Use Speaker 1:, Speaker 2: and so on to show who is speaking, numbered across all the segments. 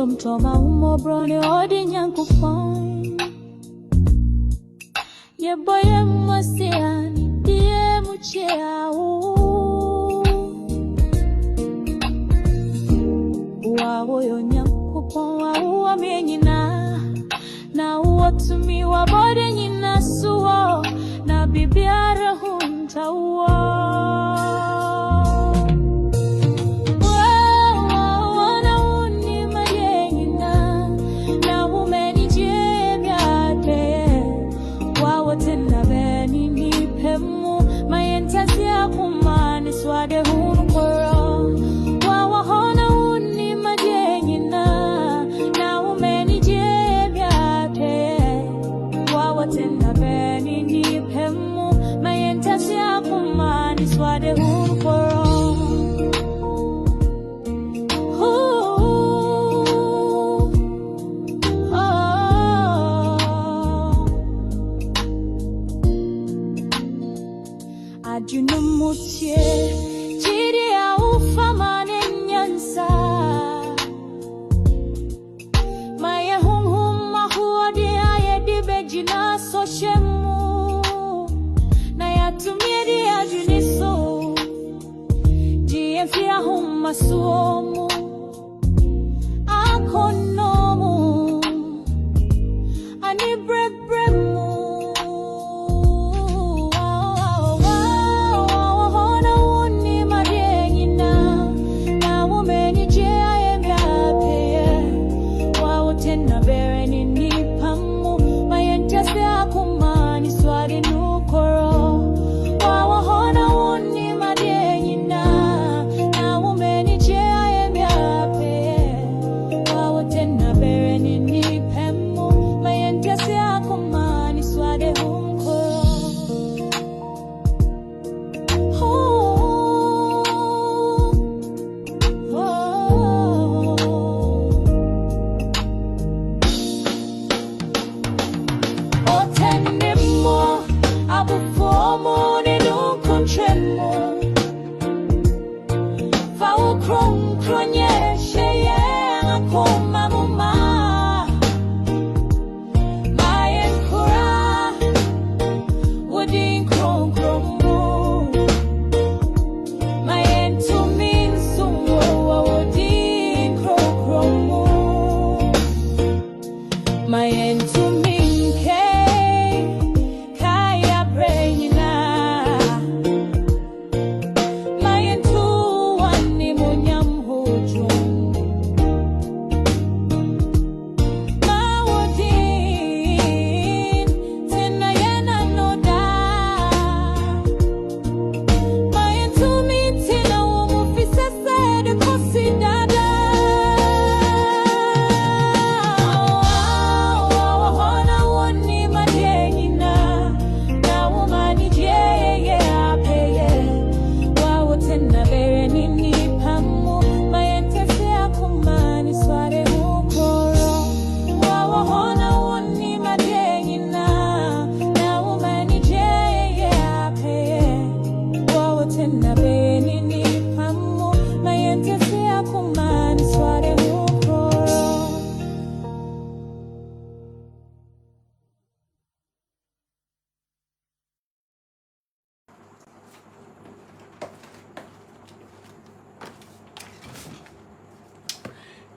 Speaker 1: Tom Toma Umo Brony Odi Nyanku Fine. Ye boy Mosiani, dear Muchea. Wawo Nyanku Pon, Menina. Now what to me, wa body Nina Suo, na Bibiara Hunta. Masuomu akonomu ani bremu hona uni madengina na wumeni jea yemyape wa tena bereni ni pamu mayentese akumani swali nukoro wa hona uni madengina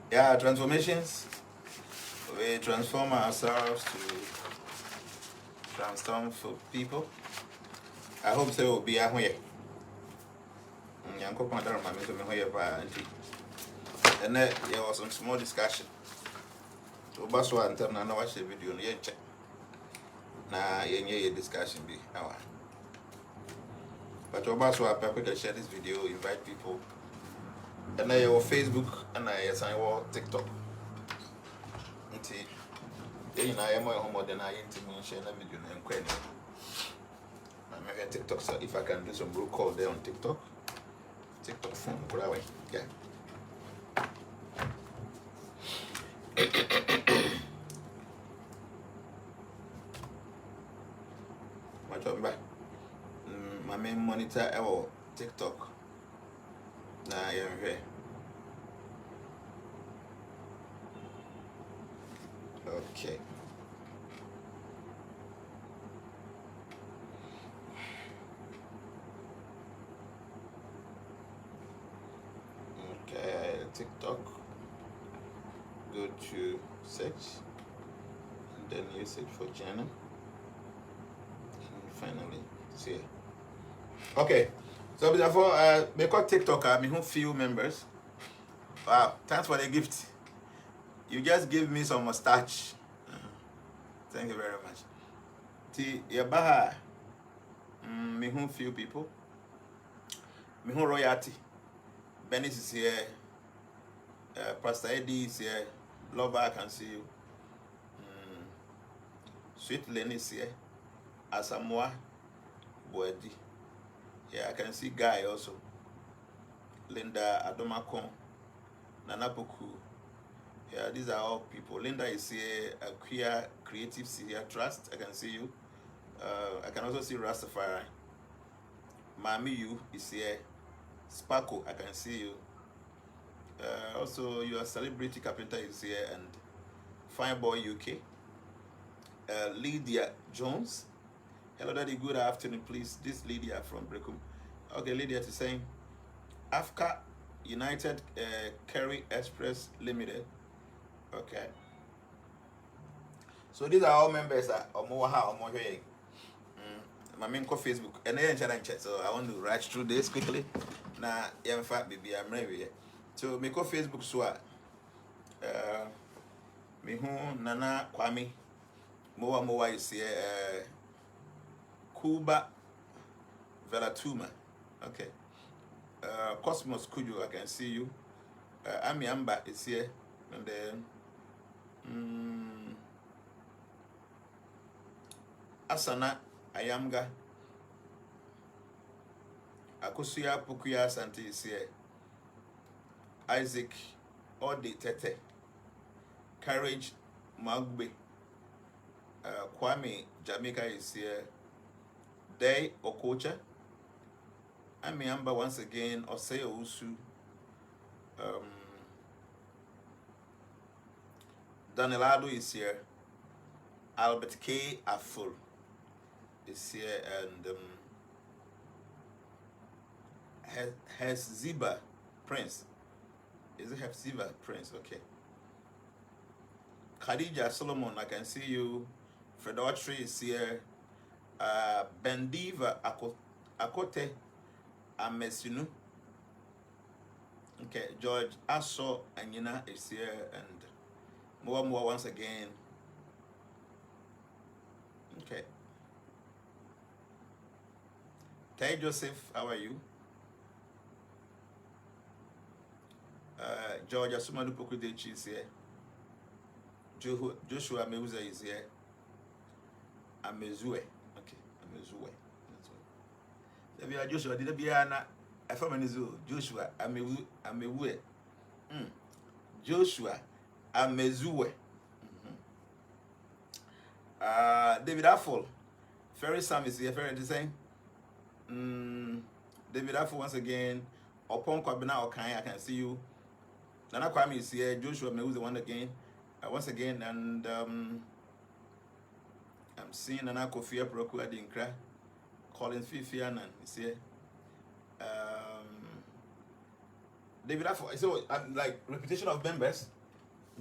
Speaker 2: Yeah, transformations. We transform ourselves to transform for people. I hope so will be a way. And then there was some small discussion. So that's why I'm telling you, I watch the video and check. Now, you discussion be our. But that's why I share this video, invite people. And I have Facebook and I have TikTok. I am more than I share a video and query. I'm a TikTok, so if I can do some roll call there on TikTok phone, put away. Yeah. My main monitor our TikTok. Nah, I am here. Okay. Okay, TikTok. Go to search and then use it for Jnana. And finally, see. Okay. So before make a TikTok, me who few members. Wow, thanks for the gift. You just give me some mustache. Thank you very much. Ti yabaha me who few people. Me who royalty. Benny is here. Pastor Eddie is here. Lover, I can see you. Sweet Lenny is here. Asamoah Boedi. Yeah, I can see Guy also. Linda Adomakon. Nana Poku. Yeah, these are all people. Linda is here. Queer Creatives here. Trust, I can see you. I can also see Rastafari. Mami you is here. Sparkle, I can see you. Also, your celebrity carpenter is here, and Fine Boy UK. Lydia Jones. Hello, Daddy. Good afternoon, please. This Lydia from Brekum. Okay, Lydia is saying Africa United Kerry Express Limited. Okay. So these are all members that Omoha Omohe. My main Facebook and then chat. So I want to rush through this quickly. Now, in fact, baby, I'm ready. So me Facebook so me who Nana Kwame Moa is here. Kuba Velatuma. Okay. Cosmos Kuju, I can see you. Ami Amba is here. And then Asana Ayamga. Akusuya Pukuya Santi is here. Isaac Odi Tete. Courage Magbe. Kwame Jamaica is here. Day Okocha. Ami Amba once again. Oseo Usu. Danilado is here. Albert K. Aful is here, and Hezziba Prince. Is it Hezziba Prince? Okay. Khadija Solomon, I can see you. Fred Autry is here. Bendiva Akote Amesinu. Okay, George Aso Anyina is here, and more once again. Okay. Tay Joseph, how are you? George Asumadu Pokudechi is here. Joshua Meuza is here. Amezue. Okay, Amezue. That's right. Joshua, did be Anna? I found Joshua Amewe. Joshua Amezue. David Affle. Ferry Sam is here. Ferry is saying. David Affle once again. Upon Kwabena Okai, I can see you. Nana Kwame is here. Joshua Meuza the one again. Once again, and I'm seeing Nana Kofi Proku Adinkra. Collins Fifian is here. David Affle. So like reputation of members.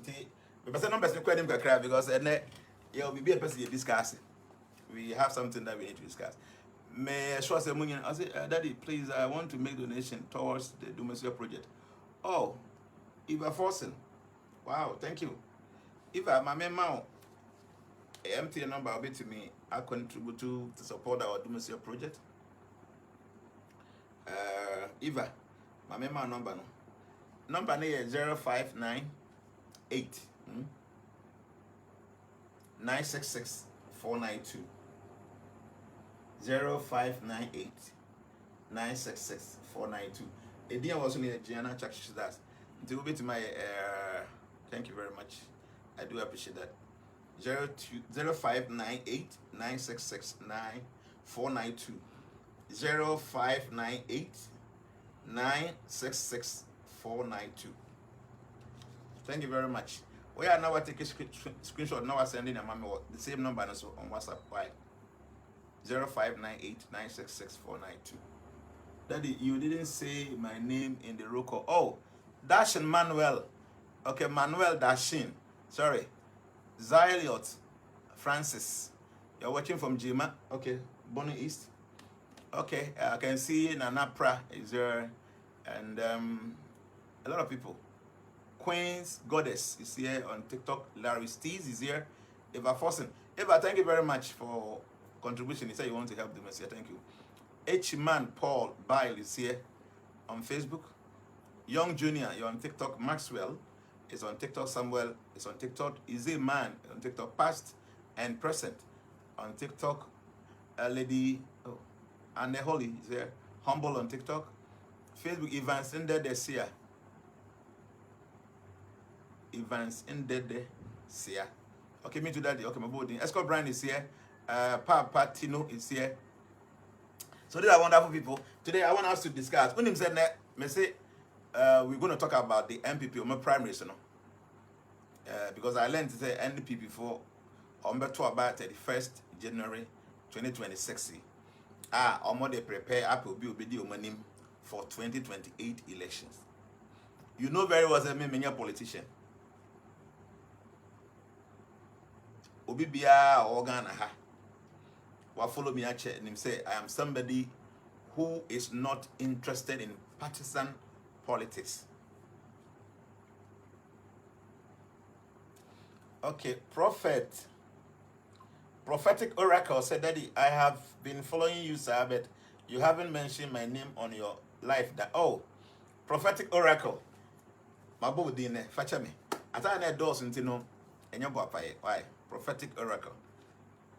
Speaker 2: The person numbers require them to cry because you'll be a person you discuss. We have something that we need to discuss. May I say, Daddy, please, I want to make donation towards the Numerological project. Oh, Eva Forsen. Wow, thank you. Eva, my memo, empty number will be to me. I contribute to support our Numerological project. Eva, my memo number no. Number is 0598 966 492. 0598 966 492. Edian was only a Jnana Caksus. That it will be to my thank you very much. I do appreciate that. 0598 966 492. 0598 966 492. Thank you very much. We are now taking screenshot now sending a mommy the same number also on WhatsApp. Why? 0598966492. Daddy, you didn't say my name in the roll call. Oh, Dashin Manuel. Okay, Manuel Dashin. Sorry. Zyliot Francis. You're watching from Jima. Okay, Bonnie East. Okay, I can see Nana Pra is there, and a lot of people. Queen's Goddess is here on TikTok. Larry Stees is here. Eva Fossen. Eva, thank you very much for contribution. He said you want to help the Messiah. Thank you. H-Man Paul Bile is here on Facebook. Young Junior, you're on TikTok. Maxwell is on TikTok. Samuel is on TikTok. Easy Man on TikTok. Past and present on TikTok. Lady Anne Holly is here. Humble on TikTok. Facebook, Evans Indedesia. Evans Indedesia. Okay, me to that. Okay, my body. Escort Brand is here. Papa Tino is here. So these are wonderful people. Today I want us to discuss. When him said that, me say we're going to talk about the NPP Primaries, you know. Because I learned to say NPP for on about 31st January 2026. They prepare Apple be name for 2028 elections. You know very well that me a politician. Obi bia organ ha. Wa follow me and him say I am somebody who is not interested in partisan politics. Okay, prophetic oracle said, Daddy, I have been following you, sir, but you haven't mentioned my name on your life. That prophetic oracle. My boy didn't fetch me. I thought I doors into no and your papa. Why? Prophetic oracle.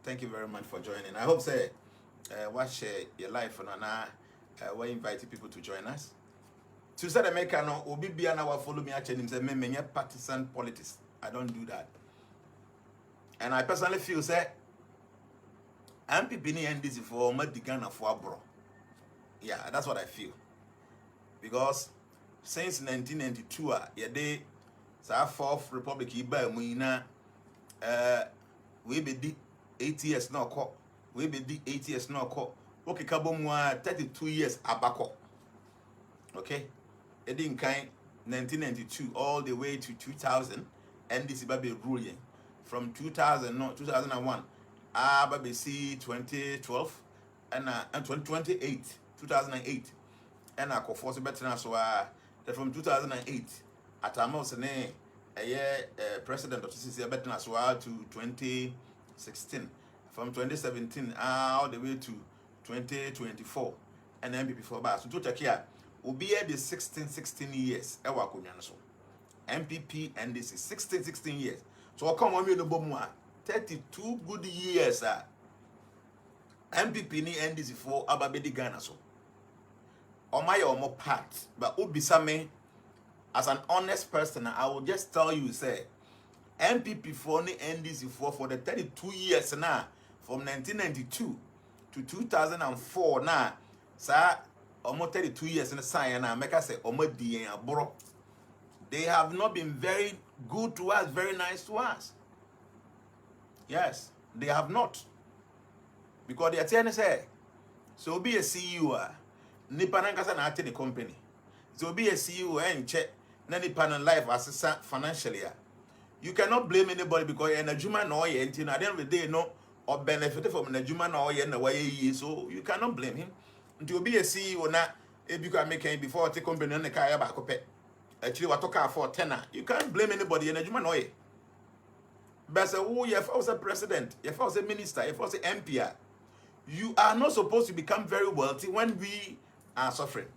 Speaker 2: Thank you very much for joining. I hope say watch your life and we're inviting people to join us. To say the maker no obi bia na wa follow me at him say me partisan politics. I don't do that. And I personally feel say MPP ni NDC for Ghana for abro. Yeah, that's what I feel. Because since 1992 yeah day sa fourth republic iba mu ina we be di 8 years no ko. We be di 8 years no ko. Okay, kabomwa 32 years abako. Okay? It didn't kind 1992 all the way to 2000 NDC baby ruling. From 2001 baby see 2012 and 2008 and I could force better so from 2008 at almost a year president of CCC better as well to 2016 from 2017 all the way to 2024 and MPP for back so to take care will be the 16 years ewa Coach Jnana so MPP and this is 16 years. So come on me the bomwa 32 good years MPP ni NDC for ababedi Ghana so. On my own part, but ubisame as an honest person, I will just tell you say MPP for ni NDC for the 32 years now from 1992 to 2004 now. Sir, almost 32 years in the sign now. Make us say almost the bro. They have not been very good to us, very nice to us. Yes, they have not. Because they are telling us, so be a CEO, nipa nankasa na ate the company. So be a CEO and check na nipa na life assistant financially. You cannot blame anybody because you're in a juma no ye until at the end of the day no or benefit from a juma no ye na way so you cannot blame him. Until be a CEO na if you can make it before take company on the car back up. Actually, what talk for tenor. You can't blame anybody in a human way. But say, oh, if I was a president, if I was a minister, if I was an MP, you are not supposed to become very wealthy when we are suffering.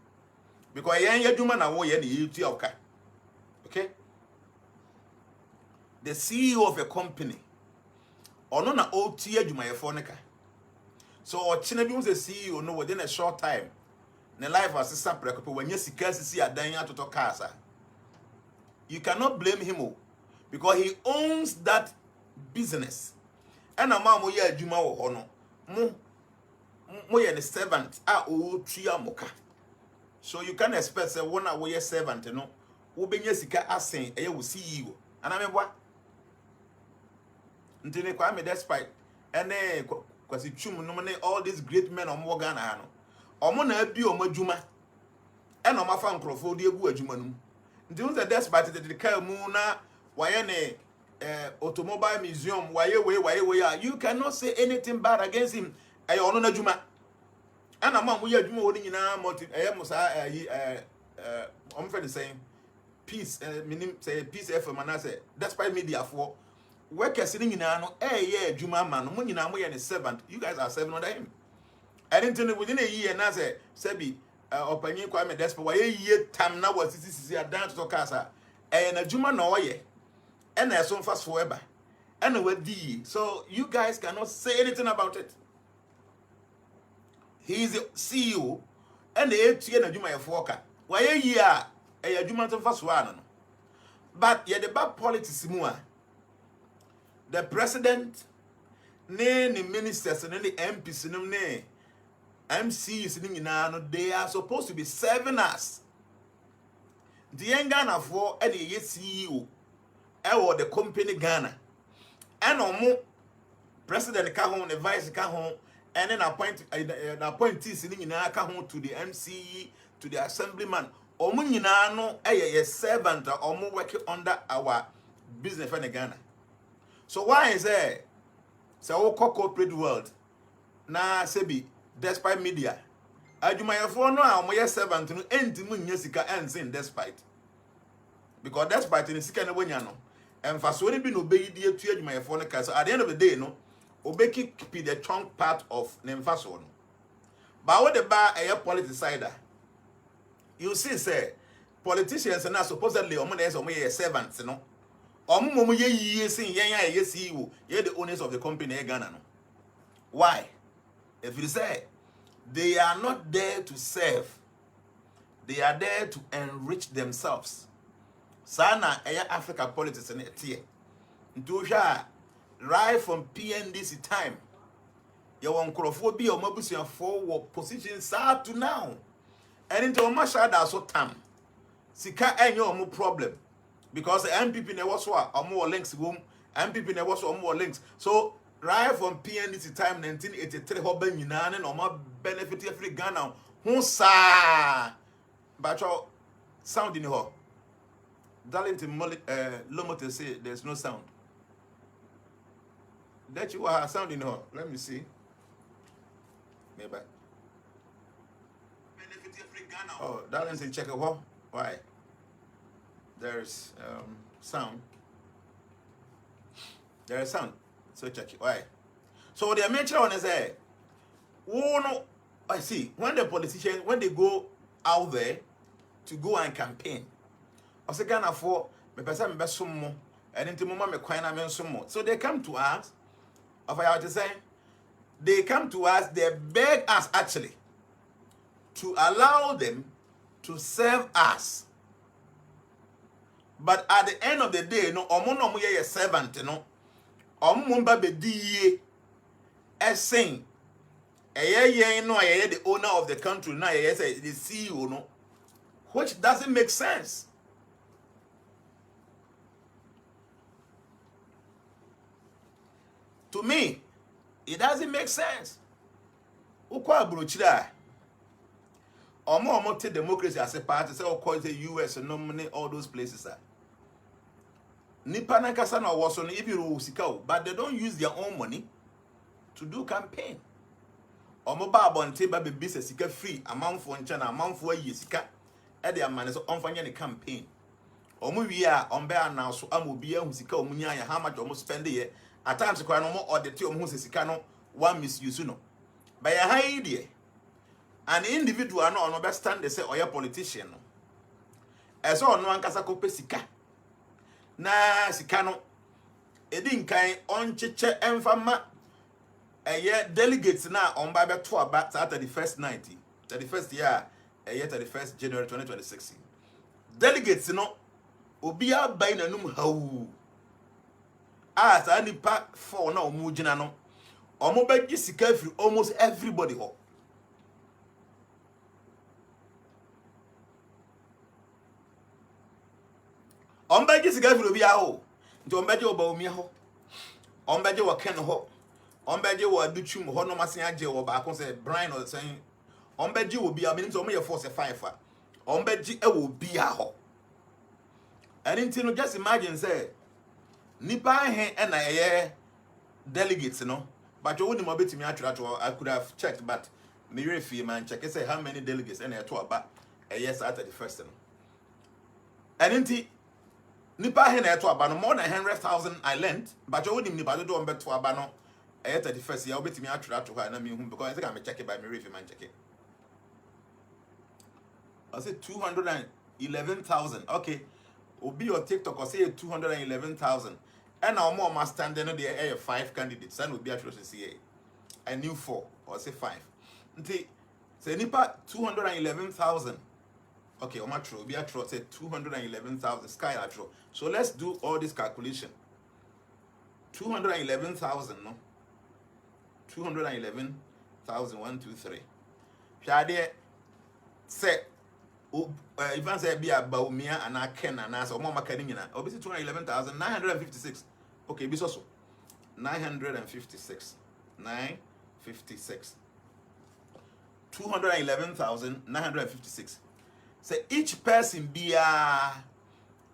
Speaker 2: Because you're human and you're okay? The CEO of a company, or no na OT you my phonica. So, or Chinabi was a CEO no within a short time. The life as a sample when you see a dying out to talk casa. You cannot blame him because he owns that business. And a man moya juma wo hono. Mo ye the servant tria moka. So you can expect say one away servant no. Wo benya sika asen eye wo CEO. And I mean what? Ntini Kwame despite ene kwasi twum no ne all these great men omo Ghana ha no omo na abi omo adwuma e na omo afa nkrofo de egu adwuma no nti unse despite the car mu na waye ne automobile museum waye we you cannot say anything bad against him e ono na adwuma ana ma mo ye adwuma wo ni nyina multi mo sa omo fe the same peace minim say peace FM na say despite media for workers in no yeah juma man mo nyina mo ye ne servant you guys are serving under him I didn't tell within a year na say sebi opanyin Kwame despo wa ye tam na was sisi adan to kasa na juma na oye and na so fast forever and we di so you guys cannot say anything about it. He is the CEO and the etie na juma ye foka wa ye year juma to fast one no but ye the bad politics mu a the president, ne ministers, and the MPs, ne MCs, they are supposed to be serving us. The young Ghana for any CEO, or the company Ghana, and more president Kahon, the vice Kahon, and then appointees in Kahon to the MCE, to the assemblyman, or Muninano, a servant, or more working under our business in Ghana. So why is there? So corporate world na sebi despite media. Adwumayefo no a moye servant no entimu nya sika ensin despite. Because despite ni sika na wonya no. Emfaso ni bi no beyi die tu adwumayefo no ka so at the end of the day no obeki keep the chunk part of ne mfaso no. But what the bar a politicizer. You see say politicians na supposedly omo na omo ye servants no. Omo ye sin yen ye CEO ye the owners of the company Ghana no. Why? If you say they are not there to serve, they are there to enrich themselves. Sana Africa politics in it here. Right from PNDC time, you want crofobia or mobusia forward positions up to now. And into a mashada so tam. Sika enyo more problem. Because the NPP never saw more links room, NPP never saw more links. So right from PNDC time 1983 hoben yinane no ma benefit every Ghana. Who sa but your sound in her. Darlington Lomote say there's no sound. That you are sound in her. Let me see. Maybe. Benefit every Ghana. Oh, Darlington check it. Why? There's sound. There is sound. So check it. Why? So the mention on is a no. I see when the politicians when they go out there to go and campaign. I say Ghana for me person me sumo and into mama me kwan na me sumo. So they come to us. Of I to say they come to us. They beg us actually to allow them to serve us. But at the end of the day, no, omo no mo ye servant, no. Omo mba be di saying, no, the owner of the country, now say the CEO, no, which doesn't make sense. To me, it doesn't make sense. Ukwa bruchida. Omo take democracy as a party, say call the US and nominate all those places. Nipa na kasa na waso no ibiru sika o, but they don't use their own money to do campaign. Omo ba abonte ba be bisa sika free amanfo ncha na amanfo ayi sika e de amane so onfanya ne campaign. Omo wi a ombe announce amobi ahu sika omo nya ya how much omo spend here. At times kwa no mo audit omo hu sika no one misuse no. By a high idea. An individual no ono be stand they say oya politician no. Eso ono ankasa ko pesika. Na sika no edi nkan oncheche emfama delegates na on ba beto aba at the first 31st year 31st January 2026. Delegates no obi abai nanum hawu as any pack for na omu gina no omo ba gi sika free almost everybody ho. Omba gi sika free obi a ho nti omba gi oba omi ho Ombeje wa ken ho. Ombeje wa duchum ho no masen agye wo ba kon say Brian or saying ombeje wo bia menim so omo force 5 ombeje e wo bia ho. And intino just imagine say nipa he na ye delegates no but you wouldn't be to me I could have checked but me refi man check say how many delegates and to about a yes after the first no. And inti nipa he na to about more than 100,000 I lent but you wouldn't nipa do on bet to about no a 31st year obeti me atwa to her na me because I think I'm check it by me refi man check it. I say 211,000. Okay. Obi your TikTok or say 211,000. And now more must stand there the 5 candidates and will be actually say I knew 4 or say 5. Say nipa 211,000. Okay, on my true be true say 211,000 sky true. So let's do all this calculation. 211,000 no. 211,000 1 2 3. Shade say even say be about me and I can and as or more macadamia. Obviously 211,956. Okay, be so 956. 956. 211,956. Say each person be a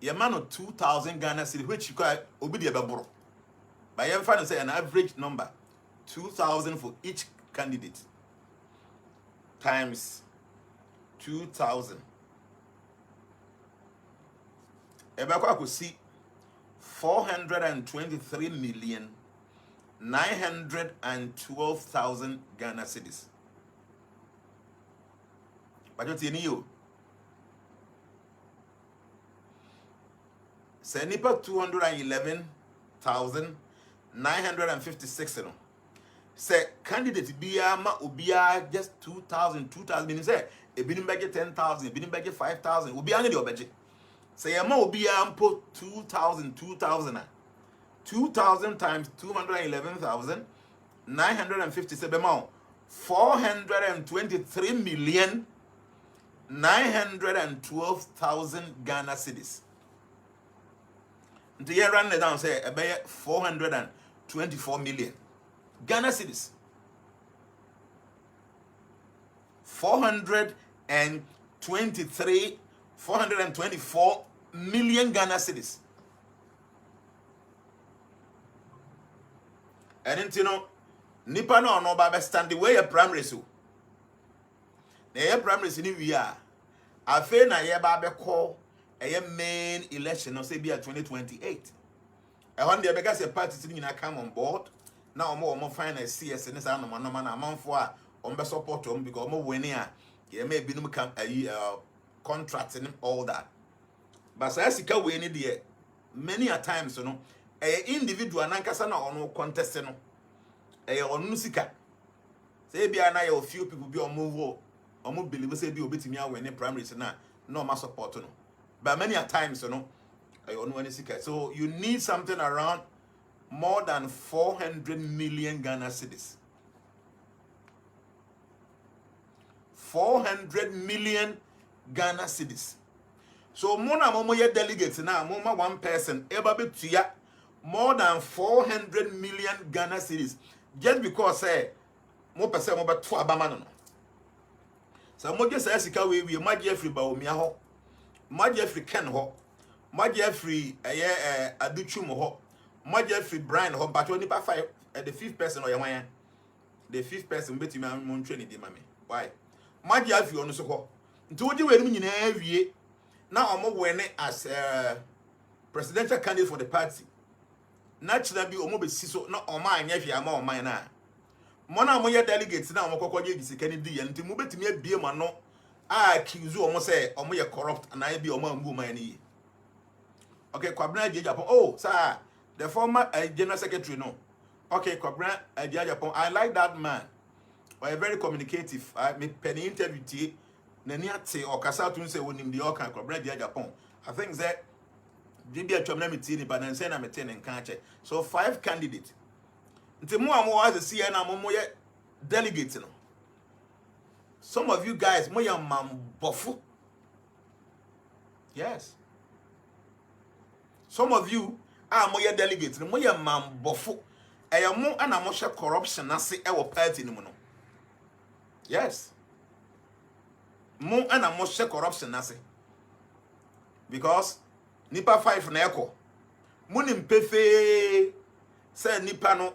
Speaker 2: man of 2,000 Ghana cedi, which you call obedi ebeboro. But you find say an average number 2,000 for each candidate times 2,000. Ebekwa could see 423,912,000 Ghana cedis. But you see you. Say nipa 211,956 no. Say candidate biya ma obiya just 2,000 meaning say e binim bege 10,000 e binim bege 5,000 obiya ne de obeje. Say ma obiya mpo 2,000 2,000 times 211,957 ma 423,912,000 Ghana cedis. The year run down say about 424 million Ghana cedis. 424 million Ghana cedis. And you know, nipa no ba stand the way a primary so. Na primary so ni we are. Afe na ye ba be call a main election no say be at 2028. I want the bega say parties ni na come on board. Now omo find a CS ni say no man na amanfo a omo be support omo because omo win a ye may be no come contract and all that. But say sika we ni de many a times no individual nankasa na ono contest no onu sika. Say be na ye few people be omo believe say be obetimi a win primaries na no ma support no. But many a times, you know, so you need something around more than 400 million Ghana cedis. 400 million Ghana cedis. So mona momo ye delegates now, moma one person ever be to more than 400 million Ghana cedis. Just because say mo person mo be to abama no. So mo just say sika we ma Jeffrey ba o mia ho. Ma Jeffrey Ken ho. Ma Jeffrey aduchum ho. Ma Jeffrey Brian ho but only pa 5 the fifth person or yawan. The fifth person beti me mon training di mame. Why? Ma Jeffrey onu so ho. Nti oji we nim nyina awie na omo wene as presidential candidate for the party. Naturally bi omo be siso na omo anya hwe ama oman na. Mo na mo ye delegates na omo kokkoje gisika ni di ye nti mo betimi abie ma no accuse omo say omo ye corrupt and I be omo ambu man ni. Okay, Kwabena Japan. Oh, sir, the former general secretary no. Okay, Kwabena Japan. I like that man. Or very communicative. I me penny interview ti nani ate or kasa tun say wonim the okan Kwabena Japan. I think that Bibi atwamna meti ni banan say na meti ne nkan che. So 5 candidates. Nti mo amo as the CN mo ye delegate no. Some of you guys mo ya mambofu. Yes. Some of you are more delegates, more mambofu. Eya mo ana mo hye corruption ase e wo party ni mu no. Yes. Mo ana mo hye corruption ase. Because nipa 5 na eko. Mo ni mpefe say nipa no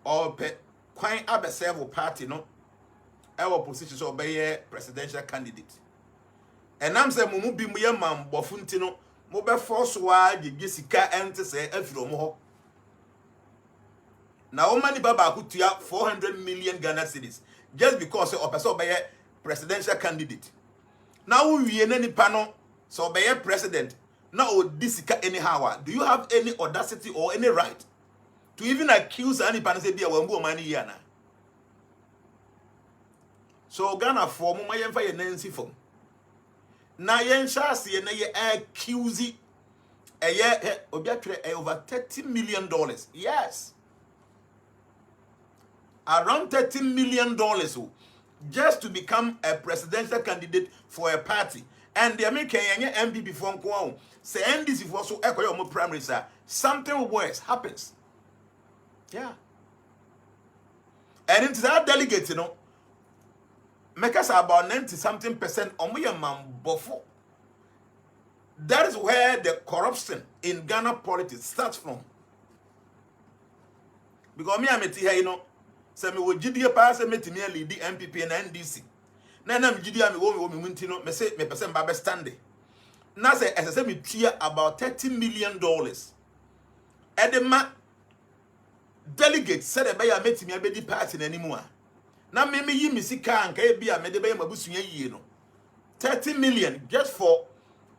Speaker 2: ope kwan abeserve party no e wo position so obeye presidential candidate. Enam say mo mu bi mu ye man bofu nti no mo be force wa gege sika ente say afiro mo ho. Na o mani baba akutua 400 million Ghana cedis just because of person obey presidential candidate. Now we na nipa no so obey president na o disika anyhow. Do you have any audacity or any right to even accuse any pan say bia wambu omani yana? So Ghana for mo yen fa ye nansi fom. Na yen sha se na ye accuse obi atwere over $30 million. Yes. Around $30 million just to become a presidential candidate for a party. And the American NPP from Kwao say NDC for so echo primaries something worse happens. Yeah. And it's our delegates, you know, make us about 90-something% on we man bofo. That is where the corruption in Ghana politics starts from. Because me I'm here, you know. Se me wo gidie pa se metimi lead NPP and NDC na na me gidie me wo me munti no me se me pese mba be stand na se ese me tua about $30 million edema delegate said e be ya metimi abedi party na animu a na me yi me sika anka e bia me de be mabusua yie no $30 million just for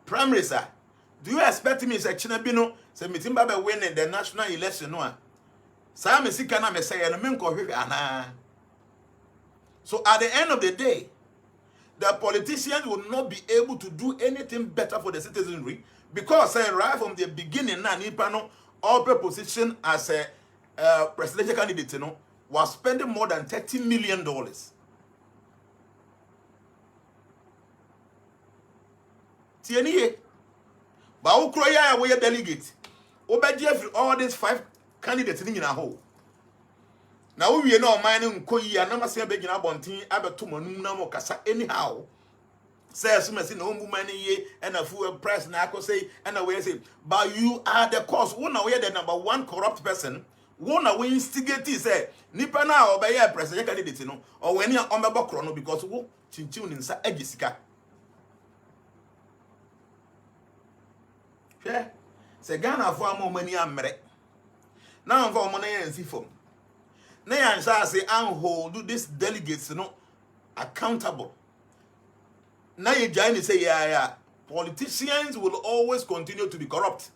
Speaker 2: primaries. Do you expect me say china bi no se metimba be win the national election no a? So at the end of the day, the politicians will not be able to do anything better for the citizenry because right from the beginning, Nipano all position as a presidential candidate, you know, was spending more than $30 million. TNA, but Ukroya we delegate. Obeje all these 5 candidates in a hole. Now we know mining koyi anama se be gina bontin abeto manum na mo kasa anyhow. Says me no woman ye and a full press na say and we say but you are the cause. One away the number 1 corrupt person. One away instigate say nipa na obey president candidate no or when you omebo kro no because wo chinchin nsa agisika. Yeah. Say Ghana for am money amre. Now for money and see from. Na yan say and hold this delegates no accountable. Now you join say yeah. Politicians will always continue to be corrupt.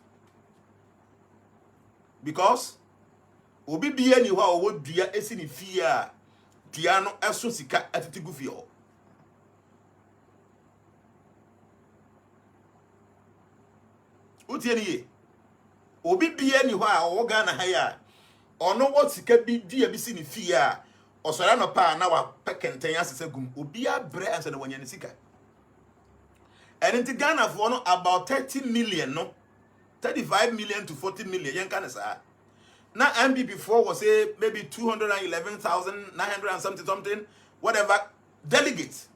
Speaker 2: Because obi bia ni ho a wo dua esi ni fie a dua no eso sika atetigu fie ho. Utie ni ye. Obi bia ni ho a wo Ghana ha ya ono what sika bi dua bi si ni fie a osora no pa na wa pekenten asese gum obi abre anse na wanya ni sika. And in Ghana for no about 30 million no 35 million to 40 million yen kan say. Now NPP before was say maybe 211,900 and something whatever delegates.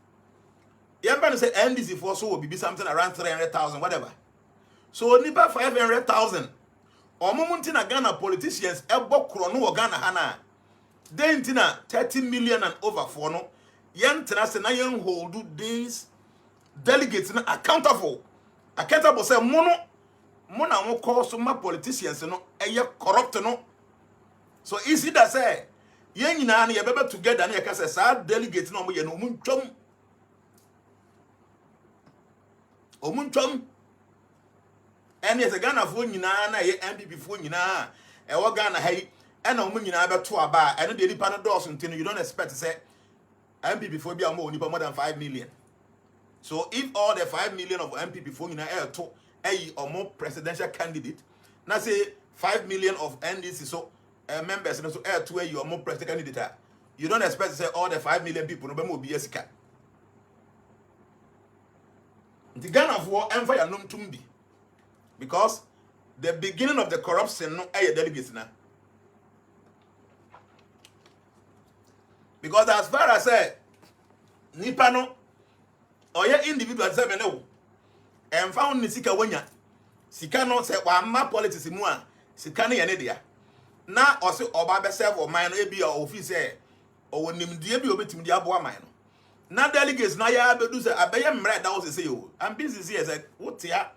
Speaker 2: Yen can say NDC for so will be something around 300,000 whatever. So nipa 500,000 omomunti na Ghana politicians ebo kro no Ghana hana then tina 30 million and over for no yen tina se na yen hold these delegates na accountable say mono mo call so ma politicians no eye corrupt no so easy that say yen nyina na ye bebe together na ye ka say sa delegates na mo ye no omuntwam and yes, a Ghana for Nina, NPP for Nina, a Ghana hay, and no Munina about 2 bar, and the Panadol until you don't expect to say MPP for be more than 5 million. So if all the 5 million of MPP for Nina air to a or more presidential candidate, now say 5 million of NDC so members and so air to a you are more presidential candidate, you don't expect to say all the 5 million people no be a the Ghana for Empire Num Tumbi. Because the beginning of the corruption no aye delegates na. Because as far as nipa no oye individual say me no and found ni sika wanya sika no say wa ma politics mu a sika no ye ne dia na o se oba be serve o man no e bia office o nimdie bi obetim dia abo man no na delegates na ya bedu say abeye mre da wo say o am busy say say wotia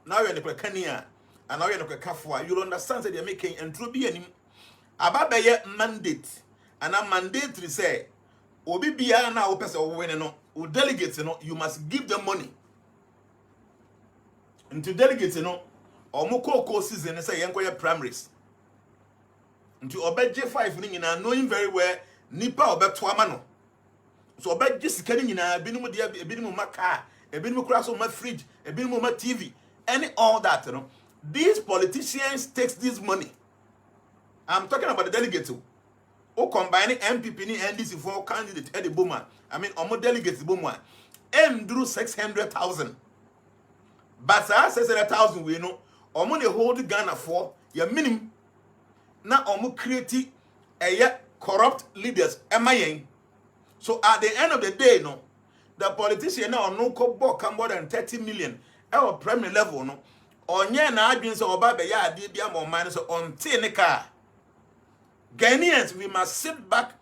Speaker 2: now you are the kania and now you are the kafua you understand say they are making and true be anim ababeye mandate and a mandatory say obi bia na wo pese wo win no o delegates no you must give them money into delegates no omukoko season say yenkoye primaries into obeje 5 ni nyina knowing very well nipa obeto ama no so obeje sika ni nyina binumu dia binumu maka ebinumu kura so ma fridge ebinumu ma TV any all that, you know. These politicians takes this money. I'm talking about the delegates who combining NPP and NDC for candidate at the Boma. I mean, almost delegates Boma. M drew 600,000. But 600,000 we know. Almost the whole Ghana for your minimum. Now almost create a corrupt leaders. So at the end of the day, no, the politician now no come more than 30 million. Our primary level no onye na adwin so oba be ya ade bia mo man so onte ne ka Ghanaians we must sit back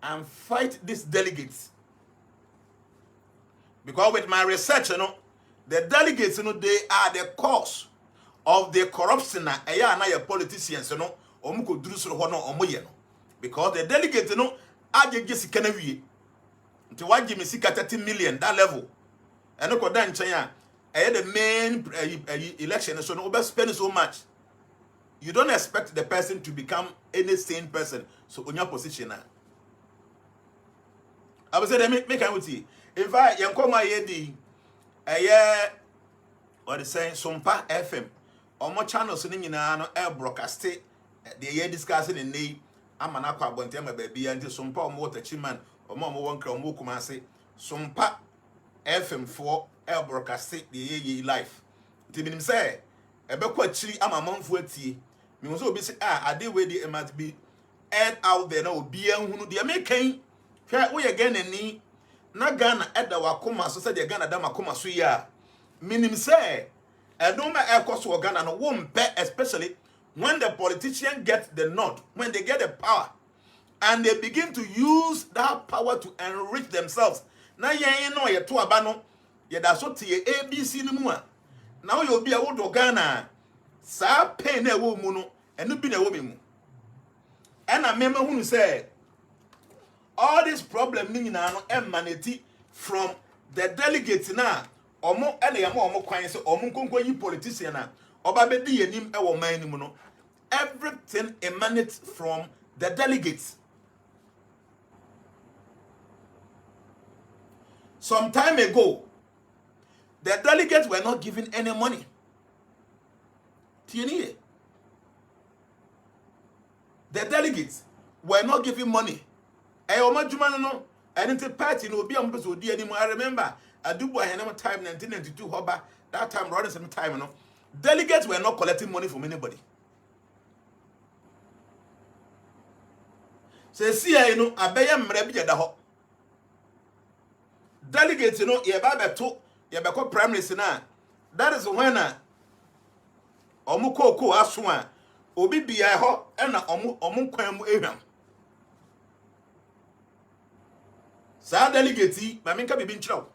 Speaker 2: and fight these delegates because with my research you know the delegates you know they are the cause of the corruption na eya na your politicians you know omuko duru so ho no omoye no because the delegates you know agege sika na wie nti waje me sika 30 million that level eno ko dan chen a the main election, so no spend so much. You don't expect the person to become any sane person. So on your position now. I would say make I with you. In fact, you come my yedi what is saying Sumpa FM. On my channel so ni na no air broadcast the year discussing in name amanakwa bonte ma baby and Sumpa o mo tachiman o mo won kra o mo kuma say Sumpa FM 4 el broadcast the ye life. Ti minim say ebekwa chiri amamanfo atie. Me wo so obi say ade we dey must be aired out there na obi anhunu de mekan hwe wo ye Ghana ni na Ghana eda wakoma so say de Ghana da makoma so ya. Minim say edoma ekoso Ghana no wo mpe especially when the politician get the nod, when they get the power and they begin to use that power to enrich themselves. Na yen no ye to aba no ye da so tie ABC ni mu a na wo obi a wo do Ghana sa pain na wo mu no enu bi na wo me mu and I remember who say all this problem ni nyina no emanate from the delegates na omo ene ya omo kwan se omo nkonko yi politician na oba be di yanim e wo man ni mu no everything emanates from the delegates. Some time ago, the delegates were not given any money. The delegates were not given money. I party no be I remember I do boy time 1992 hoba that time running some time no. Delegates were not collecting money from anybody. Say see you know abeye mre bi da ho. Delegates, you know, ye ba beto, ye be ko primaries na. That is when omukoko aso a obi bia ho e na omu kwan mu ehwam. Sa delegate ma menka bibi nkyerɛw.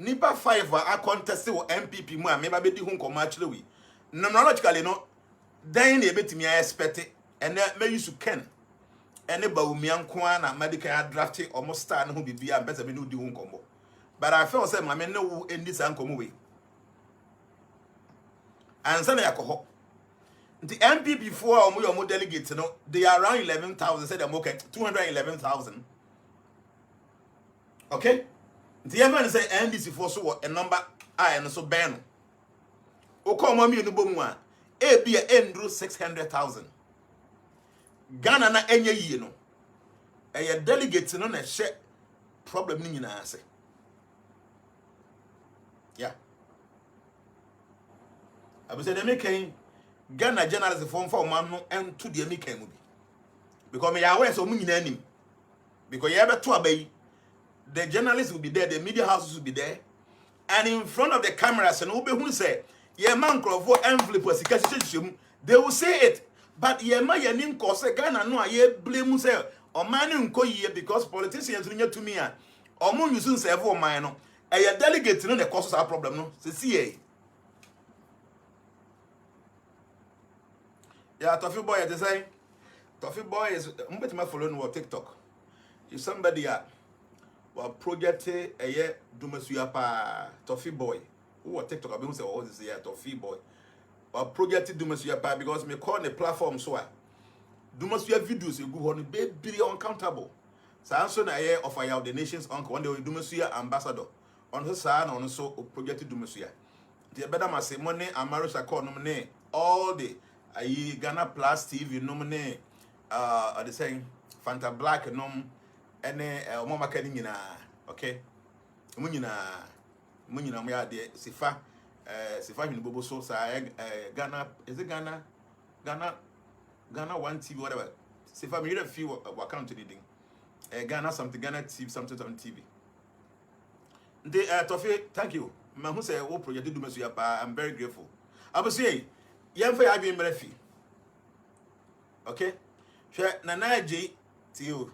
Speaker 2: Nipa 5 a contest wo NPP mu a me ba bedi hu nkɔma kyerɛ wi. Numerologically no, dan na ebetimi expect and me use to ken. Ene ba umianko na medical draft almost star no bibia better be no di hu nkomo but I feel say mama no wo endi san nkomo we ansa na yakoho nti NPP for omo delegate no they are around 11,000 said them okay 211,000 okay nti even say NDC for so a number I and so ban o ko mo mi no bomu a e bia endru 600,000 Ghana na enye yie no eye delegate no na hye problem ni nyina ase yeah abuse dem kan Ghana journalist for man no ento de mi kan mu bi because me ya aware so mu nyina anim Because you ever to obey, the journalists will be there, the media houses will be there, and in front of the cameras, and who say, "Yeah, man, for envelope was they will say it, but yeah, my name cause a Ghana no, I blame say, or man in ye because politicians bring to me, or moon you soon say, oh, mine, a delegate to know the causes our problem, no, see, yeah, Toffee boy, they say, Toffee boy is my following on TikTok. If somebody well project a year Dumasuya pa Toffee boy who are TikTok I've say all this year Toffee boy or project Dumasuya pa because me call the platform so Dumasuya videos you go on be uncountable. So answer na year of our the nation's uncle one day Dumasuya ambassador on his son on so project Dumasuya. The better must say money and marriage accord nominate all the Ghana Plus TV nominate are the saying Fanta Black nom ene mama kani nyina okay mu nyina mo ya de sifa hwene bobo so sa Ghana is it Ghana 1 TV whatever sifa me read few account to the thing Ghana something Ghana TV something TV the Toffee thank you ma who say wo project do meso ya pa I'm very grateful abose yemfa ya adwen mrafi okay hwe nana j to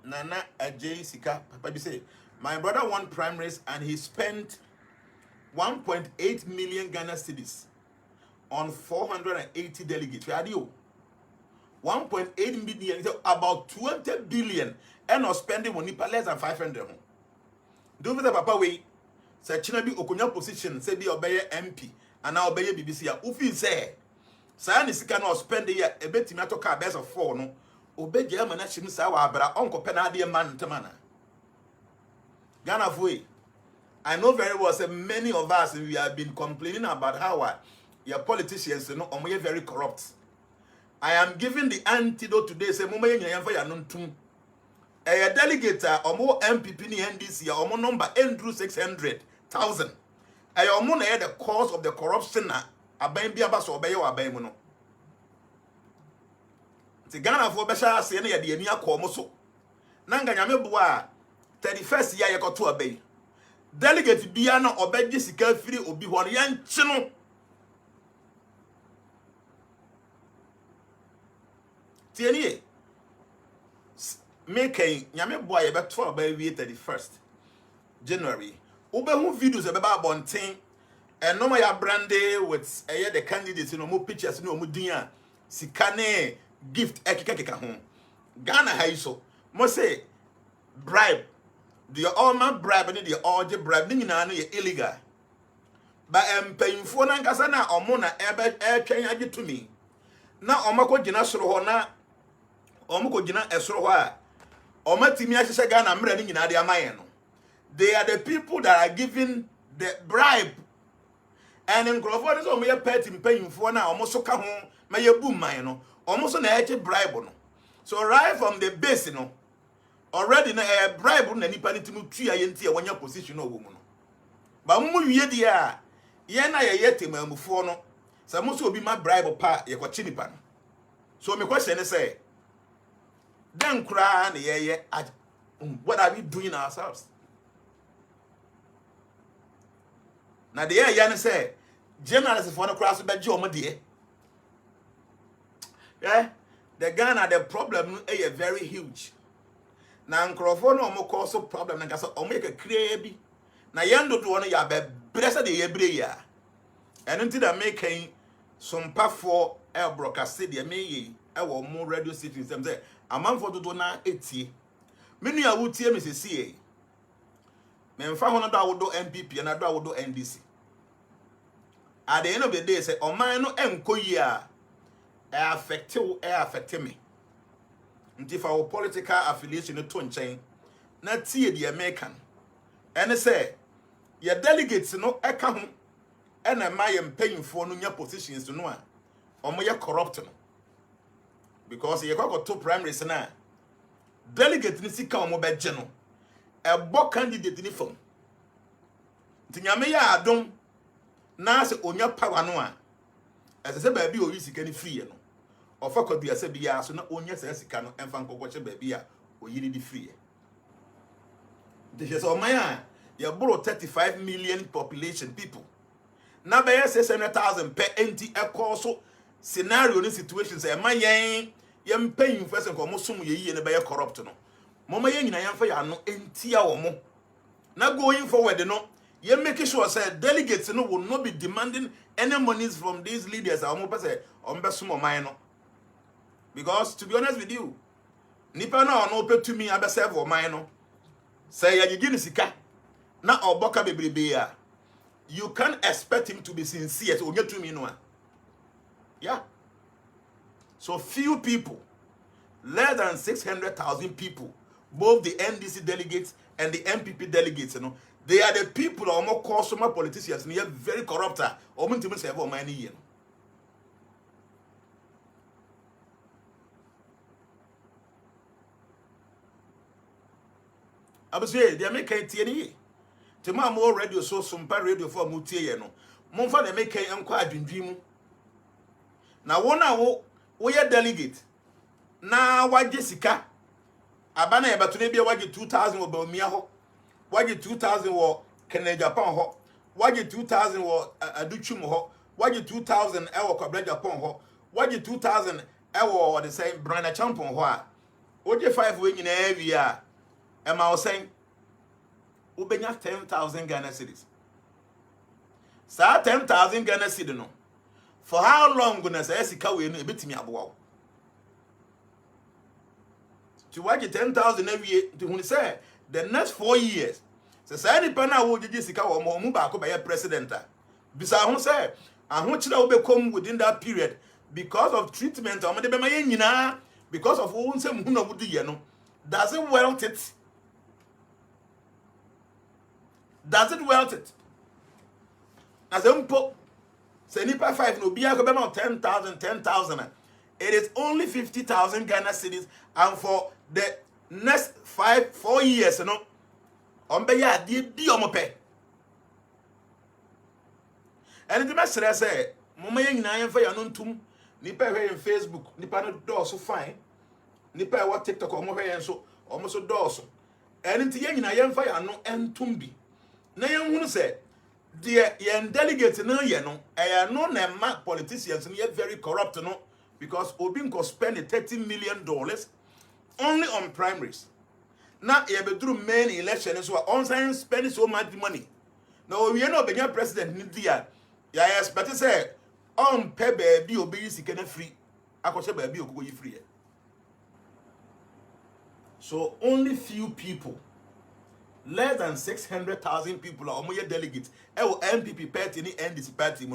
Speaker 2: Nana Ajay Sika, Papa say, my brother won primaries and he spent 1.8 million Ghana cedis on 480 delegates. Where are you? 1.8 million, about 20 billion, and not spending money less than 500. Do with the Papa way, say Chinabi Okunya position, say be obey MP, and now obey BBC. Ufi say, Sayani Sika no spend the year a bit to car best of 4 no. Obe German ashim sawa bra onko penade man temana Ghana foi I know very well say many of us we have been complaining about how your politicians you know omoye very corrupt. I am giving the antidote today say momoye nyanya fa ya nontum a delegate omo NPP ni NDC omo number endru 600,000 ay omo na the cause of the corruption na aban bia ba so obeye wa aban mu no ti Ghana for besha ase na yede ani akomo so na nga nyame bo a 31st year yekoto abai delegate bia na obeje sika firi obi ho ya nchi no ti eni make nyame bo a yebeto abai wie 31st January obehu videos ebeba abonten enoma ya brande with the candidates no mo pictures no mo din a sika ne gift ekeka ho Ghana haiso mo say bribe the all man bribe and the all the bribe ni na no illegal ba empayimfo na nkasa na omo na twen age to me na omako gina soro ho na omako gina esoro ho a omatimi ahye Ghana mra ni nyina de amaye no they are the people that are giving the bribe and in Crawford is omo ye pet empayimfo na omo so ka ho ma ye bu man no almost an edge bribe no. So right from the base no already na a bribe na nipa ntimu tua ye ntia wanya position no womu no ba mu wie dia ye na ye temamufo no sa mo so obi ma bribe pa ye kwachi nipa no so me question say dan kra na ye what are we doing ourselves na de ye na say journalists for no cross be je o mo de yeah, the Ghana the problem is very huge. Na nkrofo no mo cause problem na kasa o make a bi. Na yendo do no ya be bresa de ye bre ya. Eno nti da make some pa for el broadcast de me ye e wo mo radio station sem say amanfo dodo na etie. Menu ya wutie me sesi e. Me mfa hono do awodo NPP na do awodo NDC. At the end of the day say o man no enko yi a affect me. If our political affiliation to nchen na tie the American and say your delegates no eka ho and my mpanyimfo no nya positions no a omo ye corrupt no because ye got two primaries na delegate ni sika omo beje no e bo candidate ni fam tinyame ya adom na se onya power no a ese ba bi o yi sika ni free no ofa kodua se bia so na onya se sika no emfa nkokwoche ba bia oyiri di free This is all my you borrow 35 million population people. Now by 600,000 per NT a course scenario in situations say my yam paying first and almost some ye and by corrupt no. Mama yen na yam for ya no NT or more. Now going forward, you making sure say delegates will not be demanding any monies from these leaders. I almost say on besumo minor. Because to be honest with you, nipa na no pay to me abesef or minor. Say ya gigi sika na oboka bebrebe ya. You can't expect him to be sincere. So get to me no. Yeah. So few people, less than 600,000 people, both the NDC delegates and the NPP delegates, they are the people or more consumer politicians, and they are very corrupt. Or mean to say about money. I was saying they are making TNE. Tomorrow more radio so some radio for mutie no. Monfa they make enko adwindwim. Na wona wo ye delegate. Na waje sika. Abana e batune bia waje 2000 wo Bawumia ho. Waje 2000 wo Kenya Japan ho. Waje 2000 wo Aduchum ho. Waje 2000 e wo Kwabra Japan ho. Waje 2000 e wo the same Brana Champion ho a. Oje 5 we nyina wi a. E ma wo sen ubenya 10,000 Ghana cedis. Sa 10,000 Ghana cedis no. For how long gonna say sika we no ebetimi aboa? To watch 10,000 every year to who say the next 4 years. Say any pana wo gigi sika wo mo ba ko be president. Bisa ho say ahon kira wo be come within that period because of treatment o mo de be ma nyina because of wo nsem hu na wo di ye no. Does it wealth it? Does it wealth it? As a say nipa 5 no bia ko be ma 10,000. It is only 50,000 Ghana cedis, and for the next 4 years, on be ya di omo pe. And the master say, Mama yen na yen fa ya no ntum, nipa hwe yen Facebook, nipa no do so fine. Nipa wa TikTok omo hwe yen so, omo so do so. And nti yen na yen fa ya no entum bi. Na yen hunu say the yen delegate no ye no, e no na ma politicians no very corrupt no. Because Obinko spent $30 million only on primaries. Now he have through main elections so on spending so much money. Now we are not being president in India. Yeah, expect to say on pay baby obey can free. I could say baby go free. So only few people, less than 600,000 people are more delegates. NPP party, NDC party,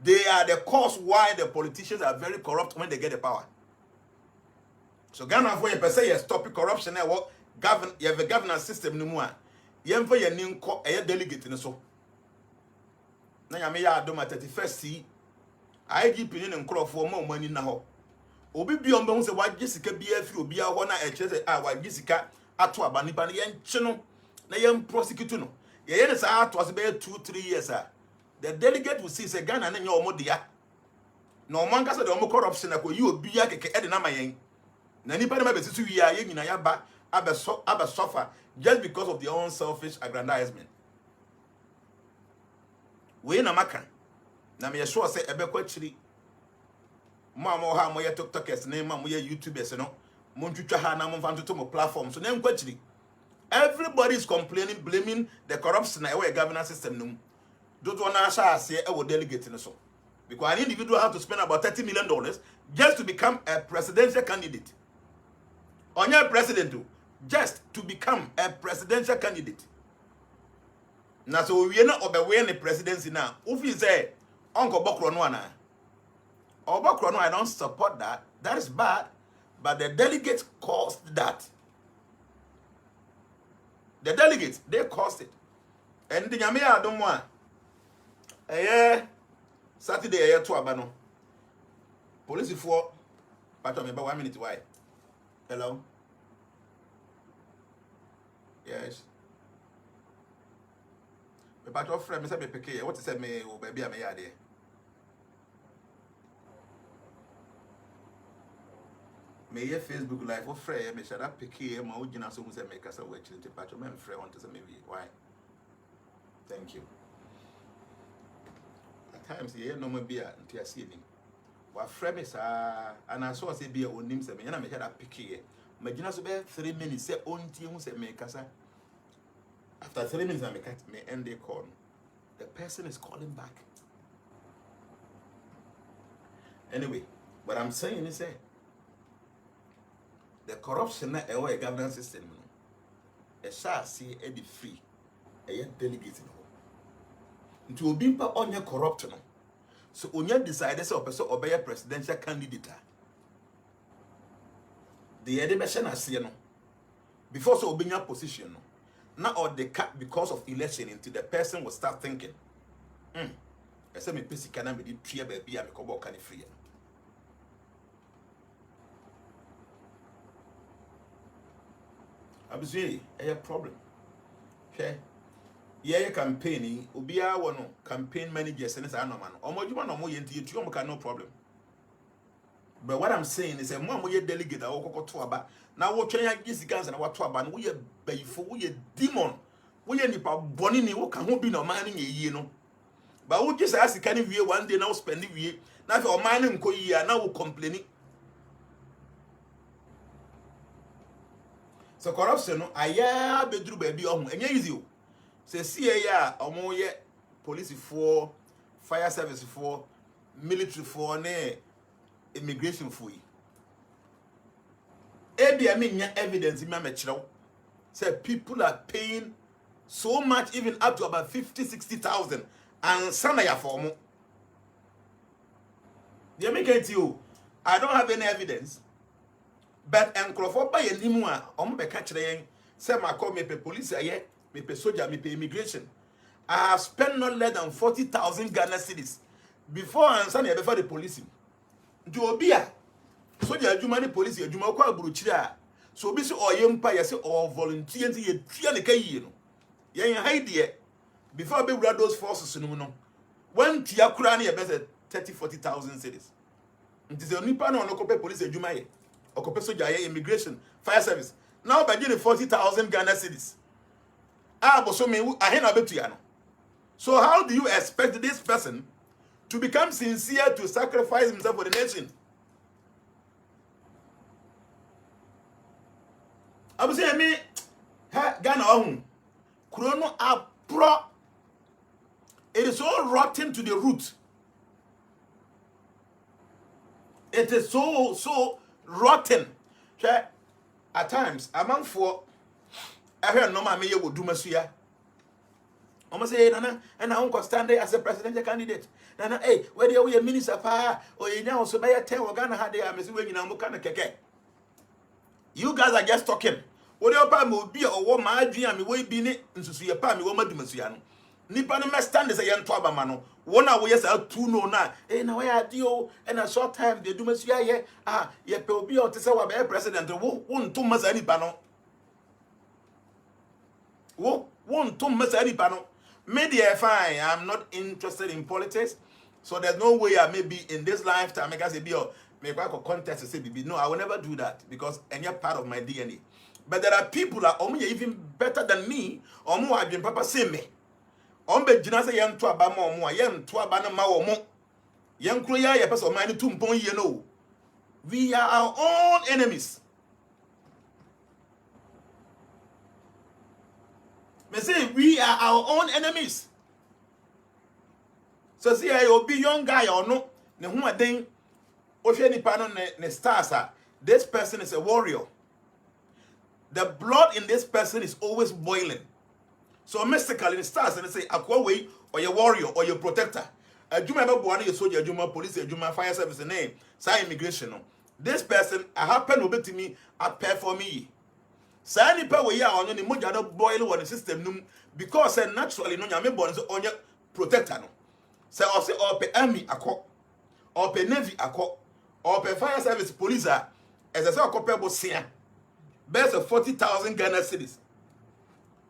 Speaker 2: they are the cause why the politicians are very corrupt when they get the power. So Ghana for you say you stop corruption and what you have a governance system no more. You for your new delegate in so. Now you may have done my 31st C. I give you and crop for more money now. Obi beyond bones say why Jessica be a few be a one I chase why Jessica at to a banipani and channel. Na yem prosecute no ye yen sa to se be 2-3 years the delegate will see say Ghana na nye omo dia na omo anka say the omo corruption na ko yi obi ya keke e de na mayen na nipa na be sisu wi ya ye nyina ya ba abe suffer just because of their own selfish aggrandizement. We na maka na me sure say ebe kwachiri mo ha mo ye TikTokers na mo ye YouTubers no mo ntwitwa ha na mo mfa to mo platform so na kwachiri. Everybody is complaining, blaming the corruption in our governance system. Don't want to say I will delegate in so. Because an individual has to spend about $30 million just to become a presidential candidate. On your president, just to become a presidential candidate. Now, so we are not obeying the presidency now. If you say, Uncle Bokrono, or Bokrono, I don't support that. That is bad. But the delegates caused that. The delegates, they caused it. And the Yamea don't want. Saturday, to Abano. Police for, but I'm about 1 minute. Why? Hello? Yes. The battle of friends, what is it, me, or baby, I'm here. may ye Facebook live for free, me shall up pick here, my original songs and make us a witch into patch of men free on to some maybe. Why? Thank you. At times, ye no more beer until I see him. What fremes are, and I saw say beer on names, and I made a pick here. Imagine us about 3 minutes, say, on teams and make us. After 3 minutes, I may end the call. The person is calling back. Anyway, what I'm saying is that the corruption that a governance system, a shall see a free, a delegate to be on your corruption. So when you decide to obey a presidential candidate, the education as you know, before so obeying your position, now or the cut because of election into the person will start thinking, I say me pissy can be the baby and come back free. Absolutely, a problem. Okay. Yeah, campaigning, Ubia one campaign managers and it's a no man. Or no more yenti, no problem. But what I'm saying is a more delegate or to about now what China gives guns and what to about we a bayful, we a demon, we a nipa bonnie, what can be no mining a year no. But we just ask the kind of year one day now spending year, now for mining co year now complaining. So corruption, I bedroom baby and easy. Say see ya omo ye police for fire service for military for ne immigration for yi I mean evidence in my metro say people are paying so much, even up to about 50,000-60,000 and sana ya for mo they make it you. I don't have any evidence, but encrofo by enimu a omo be catch yen say ma call me pe police aye me pay soldier, me pay immigration. I have spent not less than 40,000 Ghana cedis before I answer before the police. Jobia, soldier, you money police, you mo kwa buruchira. So be so or yempa, you say or volunteers, you try the kay, you hide here before be blood those forces. No, when Tia Kurani, a better 30,000-40,000 cedis. It is the only panel on Okope police, and Jumaye, Okope soldier, immigration, fire service. Now by getting 40,000 Ghana cedis. So how do you expect this person to become sincere to sacrifice himself for the nation? I was saying me Ghana on Chrono pro. It is so rotten to the root. It is so rotten. At times, among for I heard no man me would do Masuya. Almost say, Nana, and I won't stand there as a presidential candidate. Nana, hey, whether you're a minister, or you know, so may I tell Ghana had there, Miss Wing and Mukana Keke. You guys are just talking. What your palm will be or what my dream, me way be it, and to see a palm, you want to Masiano. Nippon must stand as a young Twabamano. 1 hour, yes, I'll 2 no now. Eh, now I do, and a short time they do Messiah, ye will be out to say what president, won't too much any panel. Won't too much any panel. Media fine. I'm not interested in politics, so there's no way I may be in this lifetime. Make us a bill, make a contest to say, no, I will never do that because any part of my DNA. But there are people that are even better than me, or more have been papa say me. Ombe jinasa yan to abama mo, yan to abana ma wo mo. Yan kroya ya person man 2 ye no. We are our own enemies. Me say we are our own enemies. So see I be young guy or no, ne hu aden o hwe nipa no ne stars a. This person is a warrior. The blood in this person is always boiling. So mystically in stars and they say akwa way or your warrior or your protector. Ajuma be boane your soldier, ajuma police, ajuma fire service name, say immigration no. This person I happen to me appear for me. Say nipa we ya onyo ni moja do boil won the system num because naturally no nyame born so onye protector no. Say or say or pe army akọ or pe navy akọ or pe fire service police as I say akọ bo sia. Best of 40,000 Ghana cedis.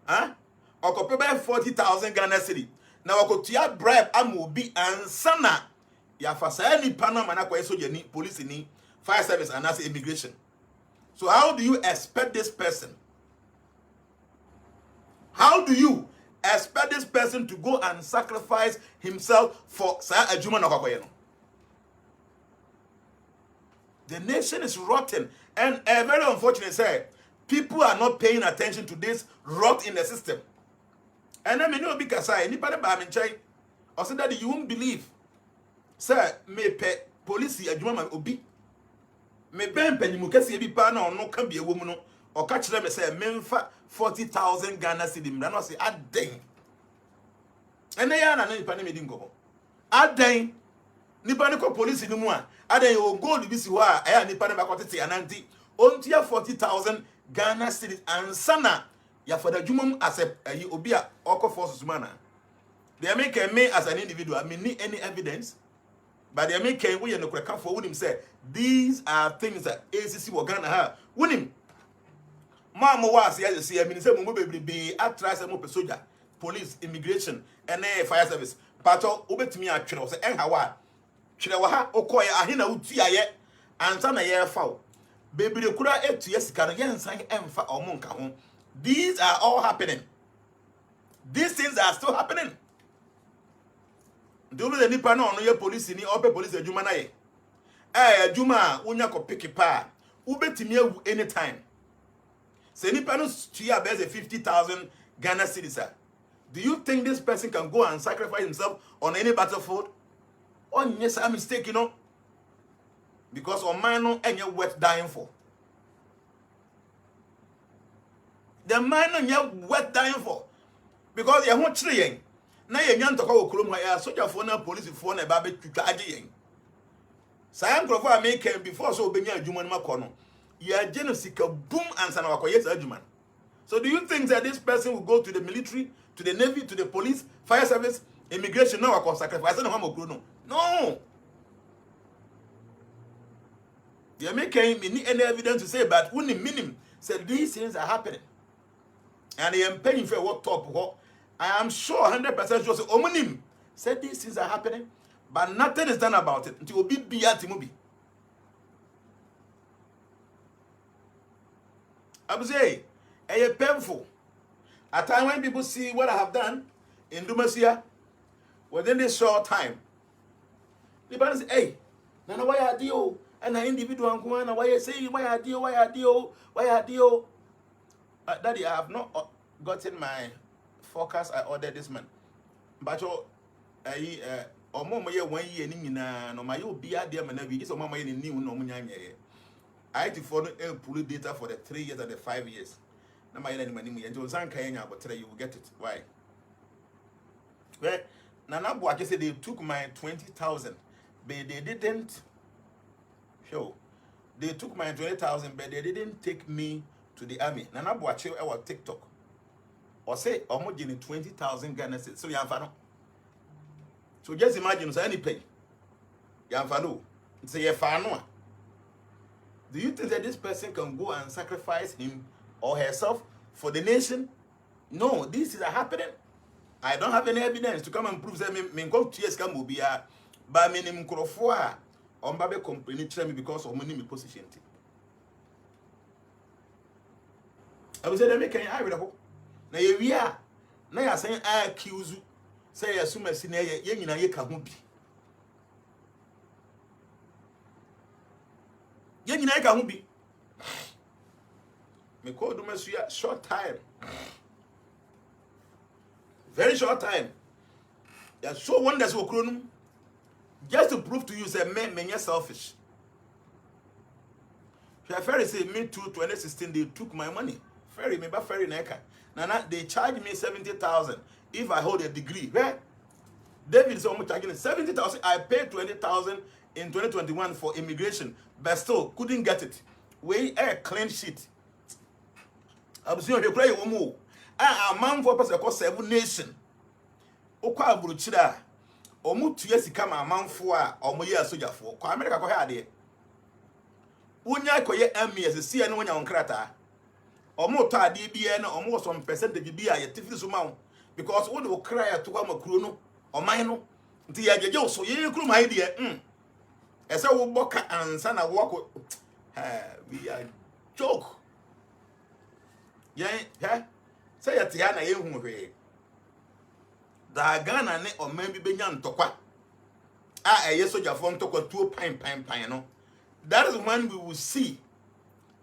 Speaker 2: Huh? Or copy 40,000 Ghana cedi. Now I could tia bribe amobi and sana. Ya fasa ni Panama na kwa so ni police ni fire service and as immigration. So how do you expect this person? How do you expect this person to go and sacrifice himself for a human? The nation is rotten, and very unfortunate say people are not paying attention to this rot in the system. And I mean, no because anybody by me chai or say that you won't believe. Sir, me pay police a human obi. Me ben penny mukasi ebi pa na ono can be a woman or catch them and say memfa 40,000 Ghana cedi. Then I say aden. And they are na nipa ne medin go. Aden nipa ne ko police ni mu a aden o gold bi si ho a e nipa ne ba kwotete ananti ontia 40,000 Ghana cedi ansana ya for the jumum as a obi a oko forces man. They make me as an individual. I mean, need any evidence. But they make we no come for him say these are things that ACC will Ghana have. Win him. Mama was see I mean say mo be attract some soldier, police, immigration, and fire service. But obetimi atwere say en hawa. Twere wa ha okoye ahina utua ye ansa na ye fa. Bebre kura etu yesika no yensan emfa omonka ho. These are all happening. These things are still happening. Do the nipa no ye police ni ope police adwuma na ye. Adwuma unya ko pick pa. Ubetimi awu anytime. Say nipa no tua be 50,000 Ghana cedis. Do you think this person can go and sacrifice himself on any battlefield? Oh yes, I'm mistaken, you know. Because on man no any worth dying for. The man no worth dying for. Because you won't tree. Na ye nyan to ko okrom ha ya soldier for na police for na ba be twitwa age yen sayan krofo a make before so obenya adwuma no makono ya genosika boom answer na wakoye sa adwuma. So do you think that this person will go to the military, to the navy, to the police, fire service, immigration now wakon sacrifice na hama okro no? They make any evidence to say but when the minimum said these things are happening and they am paying for what top what. I am sure 100% sure say omonim said these things are happening, but nothing is done about it until be movie. I would say, it's painful. At time when people see what I have done in Dumasia, within this short time, people say, hey, Nana, why are you? And an individual, why you say, why are you? Daddy, I have not gotten my forecast I ordered this man. But or more 1 year no my you be there man is or mama in new no munyanye. I had to follow pull data for the 3 years and the 5 years. Now my money and Johnson Kenya but you will get it. Why? Well, Nana Boake said they took my 20,000, but they didn't show. They took my 20,000, but they didn't take me to the army. Nana Boake our TikTok. Or say almost 20,000 Ghana cedis. So yamfano. So just imagine so any pay. Yamfano. It's a yafano. Do you think that this person can go and sacrifice him or herself for the nation? No, this is happening. I don't have any evidence to come and prove that me go to yes can be a ba minimum crofo on babe company me because of money me position. I was say make I read na ye wia na ya san accuse say assume si na ye nyina ye ka ho bi ye nyina ye ka ho bi me call do mesuya short time, very short time. Yeah, so wonders wo kronum just to prove to you say men selfish. Ferry say me too 2016 they took my money. Ferry me ba ferry neka. Nana, they charge me 70,000 if I hold a degree. Right? David is almost charging 70,000. I paid 20,000 in 2021 for immigration, but still couldn't get it. We a clean sheet. I'm saying you play one more. A man for person called 7 Nation. Okwa buruchira. Omu tuye sika ma man for omo ye soja for. Kwa America ko ha de. Unya ko ye MS si ene wonya onkrata. Omo to ade bia na omo some percentage bia ye tifiri so ma because wo de cry to kwa makuro no oman no nti ya jeje so ye kuru mai de ese wo boka ansa na wo ko we are joke. Yeah, say at Yana Yehu. The Ghana ne or maybe Benyan Tokwa. A yes, soldier from Tokwa 2 pine, no. That is when we will see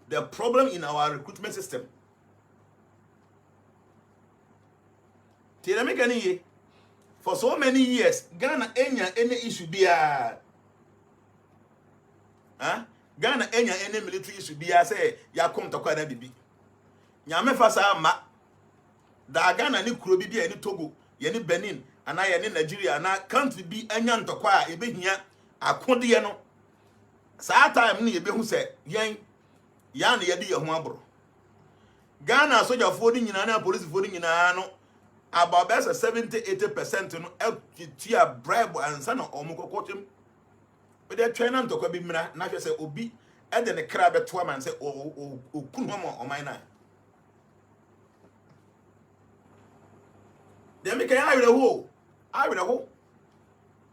Speaker 2: the problem in our recruitment system. For so many years, Ghana any issue there. Ghana any military issue there. Say ya come to Kwada Bibi. Nyame fasa ma. Da Ghana ni kuro bibi ni Togo, ye ni Benin, ana ye ni Nigeria, ana country bi anya ntokwa ebe hia akode no. Saa time ni ye be hu se yen ya na ye di ye ho abro. Ghana soldier for di nyina na police for di nyina no about 70-80% no tia bribe and sana omukokotim. But they train am ntokwa bi mra na hwe se obi e de ne kra beto man se o kunu mo o man na. They make I will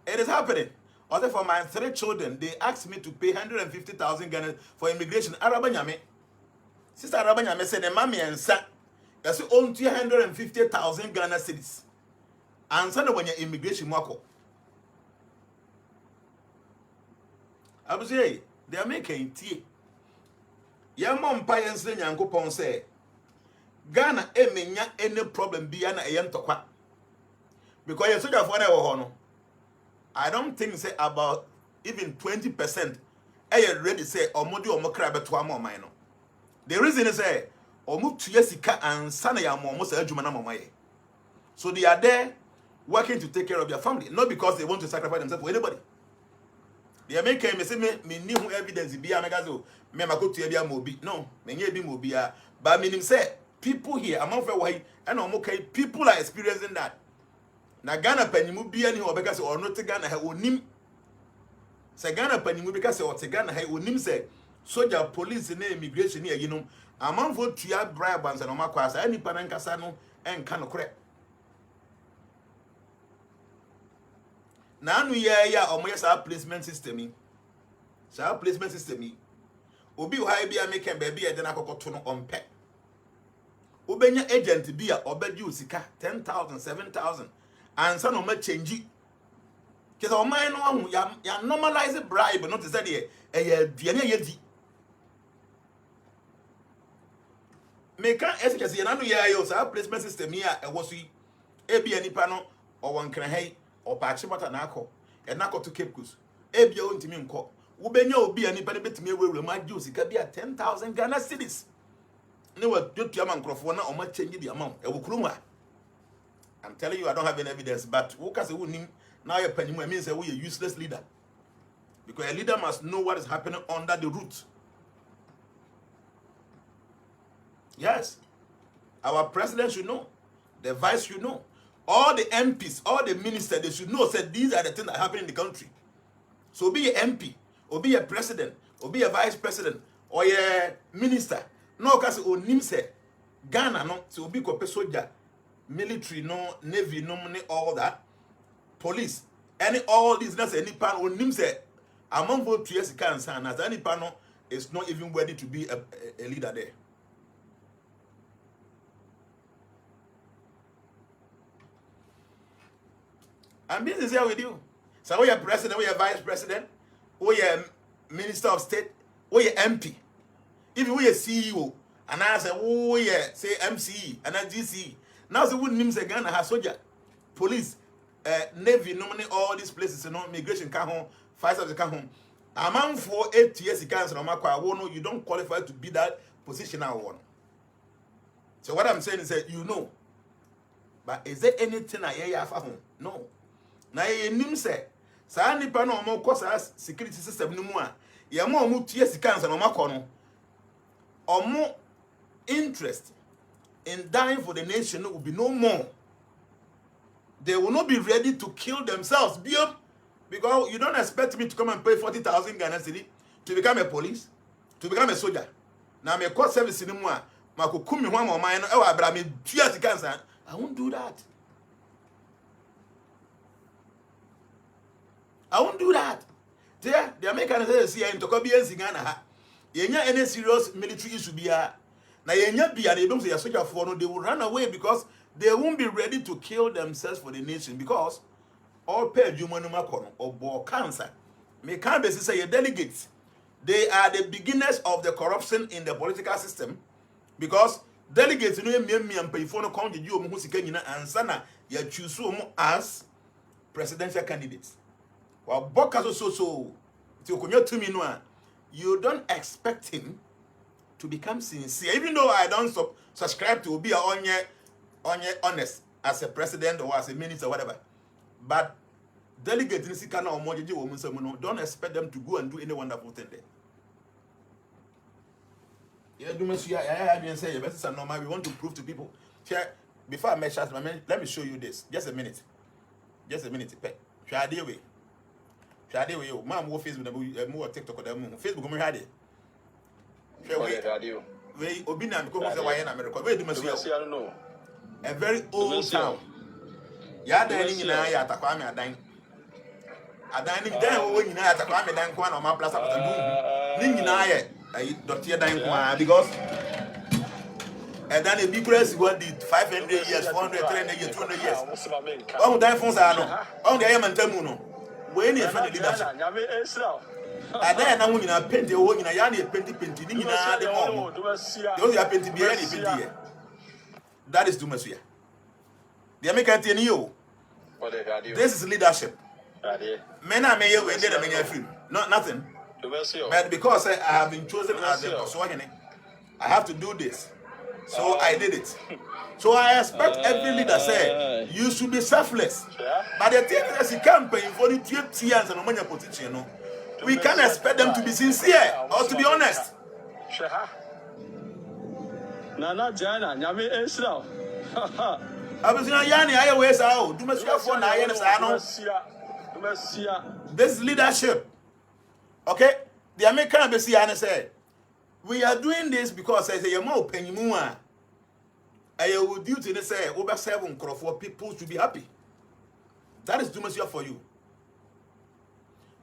Speaker 2: the It is happening. Also for my 3 children, they asked me to pay 150,000 Ghana for immigration. Arabanyame. Sister Arabanyame said the mommy and son. That's own 250,000 Ghana cedis. And son when your immigration wako. I was say they are making tea. Your mom parents then yanko pon say Ghana emenya any problem be na eyentokwa. Because you soldier for no. I don't think say about even 20% ready say omodi omokra beto am man no. The reason is say omu tuye sika ansana ya mo say adwuma na mama ye. So they are there working to take care of their family, not because they want to sacrifice themselves for anybody. They are making me say me ni hu evidence bi amagazo me makotu e bia mobi. No, me nye bi mobi a but meaning say people here among for why and omokai people are experiencing that. Na Ghana panimu bia ni obeka se ono te Ghana ha onim se Ghana panimu beka se o te Ghana ha onim se soldier police na immigration ni ayinom amanfo tua bribe and no makwa sa ani pana nkasa no enka no kore na anu ya omo yesa placement system yi sa placement system yi obi wa bia make ba bia de na kokoto no ompe obenya agent bia obedi osika 10,000 7,000 and some of change. Because our mind no ya normalize bribe, not to say yedi. Make efficacy and ya placement system here was we ebi anipa no or one can hay or patch mata nako and nako to Cape Coast. Ebi o ntimi nko. Wo benya obi anipa ne betimi we ma juice ka bia 10,000 Ghana cedis. Ne wa dotu am nkrofo na o ma change the amount. E wo kuruma. I'm telling you, I don't have any evidence, but now you're penny means that we're a useless leader. Because a leader must know what is happening under the root. Yes. Our president should know. The vice should know. All the MPs, all the ministers, they should know that these are the things that happen in the country. So be a MP, or be a president, or be a vice president, or a minister. No, because Ghana, no, so be a soldier. Military, no, navy, no money, all that. Police, all these, that's any pan on him say, among both 2 years, cancer, and as any panel is not even ready to be a leader there. And business is here with you. So, we are president, we are vice president, we are minister of state, we are MP, even we are CEO, and I say, we are say MCE and a GCE. Now the wood names again has soldier, police, navy, nominate all these places, you know, migration can home, fire service can home. Among for 8 years, you don't qualify to be that position I want. So what I'm saying is that you know, but is there anything I hear for home? No. Now you nim say, Sani Pano more cost security system no more. Ya more mu 2 years cancer no makono. Or more interest in dying for the nation will be no more. They will not be ready to kill themselves. Because you don't expect me to come and pay 40,000 Ghana cedi to become a police, to become a soldier. Now me court service in more. I won't do that. I won't do that. The Americans say in Tokobians in Ghana. Yenya any serious military issue biya. Na yenya biya they don't say a soldier for no, they will run away because they won't be ready to kill themselves for the nation because all pay jumanuma kono or cancer. Me can't be say delegates. They are the beginners of the corruption in the political system because delegates no me and pay for no count you who sika nyina ansana ya choose as presidential candidates. Well, Bokaso so you don't expect him to become sincere, even though I don't subscribe to be honest as a president or as a minister or whatever. But delegates don't expect them to go and do any wonderful thing there. Yeah, we want to prove to people. Before I measure, let me show you this. Just a minute. Shade we you. Mom wo Facebook more TikTok or Facebook me hade. We obina because say why na America. We do no. A very old town. Ya dan ni na ya atakwa me adan. Adan ni dan wo nyina ya atakwa me dan kwa na ma plaza patabu. Ni nyina ye doti dan kwa because and then a big press what did 500 years, 400, 300 years, 200 years. Oh, that phones are no. Oh, the Ayamantem no. When you find the leadership. And then I'm going to paint the whole in a yanny painting. Those are painting be any painting. That is Dumasia. The American you. This is leadership. Men are made when they're making a film. Not nothing. But because I have been chosen as a Swahili, I have to do this. So I did it. So I expect every leader say you should be selfless. But the thing is, you campaign for the 2 years and money position. We can't expect them to be sincere or to be honest.
Speaker 3: Nana Jana, Nyame Esra.
Speaker 2: This is leadership. Okay? The American Bessiana said, we are doing this because I say you're more penny. I will duty to say over 7 crore for people to be happy. That is Dumasia for you.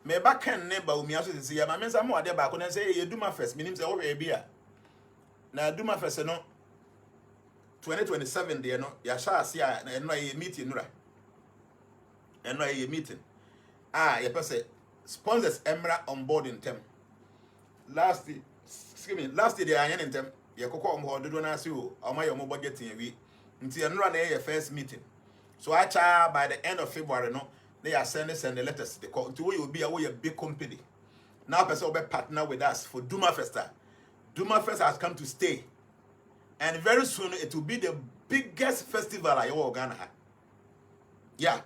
Speaker 2: Me back can neighbor me also say my men are more there back and say you do my first meaning say over a beer. Now do my first no 2027 there no ya shall see and no a meeting no. And no a meeting. Ya person sponsors Emra on board in them. Last year they are in them. You could come home, do not see you, or my budget in a week until you run a first meeting. So I try by the end of February, no, they are sending the letters. They call to you will be a big company. Now, person will be partner with us for Duma Festa. Duma Festa has come to stay, and very soon it will be the biggest festival I ever gonna have. Yeah,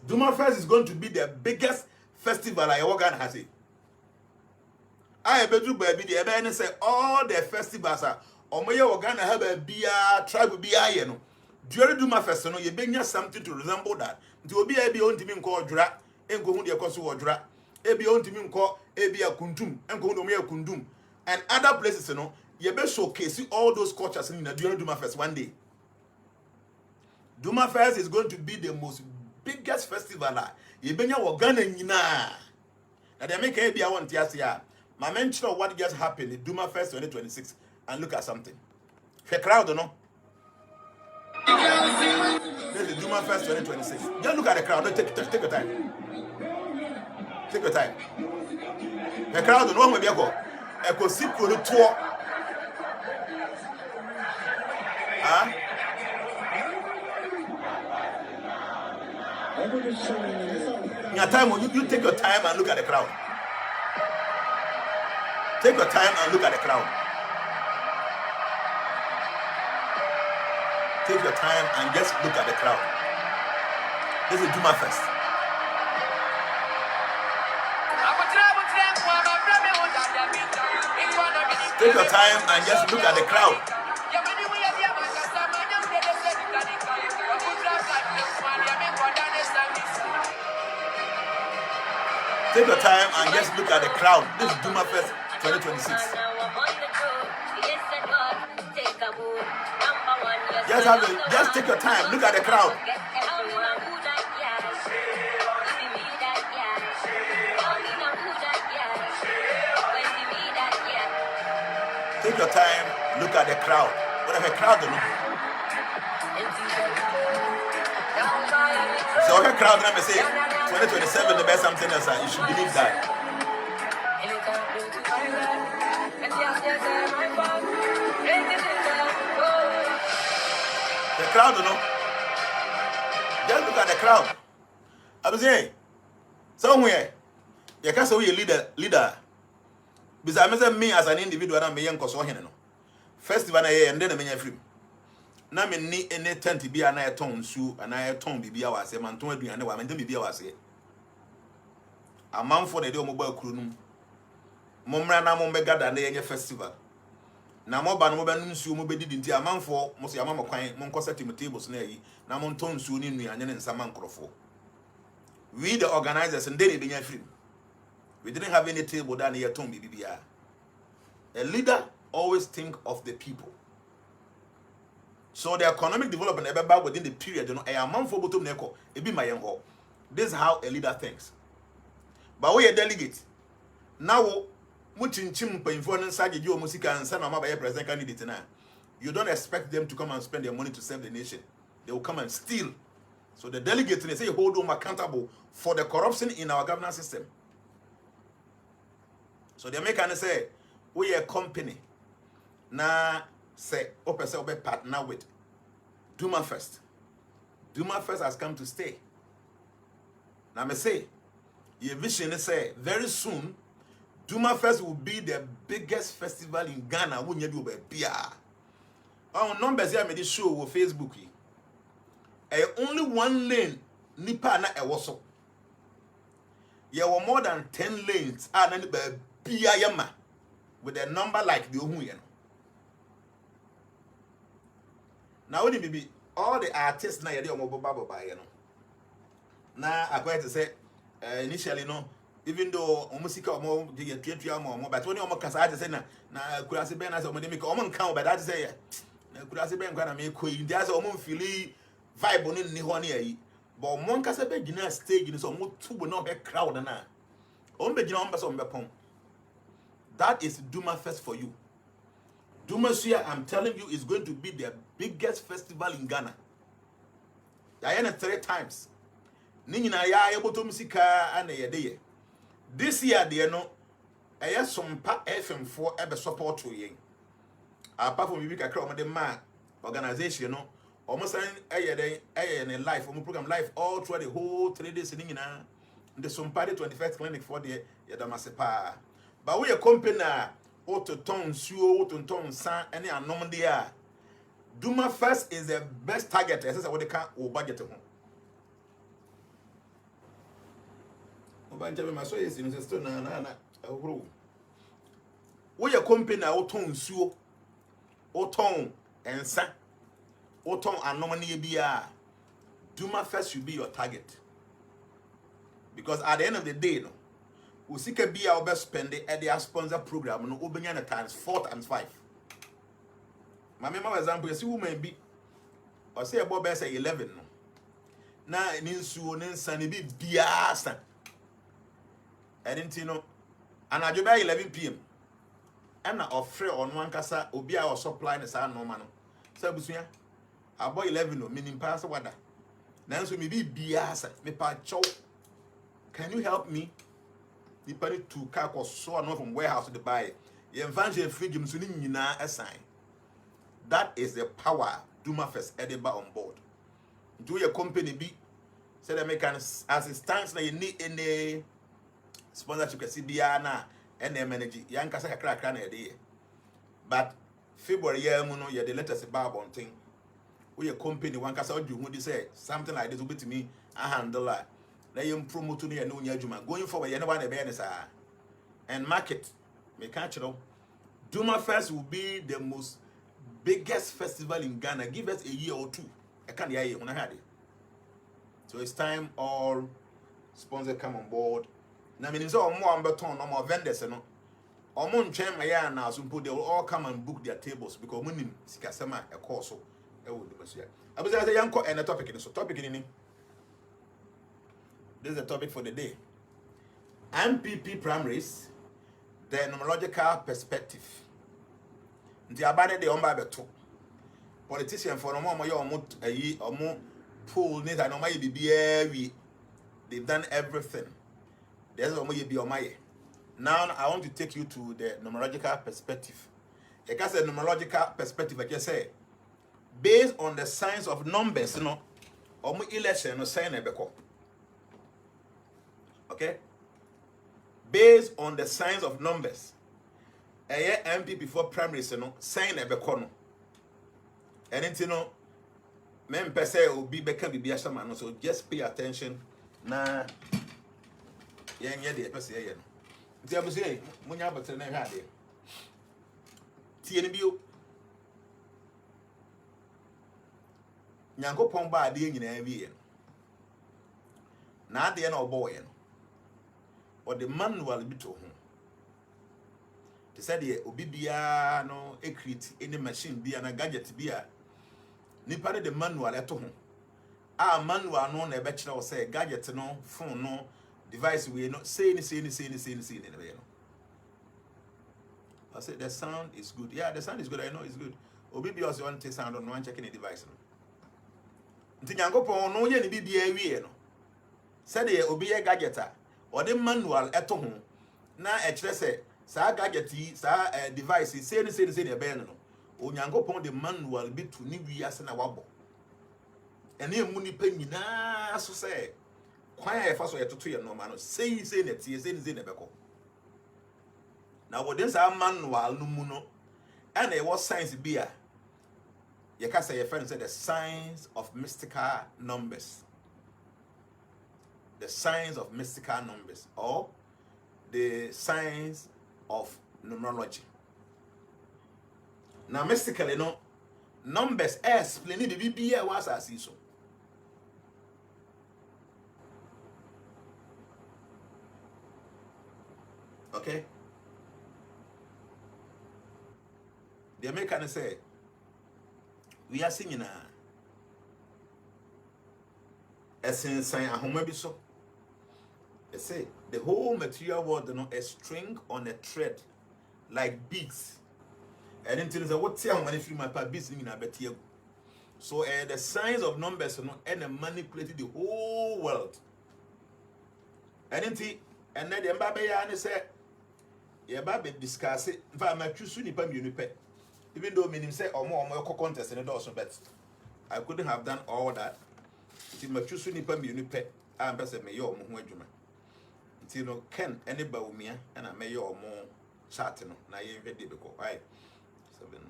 Speaker 2: Duma Fest is going to be the biggest festival I ever gonna have. I better baby the and say all the festivals are Omoya Ghana have a beer tribe be I know. During Duma Festival, you bring something to resemble that. It will be a beyond to called Dra and go to Kosu or Dra, a beyond to call Abia Kundum and go to Mea Kundum and other places, you best showcase all those cultures in the during Duma Fest one day. Duma Fest is going to be the most biggest festival. You bring your Ghana Nina. Now they make a beer one tiasia. My mention of what just happened in Duma Fest 2026 and look at something. The crowd, no? This is Duma Fest 2026. Just look at the crowd. Take your time. Take your time. The crowd, no one will be a go. A go sit for the tour. Huh? In your time, you take your time and look at the crowd. Take your time and look at the crowd. Take your time and just look at the crowd. This is Duma Fest. Take your time and just look at the crowd. Take your time and just look at the crowd. This is Duma Fest 2026. Just take your time. Look at the crowd. take your time, look at the crowd. Whatever crowd, you know. So okay, crowd, let me say 2027 the best something else. You should believe that. The crowd, you know. Just look at the crowd. I was saying, somewhere, you can't say you're leader. Because me as an individual, I'm a young person. Festival and then I'm a free. Na me ni any tent bi ana eton su ana eton bibia wase man ton aduane wa man dem bibia wase amanfo na de omo ba kuru num momra na mo begada na yenye festival na mo ba no mo ba num su mo bedidi nti amanfo mo so yamama kwan mo nkosa team tables na yi na mo ton su ni nuanye ne nsama nkrofo. We the organizers and they benya free. We didn't have any table down here ton bibia. A leader always think of the people. So the economic development ever within the period, you know, a man for bottom neko, it be my young. This is how a leader thinks. But we a delegate. Now, muchin chim pa influence side you musica and son of my president candidate now. You don't expect them to come and spend their money to serve the nation. They will come and steal. So the delegates they say hold them accountable for the corruption in our governance system. So they make and say we a company. Now say open say partner with Duma First. Duma First has come to stay. Now me say your vision is say very soon Duma First will be the biggest festival in Ghana. When you do be our numbers here made this show on Facebook. Only one lane nipa na ewoso. There were more than 10 lanes and be with a number like the Ohu. Now only maybe all the artists na yede omo baba you know. Na akwa to say initially no even though omusika omo dey tuatua omo but when omo kasa ate say na kurase ben na say omo dey make omo nkan but that say na kurase ben kwa na me koyi ndi say omo feel vibe no ni ho na yi but omo kasa be gina stage ni so omo tubo na be crowd na omo be gina omo be so omo be pon. That is Duma Fest for you. Dumasia, I'm telling you, is going to be the biggest festival in Ghana. I 3 times. Nina ya able to musika and a day. This year, they know I have some FM4 ever support to ye. Apart from Vivika Crom, the man organization, you know, almost a life, program life all through the whole 3 days in the Sumpari 21st clinic for the Yadamasepa. But we a company. Auto ton suo, auto ton san, any anomaly. Duma First is the best target. As I what they can't budget home. Obanjabe maso yes in sister na we a company auto suo, auto and san, auto anomaly bia. Duma First should be your target. Because at the end of the day, no. Usika be our best spending at their sponsor program no obenya times 4 times 5. My member example see woman be or say about best 11 no. Na ni nsuo ne nsa ne bi biasa. I didn't know. And I do by 11 p.m. And I offer on one kasa obi a supply ne sa no ma no. Say busuya about 11 no meaning pass wada. Na nso me bi biasa me pa chow. Can you help me? The party to car was so enough from warehouse to the buy. The evangel free Jim Sunina assign. That is the power Duma First Edinburgh on board. Do your company be said American as it stands now you need any sponsorship CBR and the energy. Young Casa crack a day. But February year mono you the letters about on thing. We a company one casa do what you say something like this will be to me $100. You promote to no juma going forward you know what the and market me catch you know Duma First will be the most biggest festival in Ghana. Give us a year or 2. I can't hear you when I had it. So it's time all sponsors come on board. Now means all more baton no more vendors no or mon chain my yarn now so they will all come and book their tables because money sikasema a course so I would do I was a young and a topic in so topic in this is the topic for the day. NPP Primaries, the Numerological perspective. nti abane de omba beto politician for no mo ye omo pool ni that no ma ye bibia wi. They've done everything. There's omo ye bi omaye. Now I want to take you to the numerological perspective. You can say numerological perspective, like you say, based on the signs of numbers, you know, omo election no sign ebeko. Okay? Based on the signs of numbers, NPP Primaries, you know, sign ebeko no. And you know, men per se will be beka bibi asama no, so just pay attention. Na yenye de per se no. Nti abusi munya botre na hwa de. Tie ne bio. Nyankopon ba ade nyina wie no. Na ade na obo ye no. O de manual bi to ho. Te said de obi bia no create any machine bia na gadget bia nipa de manual eto ho. A manual no na ebe kire wo say gadget no, phone no, device we no say ni no. I said the sound is good. Yeah, the sound is good. I know it's good. Obi bia also want to sound on one checking the device no. Nti Nyankopon no ye ni bibia wie no. Said de obi ye gadget a o de manual eto ho na e kire say sa gadget sa device say ni e be no. Onyankopon de manual bi to ni wiase na wabo. Ene emu ni pa nyina so say kwan ya fa so yetoto ye no ma no sei na tie sei na beko. Na wodin sa manual no mu no and e was science bia ye ka say ye friend say the science of mystical numbers. The science of mystical numbers or the science of numerology. Now mystically no numbers explain the bibia was as so. Okay? The American say we are singing a sign ahoma bi so. They say the whole material world, you know, a string on a thread like beads. And until there's a what tell money free my beads in a better. So the signs of numbers, you know, and manipulated the whole world. And until and then the Mbabe say yeah, baby discuss it. If I'm a choose nipa mienu pe. Even though meaning say omo contest in the also bet. I couldn't have done all that. If my choose nipa mienu pe, I'm person me yo omo ho adwuma. Until no ken any ba umia and I may yo omo chat no. Na ye hwe de beko. Right. 7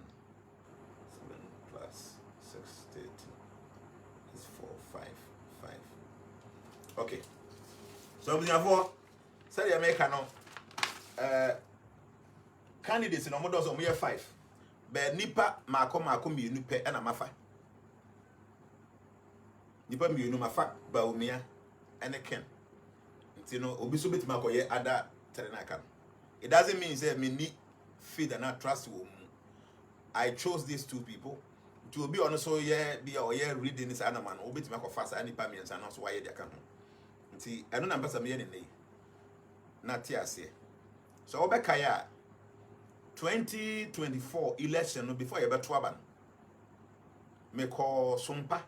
Speaker 2: plus 6 13 is 4 5 5. Okay. So we have say the American no candidates no models on 5 but nipa mako mienu pe na mafa nipa mienu mafa ba umia ene ken nti no obi so betima akoye ada terenaka. It doesn't mean say me need faith and not trust wo. I chose these two people to be honest. So yeah, be or yeah reading this animal obi betima ko fast nipa mi nsa no so why dey aka ho nti eno na mpasa me ye ne na ti ase. So obekaya 2024 election before you beto aba me call sumpa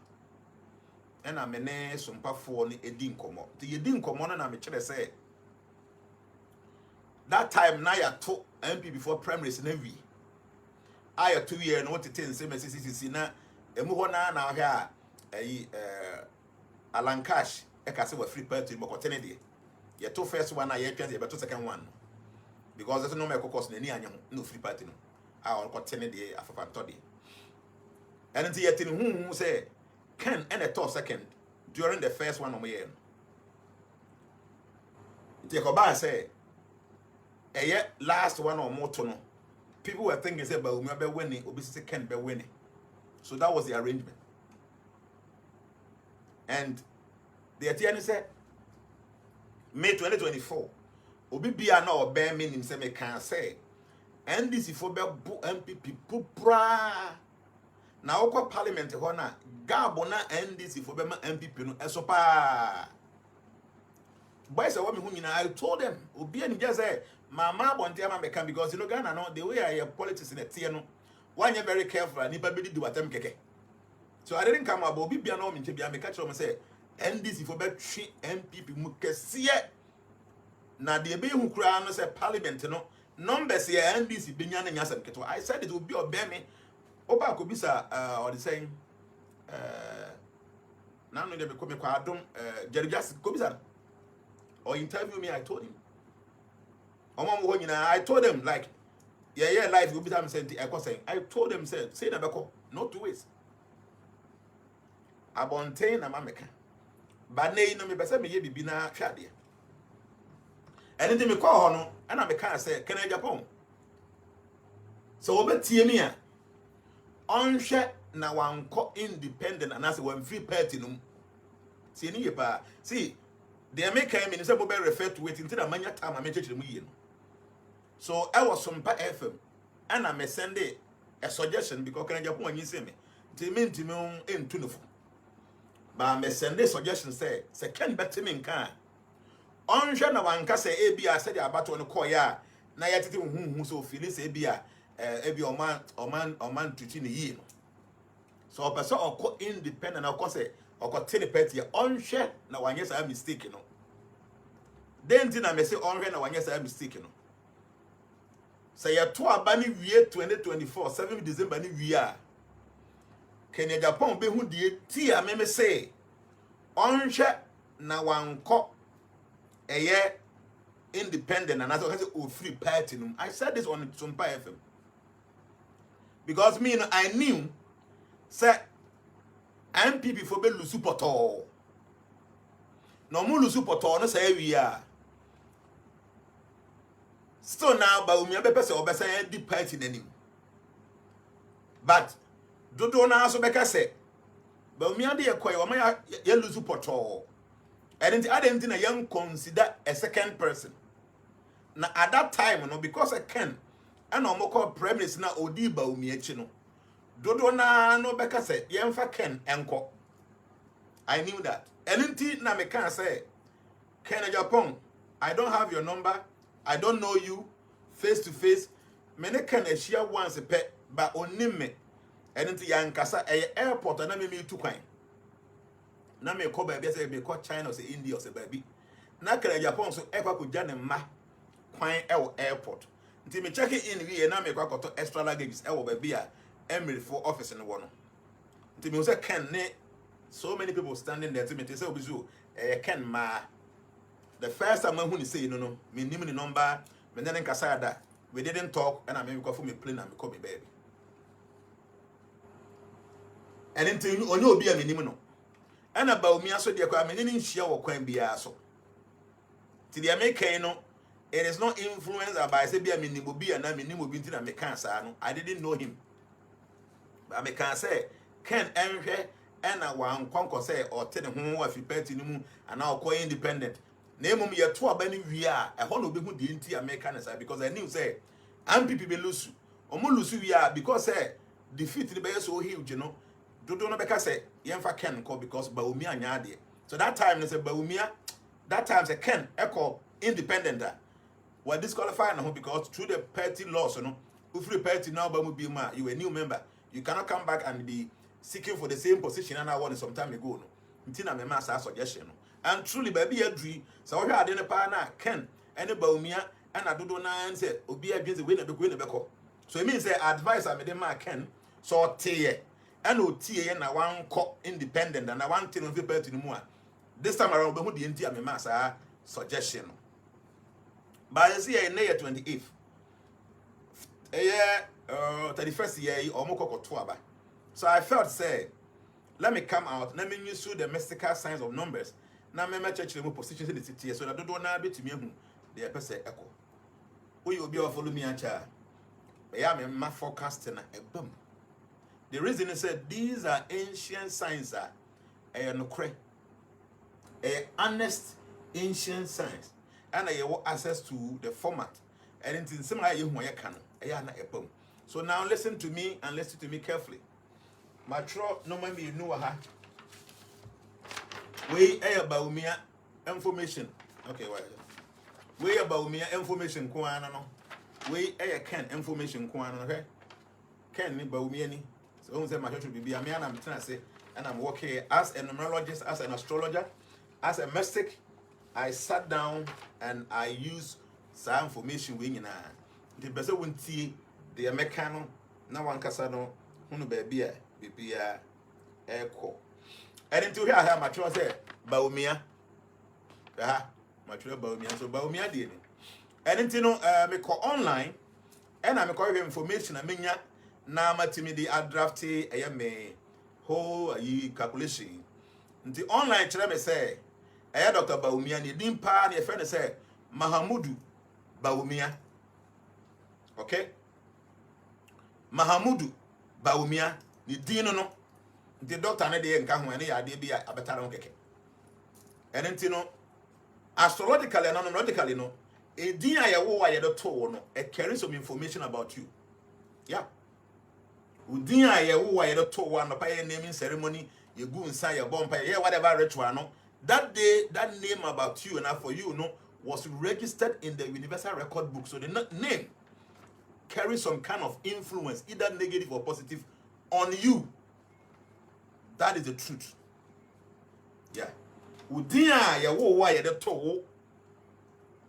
Speaker 2: ena me ne sumpa fo ni edi nkomo. Ti edi nkomo no na me kire say that time na ya to NPP Primaries na wi aya 2 year no what it say me CCC na emu ho na ahia ayi Alankash e ka say wa free party mo kotene de ye to first one na ye twa ye beto second one. Because there's no more cause no free party no. I will continue the afafanto. And until yet who say can and a top second during the first one of my year. Jacoba say a yet last one or more to no. People were thinking say but we be winning, obviously can be winning. So that was the arrangement. And the attorney said May 2024. Obi bia na obe me nim se me kan say NDC fo be bu NPP pupra na okwa parliament ho na gabo na NDC fo be ma NPP no eso pa boys say what me hu nyina. I told them obi ani just say mama bonte ama me kan because you know Ghana no the way I politics in the tie no One you very careful and nipa be do atem keke. So I didn't come about bibia no me bia me catch them say NDC for be twi NPP mu kese na de be hu kura no say parliament no numbers here NDC benya na nyasem keto. I said it will be obey me. Oba ko bisa or the saying now no dey be come kwa adom Jerry just ko bisa or interview me. I told him I told them like yeah life go bisa me say I told them say na beko no two ways abontain na mameka ba nei no me be say me ye bibi na hwade anything me call ho no and me can say can Japan so obetie me a onhwe na wanko independent and as one free party no see ni yepa see they make me say mo be refer to it until manya time am church mu yi no so I was some FM and I me send a suggestion because can Japan when you say me ntimi entu no fo ba me send a suggestion say can better me nkan onhwe na wanka say e bia say the abato no call ya na yetete hu so feel say bia e bi oman tuti ni yi no so person oko independent na oko say oko tele party onhwe na wanye say mistake no then na me say onhwe na wanye say mistake no say ya to aba ni wie 2024 7 December ni wie a Kenya Japan be hu die ti a me say onhwe na wanko eye independent and as I say free party no. I said this on Sumpa FM because me no, I knew say NPP for be lusu poto no mu lusu poto no say we are still now ba umi be pese obesa di party nanim but dodo na so be ka say ba umi ade ye koy o ma ya lusu poto and I didn't even consider a second person. Now at that time, because I can, and no more called premise na odiba umiechino. Dodo na no beka say yemfa ken enko. I knew that. And na me can say, Ken Japan, I don't have your number. I don't know you face to face. Mene can share once a pet, but onim me. And yankasa airport and me too kind. Na me ko baby say me ko China or say India or say baby na kra Japan so e kwa ko jane ma kwan e wo airport nti me check in we na me kwa koto extra luggages e wo baby a Emirates for office no wo no nti me say Ken ne so many people standing there to me say obi so Ken ma the first time when he say no me nim ni number me then nkasa da we didn't talk and I me go for me plane and me call me baby and nti onye obi a me nim no and about me so dear kwa me ni nhia wo kwan bia so ti the American no it is not influenced by say bia me ni obi na me ni obi nti na me kan sa no I didn't know him but me can say Ken enhwe na wan kwanko say o te ne ho afi party ni mu and now call independent na emum ye to aba ni wi a e ho na obi hu de nti American say because I knew say MPP be lose omo lose wi a because say defeat ni be so huge no dodo no beka say yemfa Ken ko because Baumia anya ade so that time they say Baumia that time say Ken echo independent were disqualified no because through the party laws no free party now ba mu bi ma you a new member you cannot come back and be seeking for the same position and I won some time ago no ntina me ma sa suggestion no and truly baby adri so wo hwa ade ne pa na Ken ene Baumia and dodo na say obi adweze we na beko so it means say advice am de ma Ken so teye and otie na wan ko independent and I want to free party no mu a this time around be hu de ntia me ma sa suggestion no but you see in year 28th 31st year omoko to aba so I felt say let me come out let me use the mystical signs of numbers na me church the position in the city so that do na betimi hu the person echo we obi o follow me acha be ya me ma forecast na ebam. The reason is that these are ancient signs honest ancient signs and I have access to the format and in some way you can so now listen to me and listen to me carefully. My tro no man you know we about me information okay why we about me information no we can information okay Ken ni Baumiani. So say my church will be a man I'm trying to say, and I'm working as a numerologist, as an astrologer, as a mystic. I sat down and I used some information wing na the person won't see the mechano na one casano hunu baby echo. And until here I have my choice say Baumia. My Baumia, so Baumia did. And until me call online and I'm calling information I mean na matimi di drafty me whole calculation. Until online tell me say Dr. Baumia ni dimpa ni friend say Mahamudu Baumia. Okay? Mahamudu Baumia ni dino no. The doctor na dey nka ho ene ya de bia abetara ho keke. Ene ntino astrologically and numerologically no e din a ye wo a ye do to no e carry some information about you. Yeah. Udin a ye wo a ye do to no pa ye naming ceremony, ye gu nsa ye bomb ye whatever ritual no. That day, that name about you and for you, no, was registered in the Universal Record Book. So the name carries some kind of influence, either negative or positive, on you. That is the truth. Yeah. Udia ya wo wa ya de to.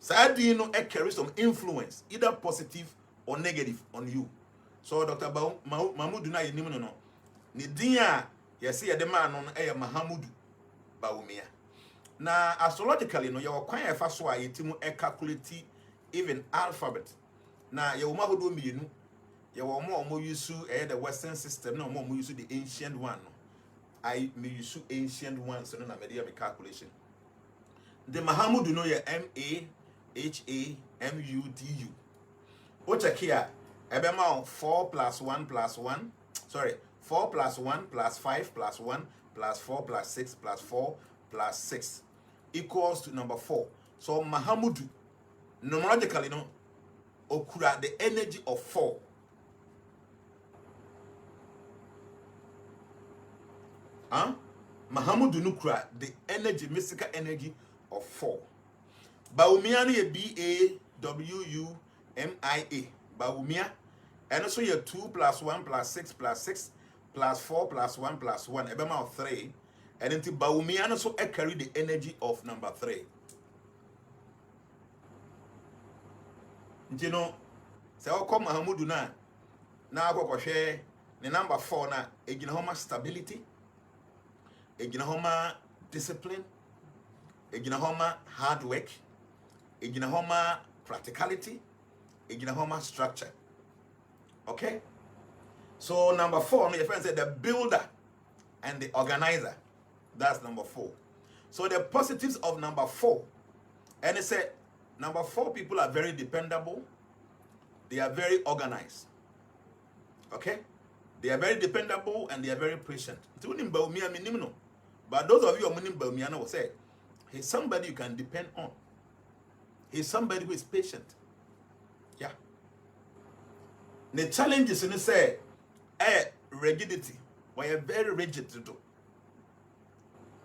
Speaker 2: Sadi no carries some influence, either positive or negative on you. So Dr. Mahmudu na yenim no. Ni dia ya se ya de man no Mahamudu Baumia. Na astrologically no your kwan efa so a yetimu calculate even alphabet. Na ye wo mahodo mienu ye wo mo use the western system na mo use the ancient one no. I me use ancient one so na me dey me calculation. The Mahamudu no ye Mahamudu. O check here ebe ma 4 + 1 + 1 sorry 4 + 1 + 5 + 1 + 4 + 6 + 4 + 6 equals to number 4. So Mahamudu, numerologically, no, okura the energy of 4. Mahamudu nukura the energy, mystical energy of 4. Baumia no ye Baumia. Baumia. And also ye 2 + 1 + 6 + 6 + 4 + 1 + 1. Ebema 3. And into Baumia also carry the energy of number 3. You know, say o come Mahamudu na go share the number 4 na egina homa stability, egina homa discipline, egina homa hard work, egina homa practicality, egina homa structure. Okay? So number 4, your friend said the builder and the organizer. That's number 4. So the positives of number 4, and it said number 4 people are very dependable. They are very organized. Okay? They are very dependable and they are very patient. But those of you who are will say, he's somebody you can depend on. He's somebody who is patient. Yeah. The challenge is in say rigidity. Why are very rigid to do.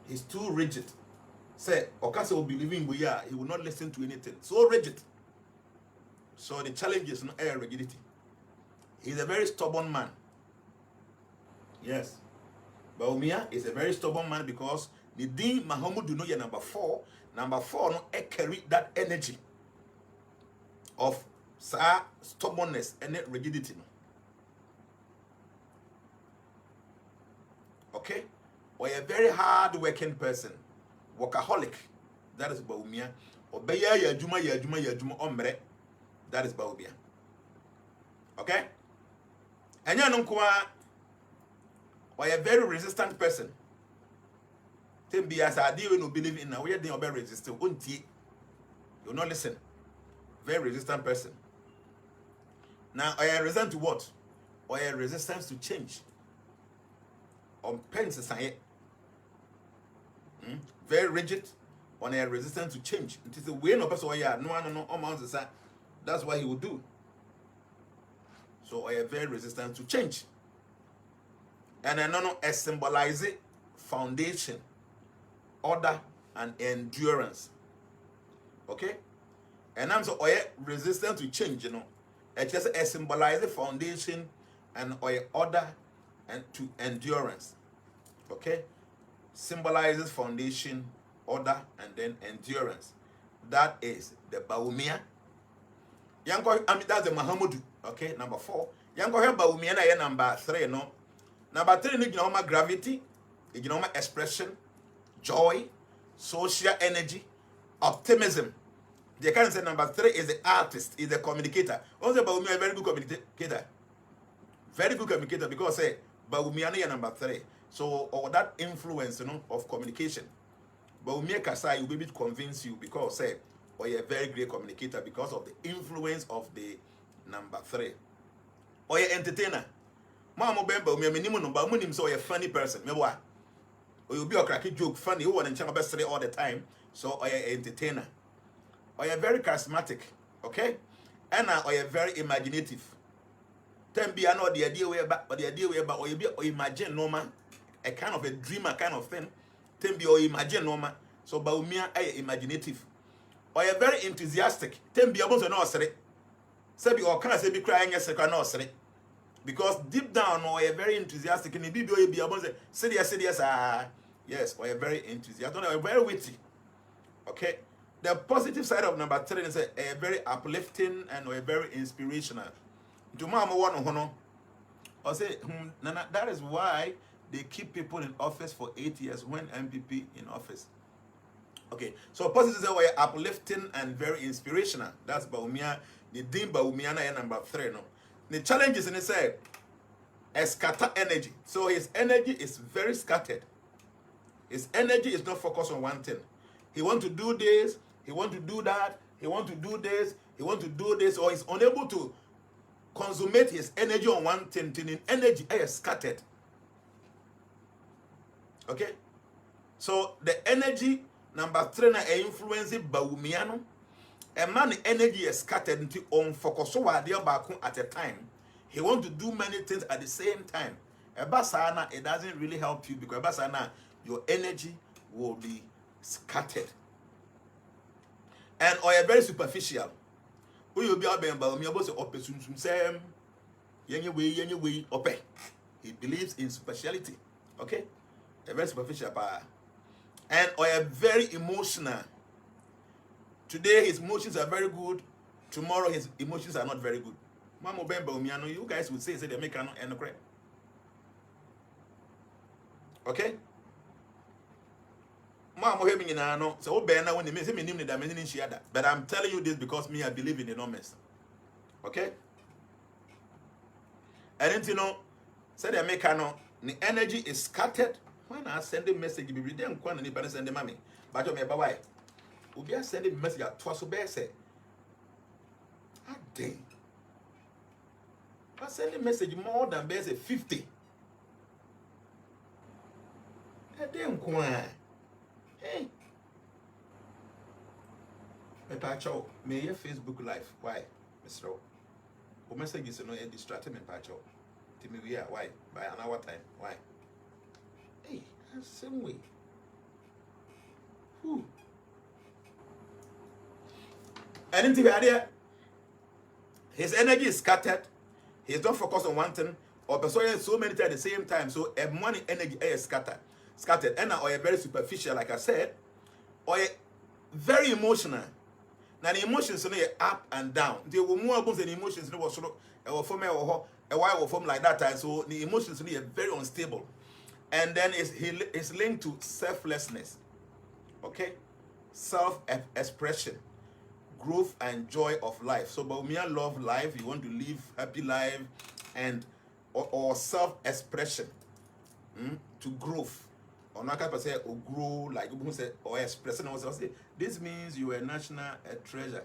Speaker 2: He's too rigid. Say, Okasa will believe in we are, he will not listen to anything. So rigid. So the challenge is not rigidity. He's a very stubborn man. Yes. Baumia is a very stubborn man because the Din Mahamudu no ye number 4. Number 4 no carry that energy of stubbornness and rigidity. Okay? Or a very hard working person, workaholic, that is Baumia. Or Beya Yajuma Ombre, that is Baumia. Okay? And you know, or a very resistant person. Then be as I do no believe in a way they are very resistant. You will not listen. Very resistant person. Now, I am resistant to what? Or a resistance to change. On pens very rigid, on a resistance to change. It is the way no person no amounts of that's what he would do. So I am very resistant to change. And I know a symbolize foundation, order, and endurance. Okay? And I'm so resistant to change, you know. It just a symbolize foundation, and order and to endurance. Okay? Symbolizes foundation, order, and then endurance. That is the Baumia. That's the Mahamudu. Okay, number 4. Yanko Baumia na number 3, no. Number 3 is gravity, expression, joy, social energy, optimism. They can say number 3 is the artist, is the communicator. Also, Baumia a very good communicator. Very good communicator because say Baumia is number 3. So all that influence, of communication. Baumia Kasai will be able to convince you because say or you're a very great communicator because of the influence of the number 3. Or you're entertainer. Mama Bemba, me minimum number, munim so you're a funny person. Me what? Or you'll be a cracky joke, funny, who want to channel best all the time. So or you're an entertainer. Or you're very charismatic, okay? And or you're very imaginative. Then be I know the idea where back, or the idea where back, or you be or imagine normal, a kind of a dreamer kind of thing. Then be or imagine normal. So Baumia are imaginative. Or you're very enthusiastic. Then be able to know say. Say be or can I say be crying yes, I cannot say. Because deep down, or you're very enthusiastic, and be able to say yes, yes, or you're very enthusiastic, or you're very witty. Okay, the positive side of number 3 is a very uplifting and a very inspirational. Tomorrow, one or say, Nana, that is why they keep people in office for 8 years when NPP in office. Okay, so positive is why uplifting and very inspirational. That's Baumia. The Dean Baumia na number 3. No, the challenge is in his head, a scatter energy. So his energy is very scattered. His energy is not focused on one thing. He want to do this. He want to do that. He want to do this. He want to do this, or he's unable to consummate his energy on one thing. His energy is scattered. Okay, so the energy number 3 na influencing Baumiano. A man energy is scattered into on focus so at a time. He want to do many things at the same time. Ebasana, it doesn't really help you because Ebasana, your energy will be scattered. And or you're very superficial. Who you be about me about ope sum yenye way ope. He believes in superficiality. Okay? A very superficial power. And or you're very emotional. Today his emotions are very good. Tomorrow his emotions are not very good. Mama Bemba Umiano, you guys would say they make an correct. Okay? Mama no. So when they say me name the meaning she had. But I'm telling you this because me I believe in enormous. Okay? And then say they make the energy is scattered. When I send a message, be them kwan ni send the mommy. But me ba why? Obi send a message at twice so be say. Ah dang. I send a message more than be say 50. Them kwan. Hey. Me pacho me your Facebook live. Why? Mr. O message is no distracted me pacho. Tell me we are why? By an hour time. Why? Hey, that's the same way. Who? Anything idea? His energy is scattered. He's not focused on one thing. Or pursuing so many things at the same time. So a money energy is scattered. And or you're very superficial, like I said, or you're very emotional. Now the emotions are up and down. They will more about the emotions no was form a while form like that time. So the emotions are very unstable. And then it's linked to selflessness. Okay? Self-expression, growth and joy of life. So Baumia love life, you want to live happy life and or self-expression to growth. Or not can say or grow like you say or expressing also say this means you are a national treasure.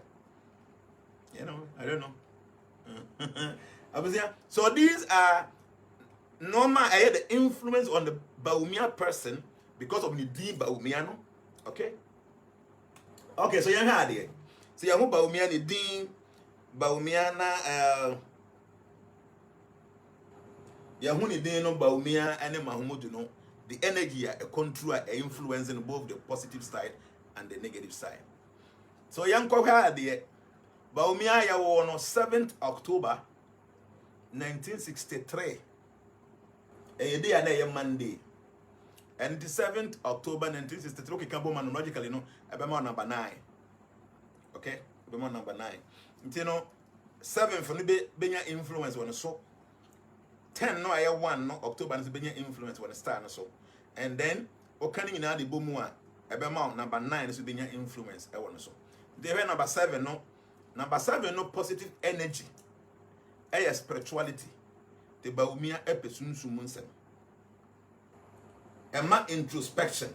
Speaker 2: You know, I don't know. So these are normal. I had the influence on the Baumia person because of the D Baumiano. Okay. Okay, so you had it. So you have Baumia the D Baumiana Yahuni Dino Baumia and Mahmoud, you know. The energy, a control, influencing both the positive side and the negative side. So young Koka the Baumia ya on 7th October 1963. A day and a Monday. And the 7th October 1963. Okay, can be numerological, you know. Abema number 9. Okay, abema number 9. You know, 7 for the benya influence on the so. 10 no I 1 no October is benya influence when the star so. And then okani ina the bomua abema number 9 is benya influence I want so. They were number 7 no. Number 7 no positive energy. A spirituality. The baumia epesun sumunsem. Emma introspection.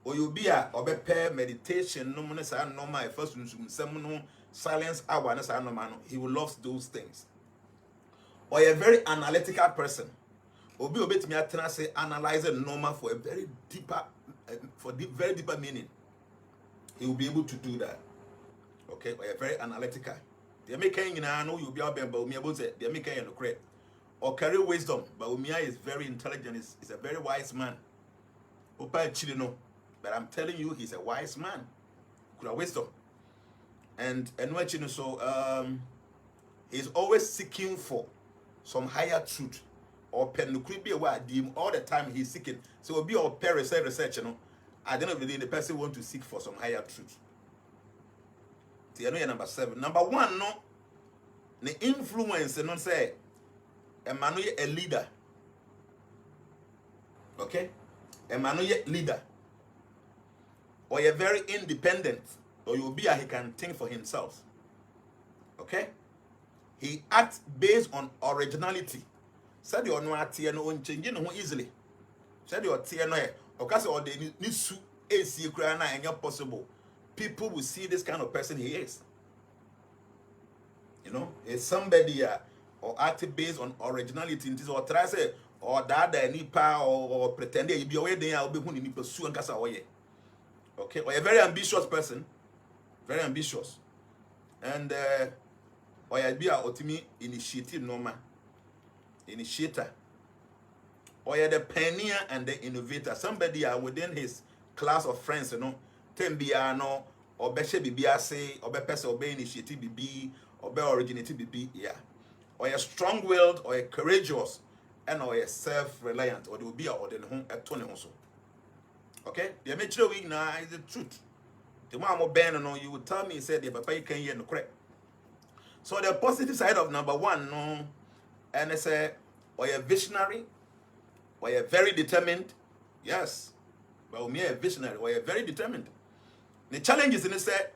Speaker 2: Or you be a or pair meditation, no money sa no my first sumunsem no silence hour na no man. He will love those things. Or a very analytical person. Obi obet me atena say analyze normal for a very deeper very deeper meaning. He will be able to do that. Okay, or a very analytical. They make know you'll be out there, but Umia will say they make no credit. Or carry wisdom, but Umia is very intelligent, is a very wise man. Opa Chilino, but I'm telling you, he's a wise man. Could have wisdom. And what you know, so he's always seeking for some higher truth. Or pen could be a word all the time he's seeking. So it'll be our pair research, you know. At the end of the day, the person want to seek for some higher truth. Number 7. Number 1, no. The influence, no say, Emmanuel a leader. Okay? Emmanuel leader. Or you're very independent. Or you'll be he can think for himself. Okay? He acts based on originality. Said you no ate no change no easily. Said you ate no okase or they need su AC kra na enya possible. People will see this kind of person he is. You know, it's somebody or act based on originality. Or try say or that nipa or pretend you be away there. I'll be who ni pursue and kasa oye. Okay, or a very ambitious person, very ambitious, and or you be a ultimate initiative normal initiator, or you're the pioneer and the innovator. Somebody within his class of friends, you know. Tembiano or Beshe Bibia say or be person or be initiative BB or be originative BB, yeah. Or you're strong-willed or you're courageous and or you're self-reliant or they will be or then home at Tony also. Okay? The mature week now is the truth. The one more ban on you will tell me said the papa you can hear no correct. So the positive side of number 1, no, and I say or you're visionary or you're very determined. Yes. But we are a visionary or you're very determined. The challenge is in say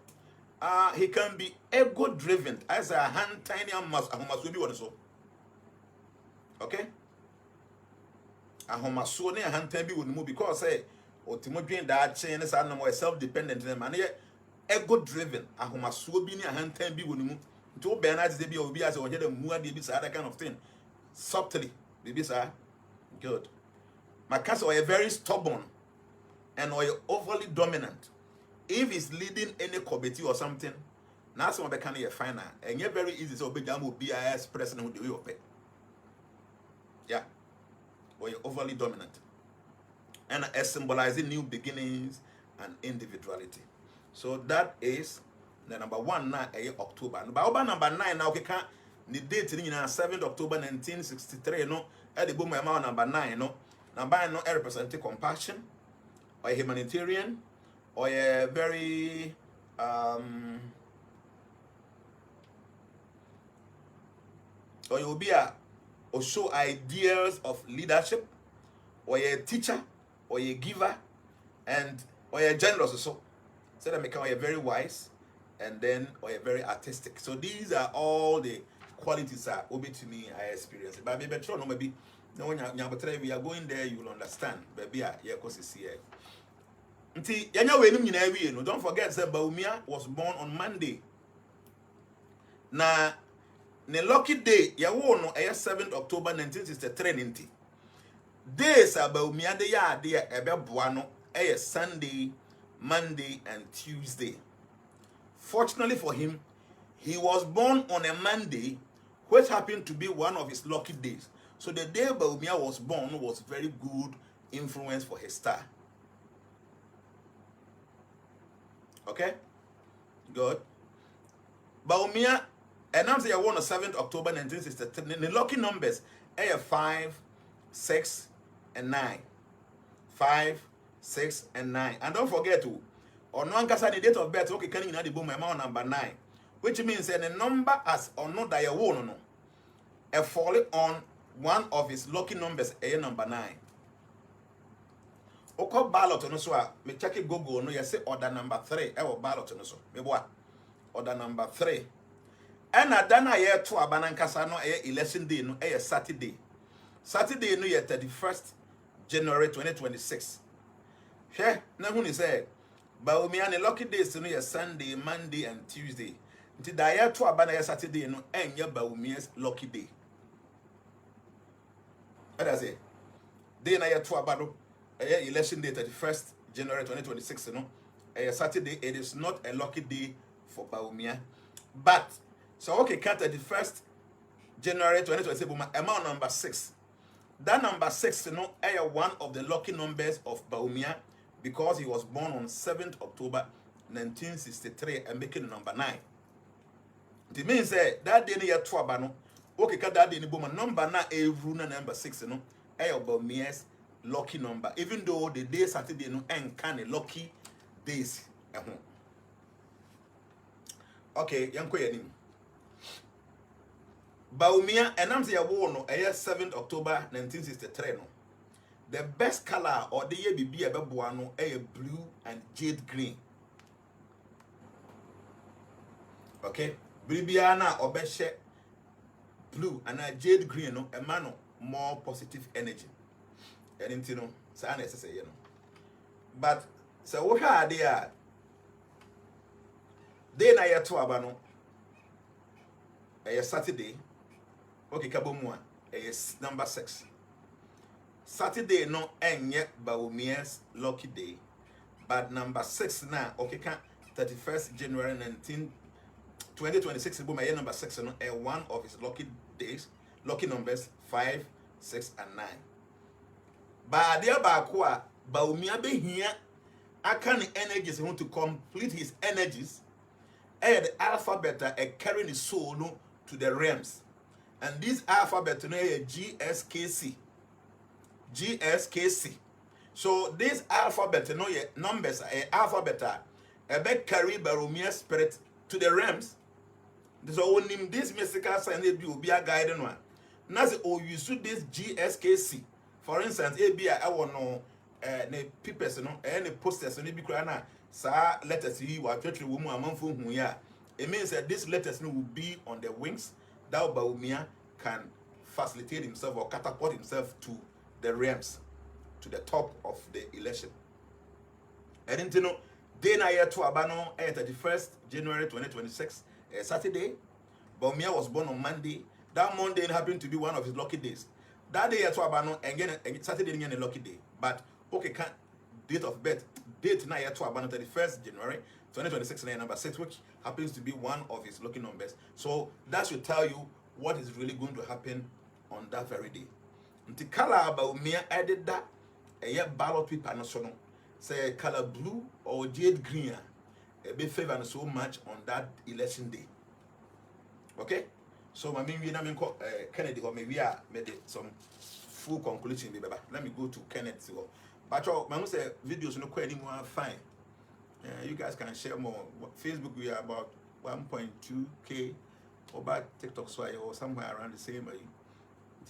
Speaker 2: he can be ego driven as a hand tiny must be one so. Okay? A homaso ne a hand tiny would move because say or Timothy that chain is more self-dependent man ego driven a homaso be near hand tiny would move to Bernard they be as or the more they be that kind of thing. Subtly, baby sir. Good. My cats are very stubborn and or you're overly dominant. If he's leading any committee or something, now some can be final. And you're very easy to be done with BIS president who do you pay. Yeah. Or you're overly dominant. And symbolizing new beginnings and individuality. So that is the number 1 now October. But number 9 now okay can the date in 7th October 1963 no at the boom amount number 9 no. Number 9 no representing compassion or humanitarian or a very or you'll be or show ideas of leadership or a teacher or a giver and or a generous so that make you very wise and then or a very artistic. So these are all the qualities that obi to me I experience. But maybe no maybe no when we are going there you will understand. Baby yeah cause here. Don't forget that Baumia was born on Monday. Na ne lucky day, ya no 7th October 1963. Days Baumia de ya de ebe boano Sunday, Monday, and Tuesday. Fortunately for him, he was born on a Monday, which happened to be one of his lucky days. So the day Baumia was born was very good influence for his star. Okay? Good. Baumia And I'm saying 7th October 1963. The lucky numbers are 5, 6, and 9. 5, 6, and 9. And don't forget to, on one case the date of birth, okay, can you know the boom amount number 9, which means that the number as or not that you won't know, a falling on one of his lucky numbers, a number 9. Oko ballot no so a me check Google no, you say order number 3, ballot no so. Me boa. Order number 3. And dana ye to abanankasa no election day no Saturday. Saturday no 31st January 2026. Hwe na hu ni say ba omi an lucky days no Sunday, Monday and Tuesday. Nti da ye to abana Saturday no enye ba omi lucky day. What I say? Day na ye to abado election day 31st January 2026 no Saturday. It is not a lucky day for Baumia, but so okay, count 31st January 2026 amount number 6. That number 6 one of the lucky numbers of Baumia because he was born on 7th October 1963 and making the number 9. It means that day near Twabano, okay, cut that day number na a runa number 6 Baumia's lucky number, even though the day Saturday no and kind of lucky days. Okay, yanko yanim. Baumia and I'm saying no 7th October 1963 no. The best color or the year be a bebuano blue and jade green. Okay, Bibiana or beshe blue and a jade green no a man more positive energy. And you know, so unnecessary, you know. But so what are they are? They na yeto abano. Saturday. Okay, kabomwa. Number 6. Saturday no enye Baumia's lucky day. But number 6 now, okay, 31st January 2026 number 6 no one of his lucky days, lucky numbers 5, 6 and 9. But there bakwa Baumia be here. I can energies want to complete his energies. The alphabet carrying the soul no, to the realms. And this alphabet no GSKC. GSKC. So this alphabet no numbers alphabet carry Barumia's spirit to the realms. So when him this mystical sign will be a guiding one. Now you should this GSKC. For instance, I want no papers no any posters no be na sa letters you are totally woman amanfo hu ya. It means that this letters no will be on the wings that Baumia can facilitate himself or catapult himself to the realms, to the top of the election. And you know, day na year to abano 31st January 2026 Saturday. Baumia was born on Monday. That Monday happened to be one of his lucky days. That day to abano again Saturday again a lucky day. But okay, can date of birth date na year to abano 31st January 2026 number 6, which happens to be one of his lucky numbers. So that should tell you what is really going to happen on that very day. The color about me added that a ballot paper no so no say color blue or jade green a bit favor so much on that election day. Okay, so I mean we na Kennedy or maybe I made some full conclusion. Let me go to Kennedy. But I say videos no quite anymore fine. You guys can share more. Facebook we are about 1.2k, or about TikTok or somewhere around the same.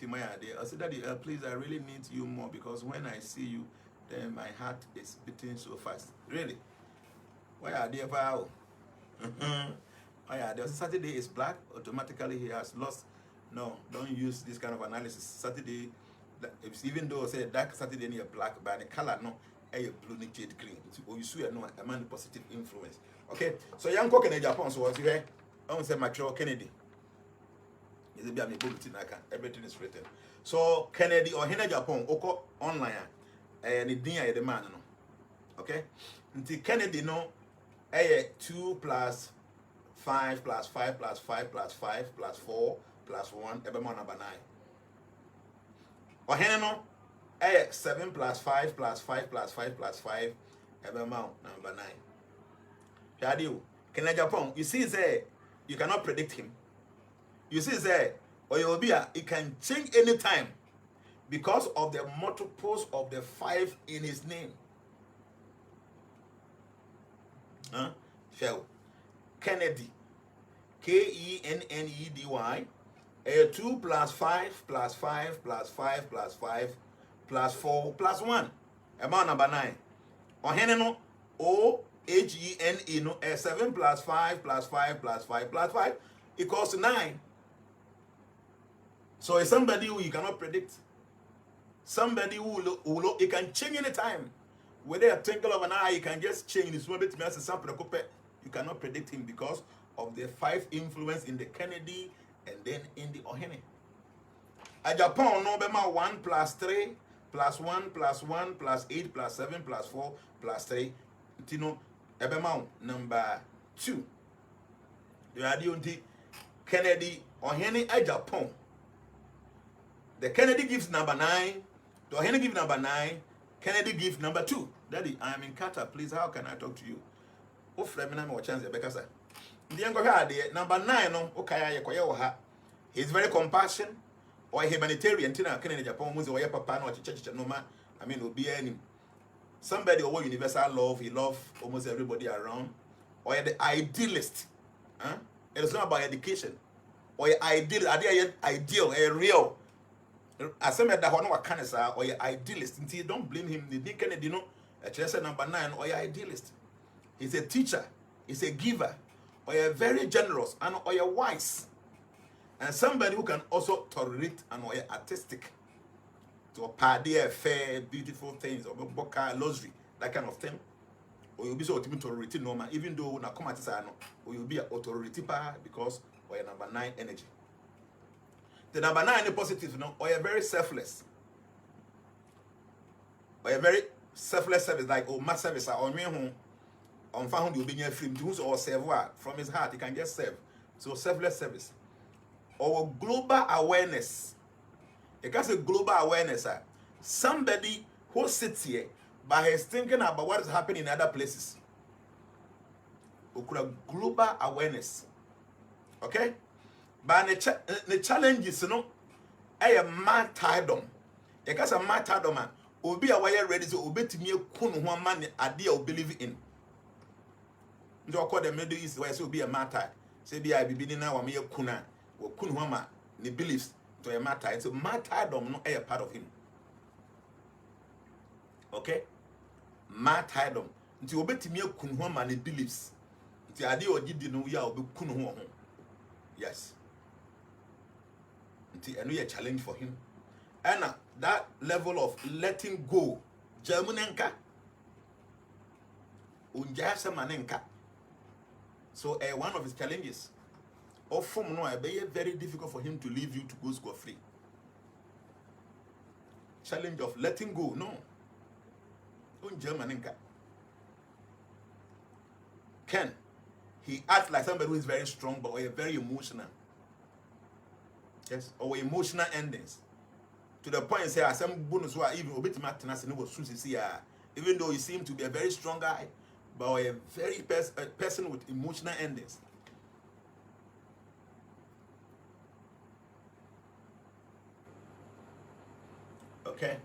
Speaker 2: My idea. I said, Daddy, please, I really need you more because when I see you, then my heart is beating so fast. Really? Why are they about? Why are they? Saturday is black. Automatically, he has lost. No, don't use this kind of analysis. Saturday, even though I say dark Saturday near black, but the color no, a blue jade green. So you see, no, a man positive influence. Okay, so young cock in Japan, so what's here? I want to say Mature Kennedy. Everything is written. So Kennedy or Hena Japan oko online and the the man no. Okay? Until Kennedy no 2 plus 5 plus 5 plus 5 plus 5 plus 4 plus 1 everyone number 9. Or Hena no 7 plus 5 plus 5 plus 5 plus 5 everyone number 9. Yadio Kennedy Japan, you see say you cannot predict him. You see, say, Oyobia, it can change anytime because of the multiples of the 5 in his name. Huh? Shell. Kennedy. Kennedy. 2 plus 5 plus 5 plus 5 plus 5 plus 4 plus 1. Amount number 9. Ohene OHENE no 7 plus 5 plus 5 plus 5 plus 5 equals to 9. So it's somebody who you cannot predict. Somebody who it can change any time. Whether a twinkle of an eye, you can just change this one bit. You cannot predict him because of the 5 influence in the Kennedy and then in the Ohene. A Japan no bema 1 plus 3 plus 1 plus 1 plus 8 plus 7 plus 4 plus 3. Tino ebema number 2. You are the Kennedy Ohene a Japan. The Kennedy gives number 9. The Ohene gives number 9. Kennedy gives number 2. Daddy, I am in Qatar. Please, how can I talk to you? Oh, Flemina, my chance, Rebecca, sir. The number 9, no, okay, he's very compassionate or humanitarian. Tina, Kennedy, Japan, or your papa, no, church, no man. I mean, will be any somebody over universal love. He loves almost everybody around. Or the idealist. Huh? It is not about education. Or ideal, ideal, a real. As some that one or cancer or your idealist, until you don't blame him. The Kennedy, no, a number 9 or your idealist. He's a teacher, he's a giver, or you're very generous, and or you're wise. And somebody who can also tolerate and or you're artistic. To party fair, beautiful things, or boka, luxury, that kind of thing. Or you'll be so ultimate tolerate no man, even though na come at or you'll be an authority because or your number 9 energy. The number 9 is positive, no, or you're very selfless. Or you're very selfless service, like mass service or me home. On found you being a free to or serve from his heart, he can just serve. So selfless service. Or global awareness. It can say global awareness. Somebody who sits here but is thinking about what is happening in other places. We could have global awareness. Okay? But the challenges, you know, a martyrdom. It can say martyrdom. Obi aware ready to obey to me kunu one man idea or believe in. You call the Middle East where so be a martyr. Say be I be now or me a kuna or kunwama the beliefs to a martyr. It's a martyrdom, not a part of him. Okay? Martyrdom. Until obey to me a kunwama the beliefs. Until idea or did know ya or be kunwama. Yes. Until a challenge for him. And that level of letting go, Germanenka, Unjasa Manenka. So one of his challenges, or from no, very difficult for him to leave you to go school free. Challenge of letting go, no. Ungermanenka. Ken, he acts like somebody who is very strong, but very emotional. Yes, or emotional endings. To the point say some bonus were even a bit matinous and was even though he seemed to be a very strong guy, but a very person with emotional endings. Okay,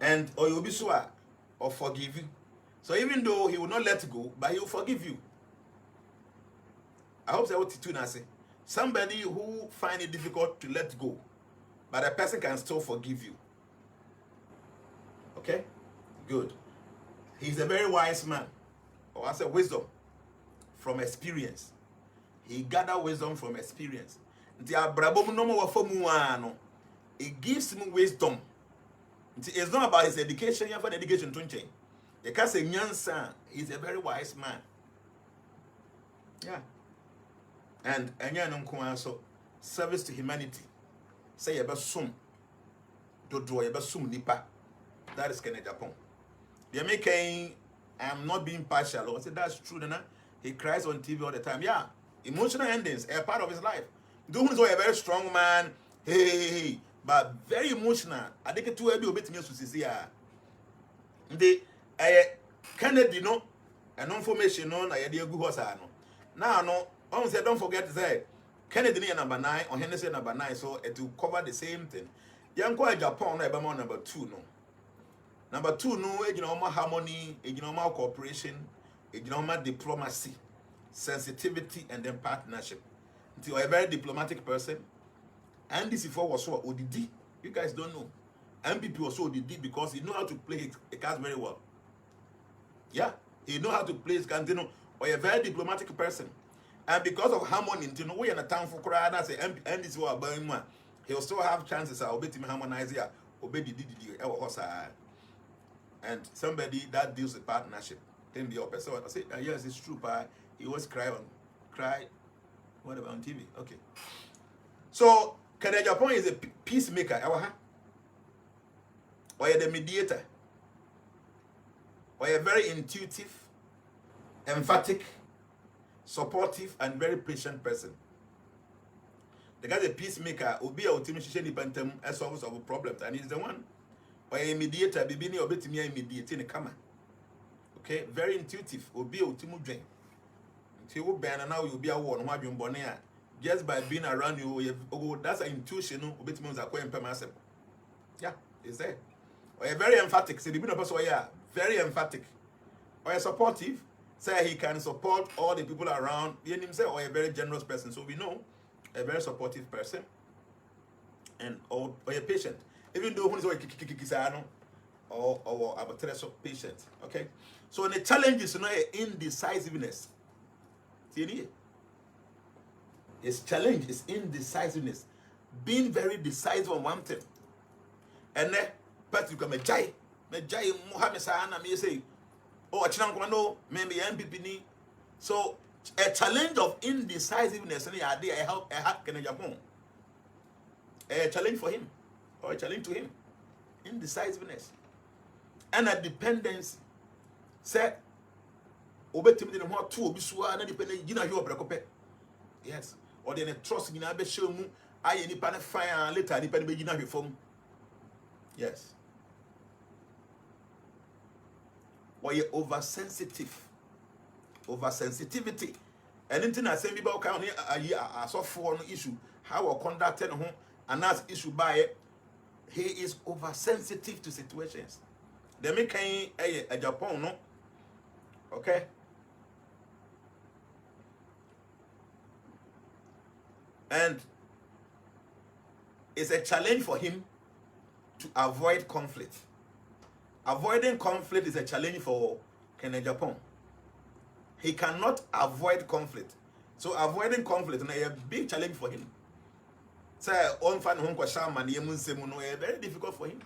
Speaker 2: and or you'll be sure or forgive you. So even though he will not let go, but he will forgive you. I hope that what to say. Somebody who find it difficult to let go, but a person can still forgive you. Okay? Good. He's a very wise man. Or I say wisdom from experience. He gathered wisdom from experience. It gives him wisdom. It's not about his education. You have an education to change. You can't say Nyansa. He's a very wise man. Yeah. And so service to humanity. Say about sum. Do draw about sum nipa. That is Kennedy Japan. The American, I'm not being partial. I say that's true, then he cries on TV all the time. Yeah, emotional endings are part of his life. Though he's a very strong man, hey, but very emotional. I think it will be a bit more to see. The Kennedy, no, and information on I good horse. Now, no, I say don't forget to say Kennedy near number 9 or Hennessy number 9, so it will cover the same thing. Young Japan, number 2, no. Number 2, no, harmony, cooperation, diplomacy, sensitivity, and then partnership. Until a very diplomatic person. And this before was so ODD. You guys don't know. NPP was so ODD because he know how to play his cards very well. Yeah, he know how to play his cards, or a very diplomatic person. And because of harmony, we in a town for crowd, I say, and this was burning one. He'll still have chances. I'll bet him harmonize here. Obey and somebody that deals with partnership. Then the opposite. I say, yes, it's true, but he always cry. What about on TV? Okay. So, Japan is a peacemaker. Or the mediator. Or a very intuitive, emphatic, supportive, and very patient person. The guy's a peacemaker, will be a ultimate pantem as solves of problems, and he's the one. Or a mediator, be or bit me mediating a camera. Okay, very intuitive, will be a ultimate drain. Until you ban and now you'll be a one, what you born here. Just by being around you, that's an intuition, a bit means acquiring permanent. Yeah, is there. Or a very emphatic, say the person, yeah, very emphatic. Or a supportive, say he can support all the people around himself, or a very generous person. So we know a very supportive person and or a patient. Even though who is or a patient. Okay? So the challenge is indecisiveness. See, his challenge is indecisiveness. Being very decisive on one thing. And then Patrick Mejai Mohammed Sahana may say, oh, Chinankwano, maybe NPP. So a challenge of indecisiveness and the idea I help Japan. A challenge for him, or a challenge to him. Indecisiveness. And a dependency. Say, Obetim in what two Bisua and dependent, you know, you are yes. Or then a trust in Abe Shomu, I any pan fire later, depending on you know before. Yes. Or you're oversensitive. Oversensitivity. Anything I say about county a soft for issue, how or conducted home, and that's issue by it. He is oversensitive to situations. They make a Japan, no? Okay. And it's a challenge for him to avoid conflict. Avoiding conflict is a challenge for Japan. He cannot avoid conflict. So avoiding conflict is a big challenge for him. So very difficult for him.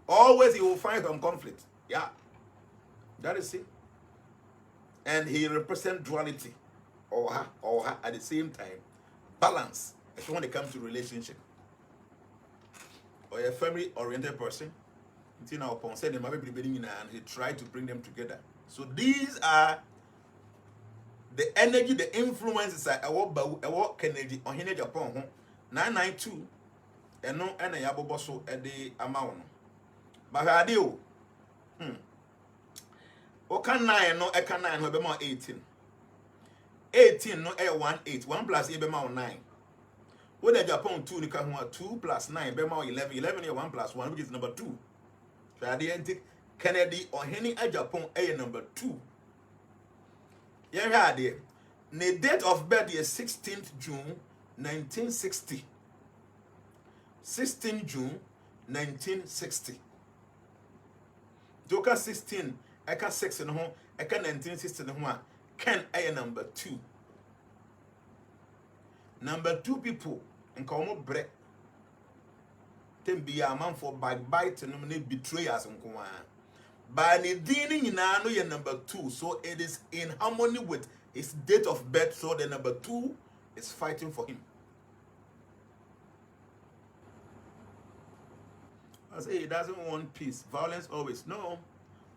Speaker 2: Always he will find some conflict. Yeah. That is it. And he represents duality. Or her at the same time. Balance. When it comes to relationship. Or a family-oriented person. And he tried to bring them together. So these are the energy, the influences are what Kennedy on Hine Japan 992 and no and a yaboboso at the amount. But I do. Okan 9 no Ekan 9 will be more 18. 18 no a 18. 1 plus e be more 9. When the Japan 2 2 plus 9 be more 11. 11 1 plus 1, which is number 2. Kennedy or Henny at Japan a number 2. Yeah, the date of birth is 16th June 1960. 16 June 1960. Doka 16, Eka 6 and home, Eka 1960 and home, Ken a number 2. Number 2 people in Komo break. Then be a man for backbite and betrayers and Kuma. By the dealing in your number 2, so it is in harmony with his date of birth, so the number 2 is fighting for him. I say he doesn't want peace, violence always. No.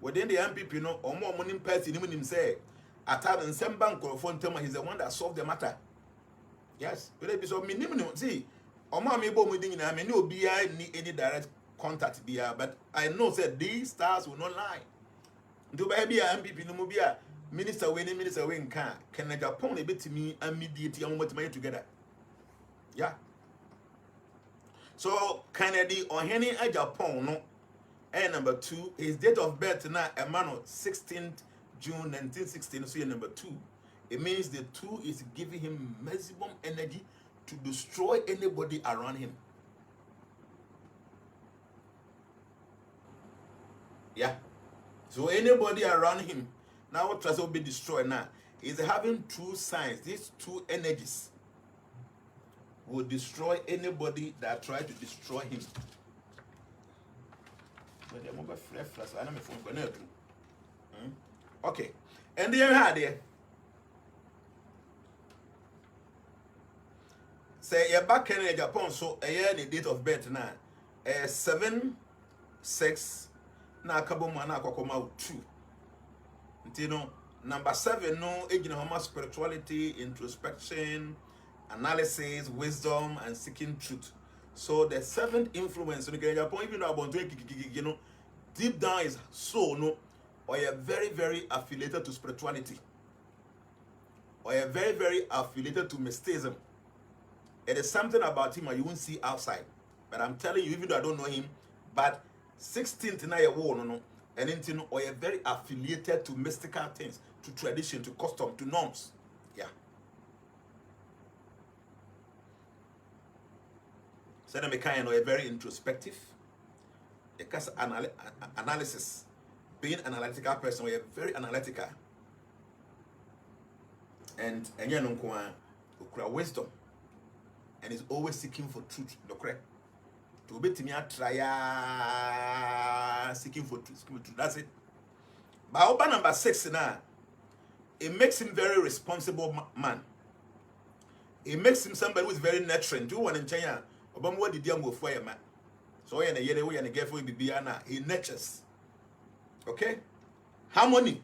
Speaker 2: Within the NPP, no, or more money person, him say, at having some bank or phone tell he's the one that solved the matter. Yes, but it be so minimum. See, or mommy bo me ding I mean no be any direct contact be but I know that these stars will not lie. Do baby MPP no be minister when minister when can Japan a bit to me immediately and what together. Yeah. So Kennedy Ohene a Japan no. And number 2, his date of birth now a man of 16th June 1916. So number 2. It means the 2 is giving him maximum energy to destroy anybody around him. Yeah. So anybody around him now what tries to be destroyed now is having 2 signs. These 2 energies will destroy anybody that try to destroy him. Okay. And then had there. Say you're back in Japan, so a year the date of birth now. 7/6 na kaboma na akokoma 2. You know, number 7 no age na spirituality, introspection, analysis, wisdom, and seeking truth. So the 7th influence in Japan, even though about you know, deep down is so no, or you're very, very affiliated to spirituality, or you're very, very affiliated to mysticism. It is something about him you won't see outside. But I'm telling you, even though I don't know him, but 16th na no, and into or you're very affiliated to mystical things, to tradition, to custom, to norms. Yeah. So then kind of very introspective. Because analysis, being an analytical person, we are very analytical. And you know, wisdom, and is always seeking for truth. The correct. To be me try seeking for truth. That's it. But over number 6 now, it makes him very responsible man. It makes him somebody who is very nurturing. Do one in China. Obama what did you go for man? So he nurtures. Okay? Harmony.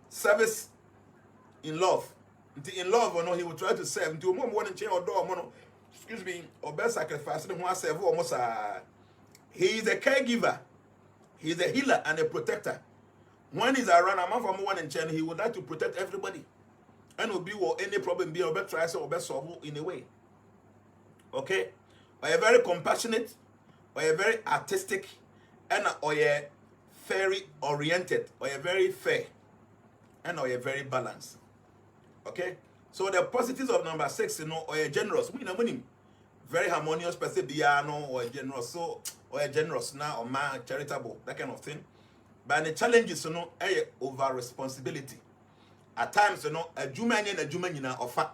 Speaker 2: Service in love. In love or no, he will try to serve. Do more one in China or door. Excuse me, or best sacrifice. He is a caregiver. He is a healer and a protector. When he's around a man from one in China, he would like to protect everybody. And will be any problem be or better try or best solve in a way. Okay? Or you're very compassionate, or you're very artistic, and or you're very oriented, or you're very fair, and or you're very balanced. Okay? So the positives of number 6, you know, or you're generous. We know money. Very harmonious person, or generous, so or you're generous now, or man charitable, that kind of thing. But the challenge is, you know, over responsibility. At times, you know, a Juman and a Juman offer.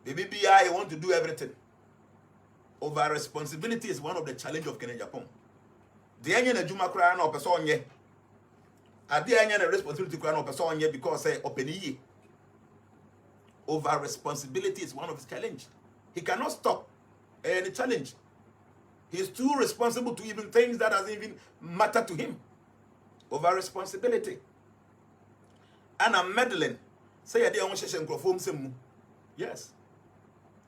Speaker 2: Baby you want to do everything. Over responsibility is one of the challenges of Kenya Japan. The anya na Juma cry no person ye. Ade anya na responsibility cry no person ye because say openi. Over responsibility is one of his challenge. He cannot stop any challenge. He's too responsible to even things that doesn't even matter to him. Over responsibility. And I'm meddling. Say I dey won sheshe nkrofo msem. Yes.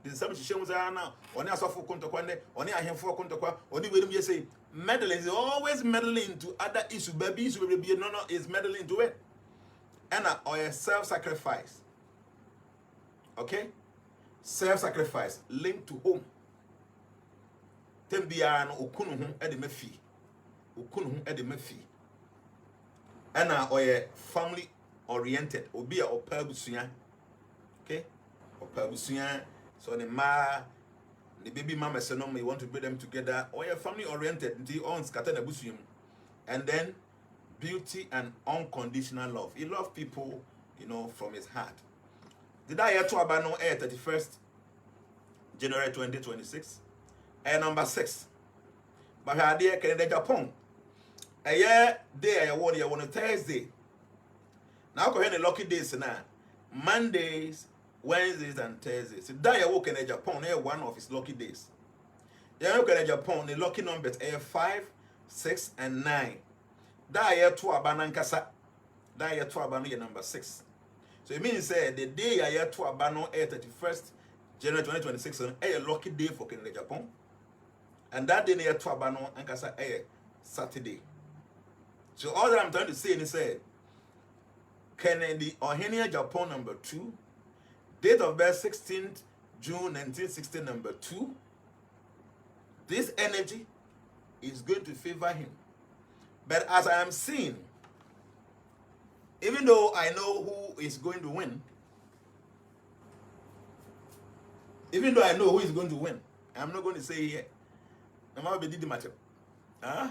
Speaker 2: The same sheshe mza na oni asofo kontokwa oni ahemfo kontokwa oni werim ye say meddling is always meddling into other issues. Baby issue be no is meddling into it. And or self-sacrifice. Okay? Self-sacrifice linked to home. Tembia no okunu hu e de mafi. Okunu hu e de mafi. And or family oriented. Obi a opa. Okay? Opa. So the baby mama say no, you want to bring them together. Or you're family oriented until on scatter the bush. And then beauty and unconditional love. He loves people, you know, from his heart. Did I hear to Abano 31st January 2026? And number 6. But I dear Canada Japan. A year day I want on a Thursday. Now go ahead and lucky days now. Mondays, Wednesdays, and Thursdays. So that you work in Japan, one of his lucky days. You work in Japan, the lucky numbers are 5, 6, and 9. That year to Abanankasa. That year to Abano number 6. So it means the day I year to Abano 31st January 2026 is a lucky day for Canada Japan. And that day near to Abano Ankasa Saturday. So all that I'm trying to say is Kennedy Ohene Japan number 2, date of birth 16th June 1960 number 2, this energy is going to favor him. But as I am seeing, even though I know who is going to win, I'm not going to say here. I'm going to be the matter. Huh?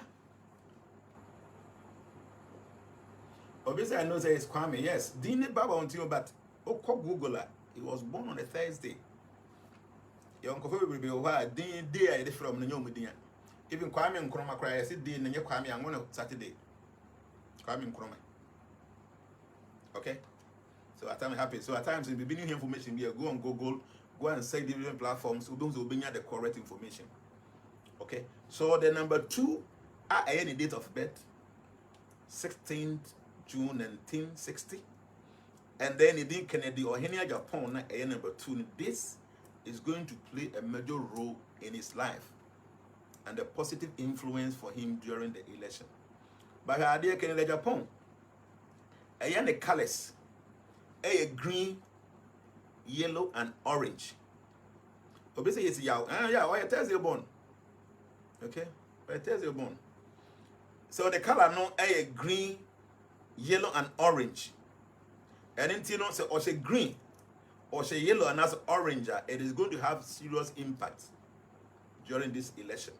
Speaker 2: Obviously, I know that it's Kwame. Yes, Dine Baba on you, but Google, he was born on a Thursday. Your uncle will be over. Dine day from the Yomudia. Even Kwame and Kroma cry. I said, Dine and your Kwame, I'm going to Saturday. Kwame and Kroma. Okay? So at times happy. So at times, in the beginning information, we go on Google, go and say different platforms, who will bring you the correct information. Okay? So the number 2 are any date of birth, 16th June 1960, and then in Kennedy or Henia Japan, number 2. This is going to play a major role in his life and a positive influence for him during the election. But here, Kennedy Japan, the colors, green, yellow, and orange. Obviously, it's yellow. Why Thursday born? Okay, why Thursday born? So the color no green, yellow, and orange. And then you know, so or say green, or say yellow, and as orange, it is going to have serious impact during this election.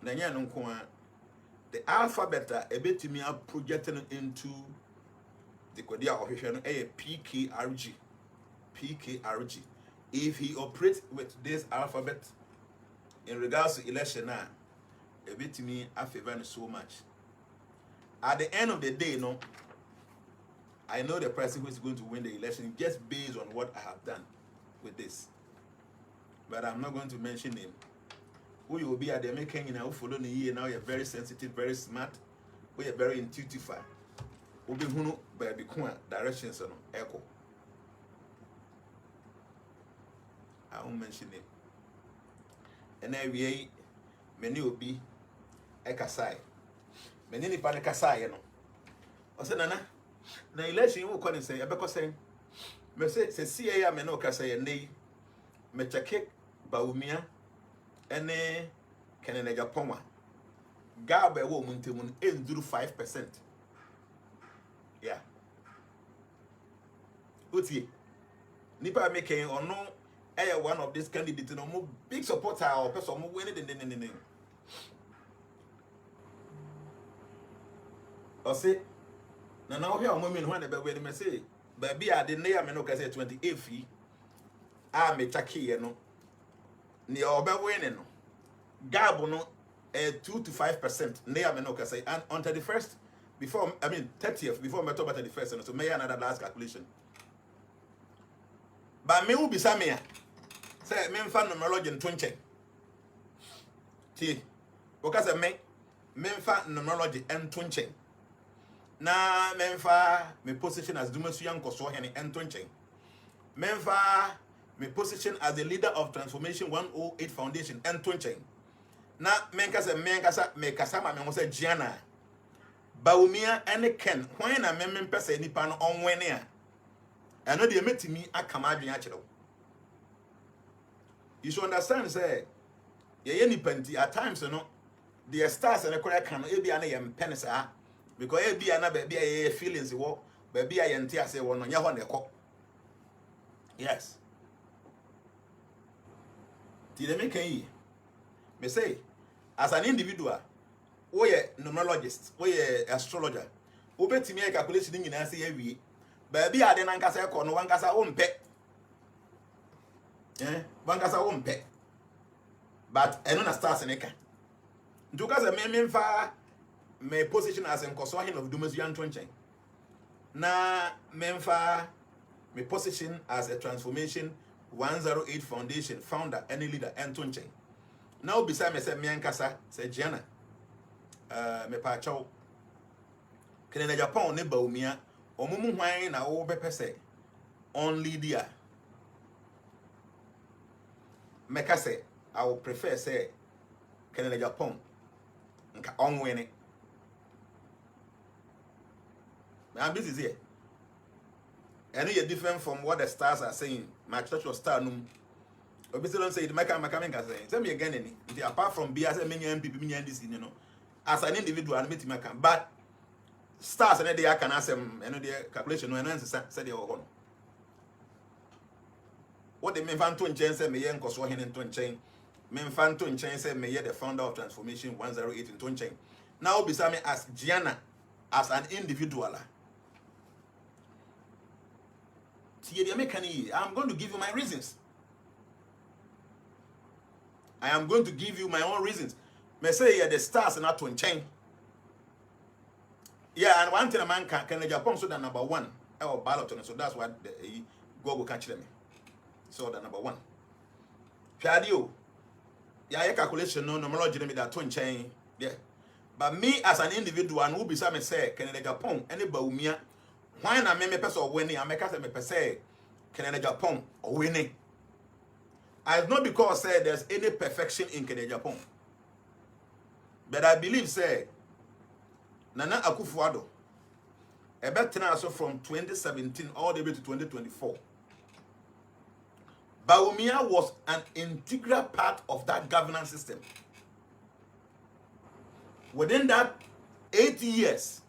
Speaker 2: The alphabet a bit to me are projecting into the Kodia official PKRG. PKRG. If he operates with this alphabet in regards to election now, a bit to me I favor so much. At the end of the day, no, I know the person who is going to win the election just based on what I have done with this. But I'm not going to mention him. Who you will be at the making, you know, follow the year now, you're very sensitive, very smart, who you're very intuitive. Who be who by the directions on echo. I won't mention him. And then we many will be a Kasai. Many nipa ne Kasai, you know. I said, Nana, na election will call and say, Abeko saying, me say, see, I may no Kasai and they me check Baumia and Canada Japoma. Gabe woman to moon 5%. Yeah. Uti nipa making or no one of these candidates no more big supporter or person who win it. Or say, now here women when they may say, baby, I didn't name no say 28 fee. I may taki no near obe winning. Gabo no 2 to 5%. Near me no say, and on 31st, before 30th, before me talk about 31st, so may another last calculation. But me will be some here. Say, me fan numerology in 20. See, because I me fan numerology and 20. Na me fa me position as Dumasu Young Koso Henny and 20. Me fa me position as the leader of Transformation 108 Foundation and 20. Na me kasa me kasama me say Jnana. Baumia and Ken, when I member person nipan on when ya. I know they met me at Kamadi natural. You should understand, say, ye any penty at times, you know, the stars and the correct can be an penisa because it be another baby a feelings war, baby I entire say one on your one. Yes. Did they make a me say, as an individual, we are numerologist, we are astrologer, we bet me a calculation in answer every. Baby, I didn't answer no one casa own pet. One casa own pet. But I don't start in a can. Do because a man fa my position as in Kosohin of Dumasian Twenching. Na memfa my position as a Transformation 108 Foundation founder, any leader, and Twenching. Now beside me say me and Casa say Jnana. Me pa chow. Canada Japan ne Baumia. Omumu hwan na wo bepe say only dia meka say I would prefer say Canada Japan nka onwene na business here And you're different from what the stars are saying. My church was star num. Obviously don't say it. My coming saying. Tell me again any. Apart from be as a many NPP, many this, you know, as an individual, I meet my can. But stars and they can ask them and their calculation when answer said they were gone. What they mean fan to change say me yen koso hin into chain. Me fan to change say me the founder of Transformation 108 into chain. Now be me as Jnana as an individual. I'm going to give you my reasons. I am going to give you my own reasons. Me say yeah, the stars are not to chain. Yeah, and one thing a man can Japan so that number one or ballot, so that's what the go will catch them. So the number one. Piadio. Yeah, calculation no numerology me that twin chain. Yeah. But me as an individual and who be some say can Japan any baumia. Why na me person winning? I make us me say can Japan or winning. It's not because say there's any perfection in Japan. But I believe say Nana Akufo-Addo so from 2017 all the way to 2024. Bawumia was an integral part of that governance system. Within that 8 years,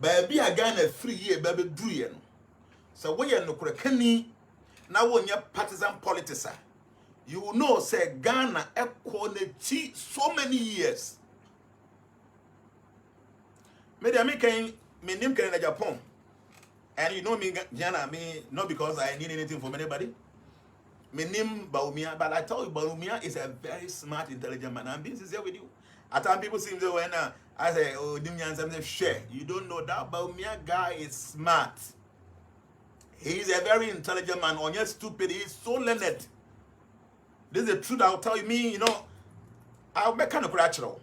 Speaker 2: baby again a 3 year baby do you. So when you no krekani na when you partisan politics, you will know say Ghana equality so many years. Me name can in Japan. And you know me, Jnana, me not because I need anything from anybody. My name Bawumia, but I tell you, Bawumia is a very smart, intelligent man. I'm being sincere with you. At times people seem to when I say, oh, Dimyan, something share. You don't know that Bawumia guy is smart. He's a very intelligent man. On your stupid, he's so learned. This is the truth. I'll tell you, me, you know, I'll make kind of natural.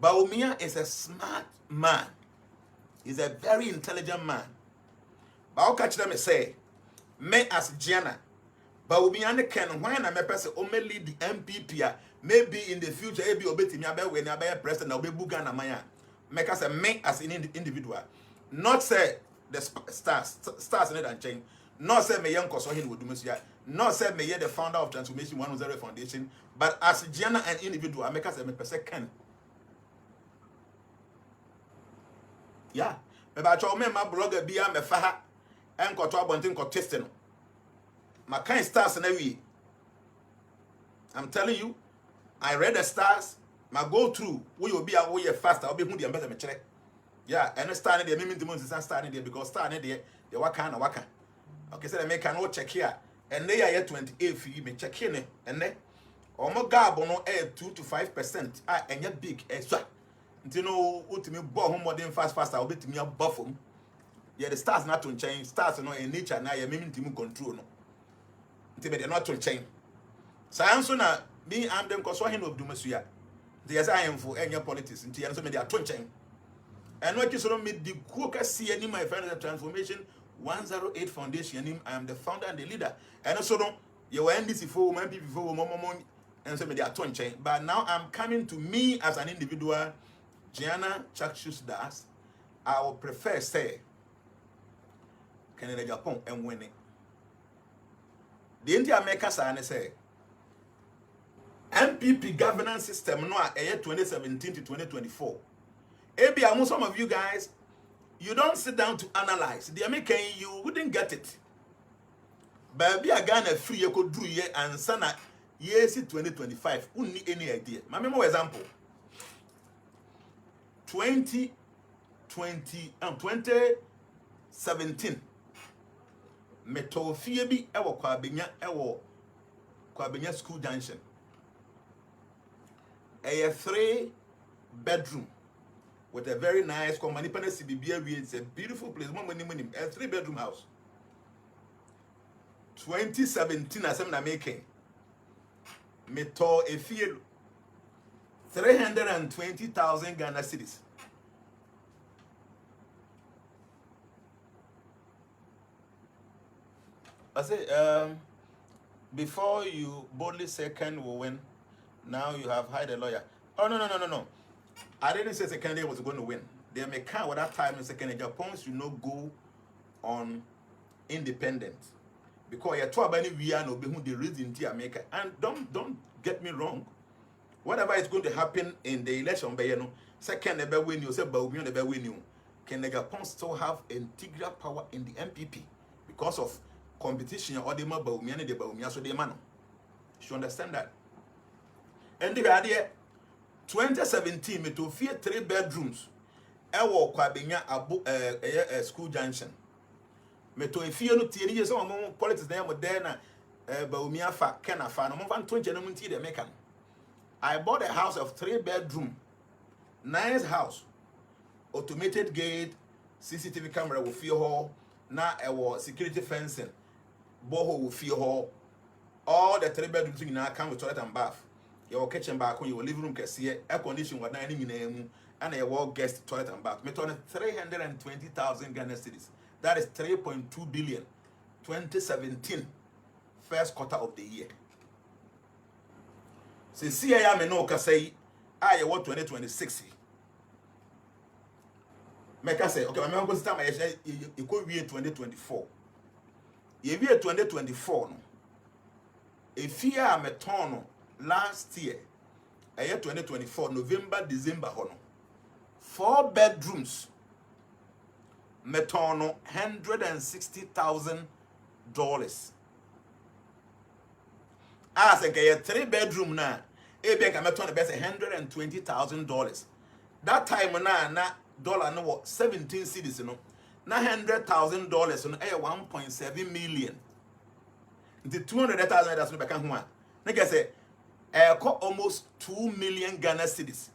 Speaker 2: Bawumia is a smart man. He's a very intelligent man. But I'll catch them and say, me as Jnana, Bawumia can when I may person only lead the NPP, maybe in the future, maybe obey me about when I be president, I'll be Bugana Maya. Make us a me as an individual. Not say the stars in it and change. Not say me young Kosohin would do Monsieur. Not say me the founder of Transformation 108 Foundation. But as Jnana an individual, I make us a person can. Yeah. Maybe I told me my blogger be a mefaha and got to abundant testing. My kind stars in every. I'm telling you, I read the stars. My go through, we will be away faster. I'll be who the ambassador check. Yeah, and starting there, meaning the months is starting there because starting there, the waka. Okay, so they make an old check here, and they are yet 28 fee, me check in it, and then, or more garbono 2 to 5%. And you're big, extra. You know, what me bought home more than fast, I'll be to me a buffum. Yeah, the stars not to change, stars no in nature now, you're meaning to control no. They're not to change. So I'm so now, me, I'm them because what he of Dumasuya. There's I am for any politics, and so many are to change. And what you saw me the Kuka see any my friend of Transformation 108 Foundation. I am the founder and the leader. And also, you were NDC for women, people for women, and so many are to change. But now I'm coming to me as an individual. Jnana Caksus does. I would prefer say Canada Japan and winning. The India makers are say NPP governance system no 2017 to 2024. Maybe among some of you guys, you don't sit down to analyze. The American you wouldn't get it. But be a Ghana free you could do ye and sana years 2025. Wouldn't need any idea. My more example. 2017 metofie bi ewo kwabenya school junction a 3-bedroom with a very nice company it's a beautiful place a 3-bedroom house 2017 as I'm making meto efie 320,000 Ghana cedis. I say, before you boldly say Ken will win, now you have hired a lawyer. Oh, no. I didn't say second was going to win. They may count with that time in second Japan should not go on independent. Because you're too many we are no be who the reason to America. And don't get me wrong. Whatever is going to happen in the election, by second never win you, say Baumia never win you. Can Negapon still have integral power in the NPP because of competition or the Baumia and the Baumia so the man. You understand that? And the idea 2017 me to fear 3 bedrooms. I walk a school junction. Me to fear no tea years on politics there moderna Baumia fa Kena fa no more 20 no munti de mekan. I bought a house of 3 bedroom. Nice house. Automated gate, CCTV camera will feel hall. Now security fencing. Boho will feel hall. All the 3 bedrooms in now come with toilet and bath. Your kitchen back on your living room can see air condition was dining in and a guest toilet and bath. Me turn 320,000 Ghana cedis. That is 3.2 billion. 2017 first quarter of the year. See, I am no say I want 2026. Make I say, okay, I'm going to start my you could be 2024. If you 2024, if you are metono last year, a year 2024, November, December, 4 bedrooms, metono $160,000. As a 3 bedroom now, a bank I'm at best $120,000. That time na dollar no 17 cities no na $100,000 no 1.7 million. The 200,000 that's no back ho a. Nigga say almost 2 million Ghana cedis.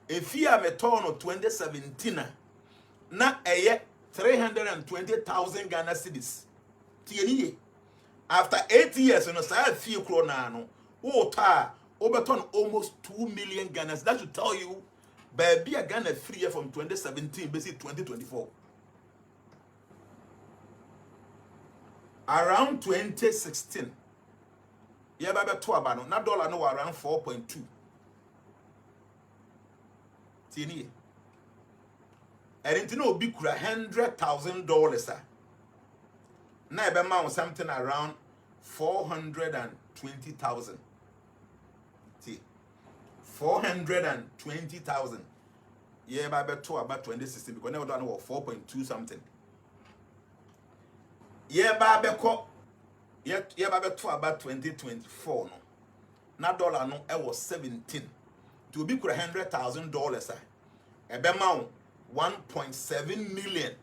Speaker 2: If you are metono 2017 na 320,000 Ghana cedis. Tieni after 8 years, no say few krona no. Overturn almost 2 million Ghana. That should tell you, baby, a Ghana free year from 2017, basically 2024. Around 2016, yeah, baby, $2 dollar no around 4.2. Tini, and into no big $100,000. Now, I something around 420,000. 420,000. Yeah, by about 2016 because never done 4.2 something. Yeah, by about 2024 no. Na dollar no it was 17. To be $100,000 a be amount 1.7 million.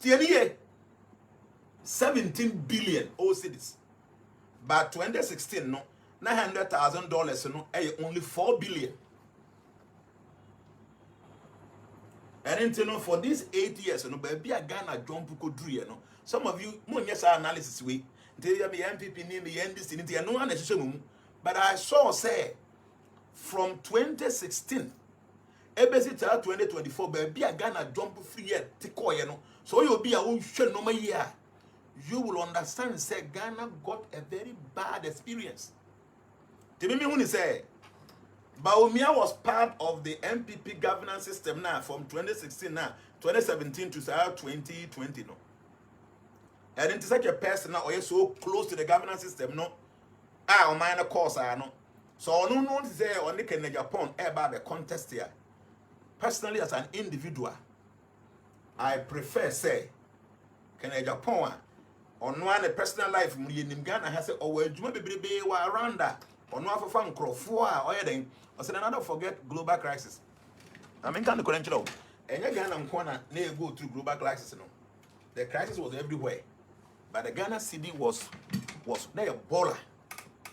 Speaker 2: Tiye 17 billion all cities. But 2016 no $900,000 no only 4 billion. And then for these 8 years no baby a Ghana jump ko dru no. Some of you mo yes analysis we tell me NPP ni me NDC ni no an ehwehwe. But I saw say from 2016 ebesi to 2024 baby a Ghana jump free year tikoye no. So you be a won hwe no ma year. You will understand say Ghana got a very bad experience. Timimi Huni say Baumia was part of the NPP governance system now from 2016 now 2017 to 2020 no. And it's such a person now or so close to the governance system no. On minor course no. So no say on the Kenya Japan about the contest here. Personally as an individual, I prefer say Kenya Japan on one personal life in Ghana has said, oh well you may be around that. Or no for crofua or anything. I said another forget global crisis. I mean kind of credential. And your Ghana corner never go through global crisis. No. The crisis was everywhere. But the Ghana city was there a baller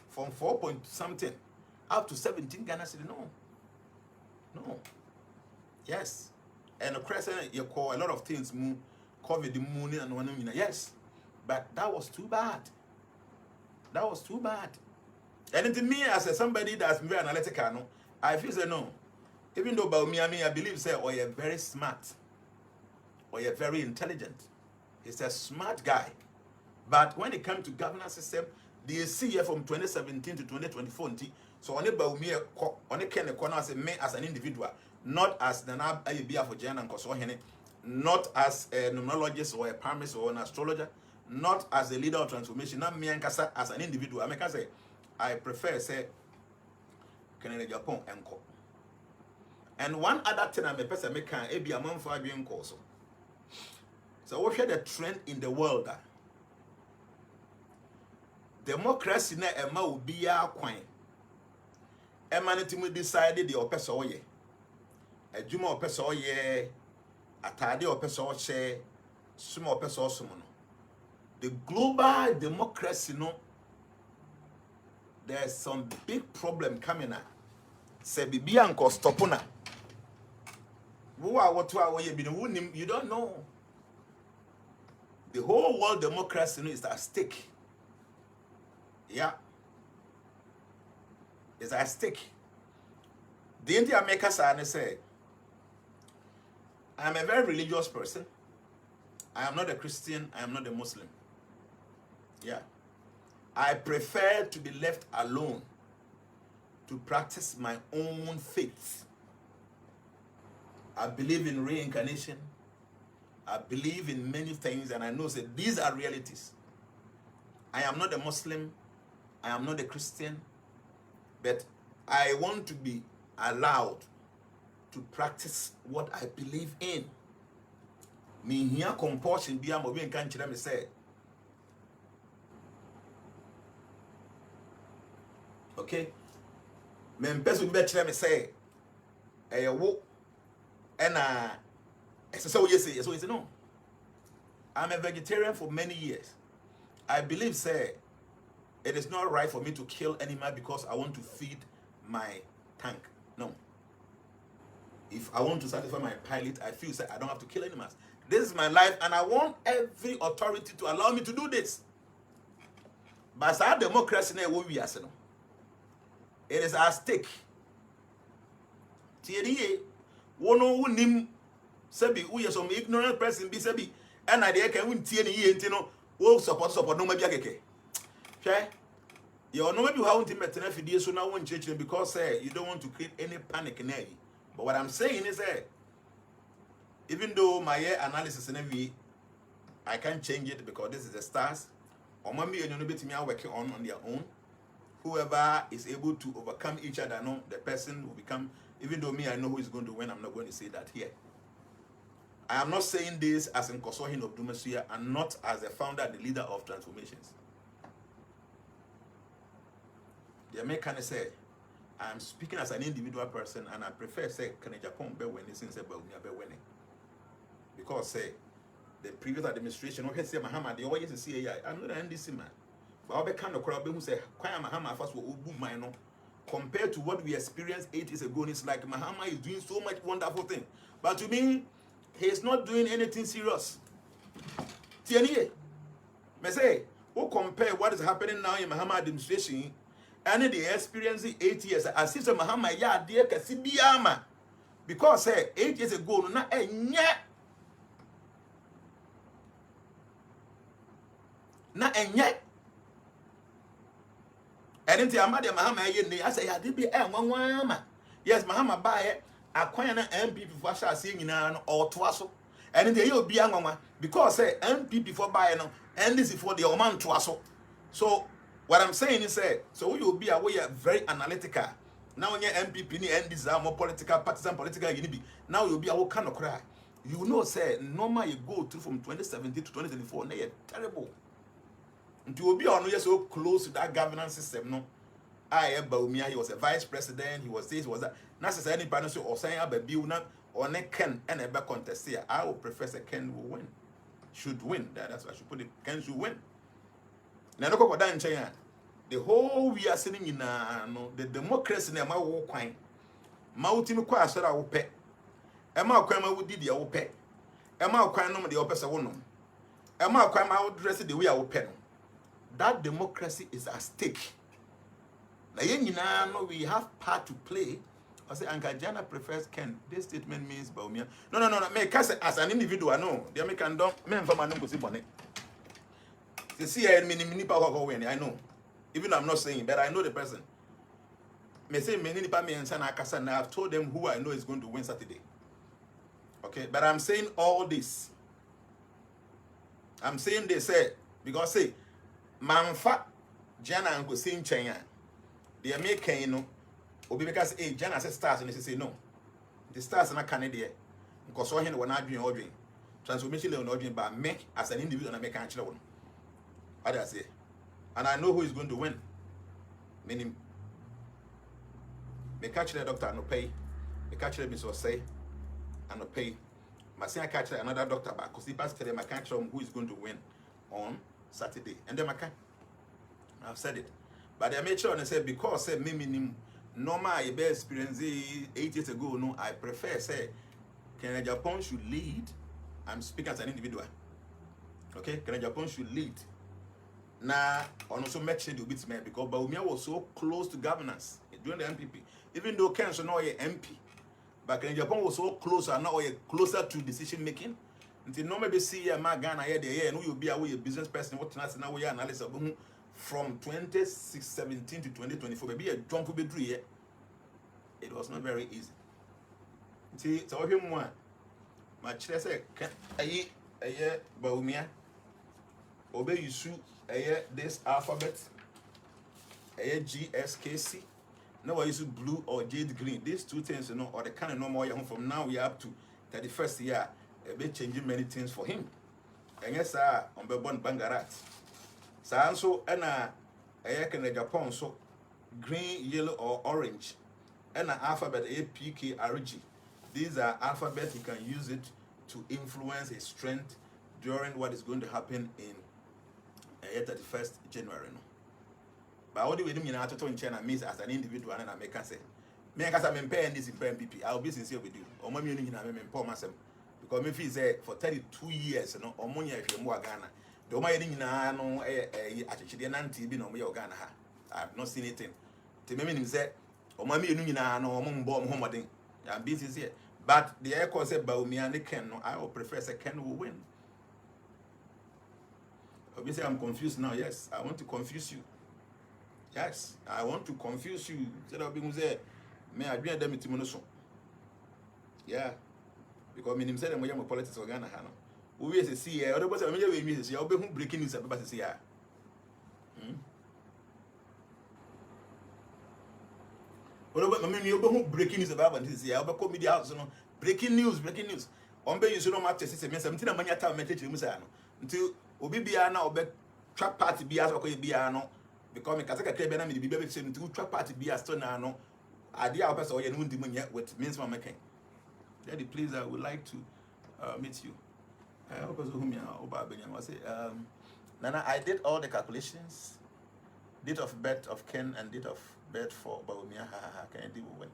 Speaker 2: from 4 point something up to 17 Ghana city. No. Yes. And the crisis you call a lot of things COVID the moon and one. Yes. But that was too bad. And to me, as somebody that's very analytical, no, I feel say no. Even though about me, I believe say, oh, you're very smart, or you're very intelligent. He's a smart guy. But when it comes to governance system, they see here from 2017 to 2024. So only about me, only can as me as an individual, not as the IBA for Jnana Caksus, not as a numerologist or a palmist or an astrologer, not as a leader of transformation, not me and Kasa as an individual. I mean, say, I prefer say Canada Japan enko. And one other thing I may person make can be a month for being course. So what the trend in the world that democracy na ema will be a kwan. Emanity decided the oppressor ye. A juma oppressor ye, a tidy oppressor share, small oppressor summon. The global democracy, no, there's some big problem coming up. Say Bibianco stopuna. You don't know. The whole world democracy is at stake. Yeah. It's at stake. The India makers are say, I'm a very religious person. I am not a Christian, I am not a Muslim. Yeah. I prefer to be left alone to practice my own faith. I believe in reincarnation. I believe in many things, and I know that these are realities. I am not a Muslim. I am not a Christian. But I want to be allowed to practice what I believe in. Me here compulsion be am obi nkan kire me say. Okay? Me mpese obi be kire me say wo so yes no. I'm a vegetarian for many years. I believe say it is not right for me to kill animal because I want to feed my tank. No. If I want to satisfy my pilot, I feel say I don't have to kill animals. This is my life, and I want every authority to allow me to do this. But our democracy now we are saying, it is at stake. Tiye, one who nim sebi who is some ignorant person be sebi, and I can win tiye ni no will support no maybe akeke. Okay? You know maybe you haven't met enough ideas so now one church because you don't want to create any panic in there. But what I'm saying is even though my analysis and every I can't change it because this is the stars. Or maybe you know me are working on their own. Whoever is able to overcome each other, no, the person will become. Even though me, I know who is going to win. I'm not going to say that here. I am not saying this as in Kosohin of Dumasia and not as the founder, the leader of transformations. The American say, I am speaking as an individual person, and I prefer say Canada Japan be winning since about me be winning. Because say the previous administration, okay, say Mahama, they always say I'm not an NDC man. But I be kind of crowd who say, "Why Mahama first will book my no." Compared to what we experienced 8 years ago, it's like Mahama is doing so much wonderful thing. But to me, he is not doing anything serious. Tianiye, me say, who compare what is happening now in Mahama administration and the experience 8 years? As if Mahama ya dear Kasibiama, because 8 years ago, na enye. And into Amadi Mahama, I say, I did be a yes, Mahama buy acquire an NPP for seeing in an or twasso. And in the year be a because NPP for buying and this is for the Oman twasso. So, what I'm saying is, so you'll be away very analytical. Now, when your NPP and these are more political, partisan political, now you'll be a kind of cry. You know, normal you go through from 2017 to 2024, and they're terrible. You will be on so close to that governance system. No, he was a vice president, he was this, he was that. Not necessarily partnership or saying about Bill or Ken and a back contest here. I would prefer Ken will win. Should win. That's why I should put it. Ken should win. Now look what in China. The whole we are sitting in the democracy in my war coin. Mountain qua said I will pay. Emma Crema would did the old pay. Emma Crime no the opposite one. Emma Crime I would dress it the way I will pay. That democracy is at stake. Now we have part to play. I say Coach Jnana prefers Ken. This statement means Baumia. No. Me as an individual, no. The American don't men from an uncle bonnet. You see, mini power I know. Even I'm not saying, but I know the person. Me say many me and Sana Kasana. I've told them who I know is going to win Saturday. Okay, but I'm saying all this. I'm saying they say Because say manfa Jnana and go sing Chenya. They make no obi because Jnana say stars and they say no. The stars na Canada because so hen when I dream ordering. Transformation on ordering but make as an individual and make an actual one. What I say. And I know who is going to win. Meaning me catch the doctor no pay. Me catch the Mr. say and no pay. My say I catch another doctor back because he passed to them I catch who is going to win on Saturday. And then I can I've said it. But I made sure and I said because say me normal I be experience 8 years ago, no, I prefer say Canada Japan should lead. I'm speaking as an individual. Okay, Canada Japan should lead. Now, on also make sure you beat me because Baumia was so close to governance during the NPP. Even though Ken so now a MP, but Canada Japan was so close and now closer to decision making. Until no maybe see a man Ghana here, and you'll be away a business person. What now we are analysis from 2017 to 2024. Maybe a jump will be three. It was not very easy. See, so him one. My chair say, "Aye, Baumia, obey you shoot this alphabet, GSKC. Now I use blue or jade green. These two things, you know, or the kind of normal from now we are up to 31st year. Be changing many things for him. And yes, sir, on the born Bangarat. So and Canada Japan so green, yellow, or orange. And an alphabet APKRG. These are alphabets you can use it to influence his strength during what is going to happen in 31st January. No? But all the way in China means as an individual and I make say, me I am paying this in NPP. I'll be sincere with you. Or my meaning I am myself. Because me feel say for 32 years, you know, or money if you more Ghana. The my meaning I know actually an TV no me Ghana. I have not seen anything. To me meaning say, or my meaning I know or mum bomb home thing. I'm busy here. But the air cause about me and the Ken, I will prefer say Ken will win. Obviously, I'm confused now. Yes, I want to confuse you. Yes, I want to confuse you. Instead of being say, may I bring them to Monoso? Yeah, because me said I'm going politics of Ghana. We say, see, other person, we say, I'll be breaking news about see. What about me? Breaking news about this year. I'll be call media house. Breaking news. On be you should not match. Say, something a man yata message you say until obi bia na obe trap party bia so ko bia no because me kasa kakra bia na me be be say until trap party bia still na no ade a person oye no ndi munya with means man making. Daddy, please, I would like to meet you. I hope so whom you oba benyam I say Nana, I did all the calculations, date of birth of Ken and date of birth for Baumia. Can you do when?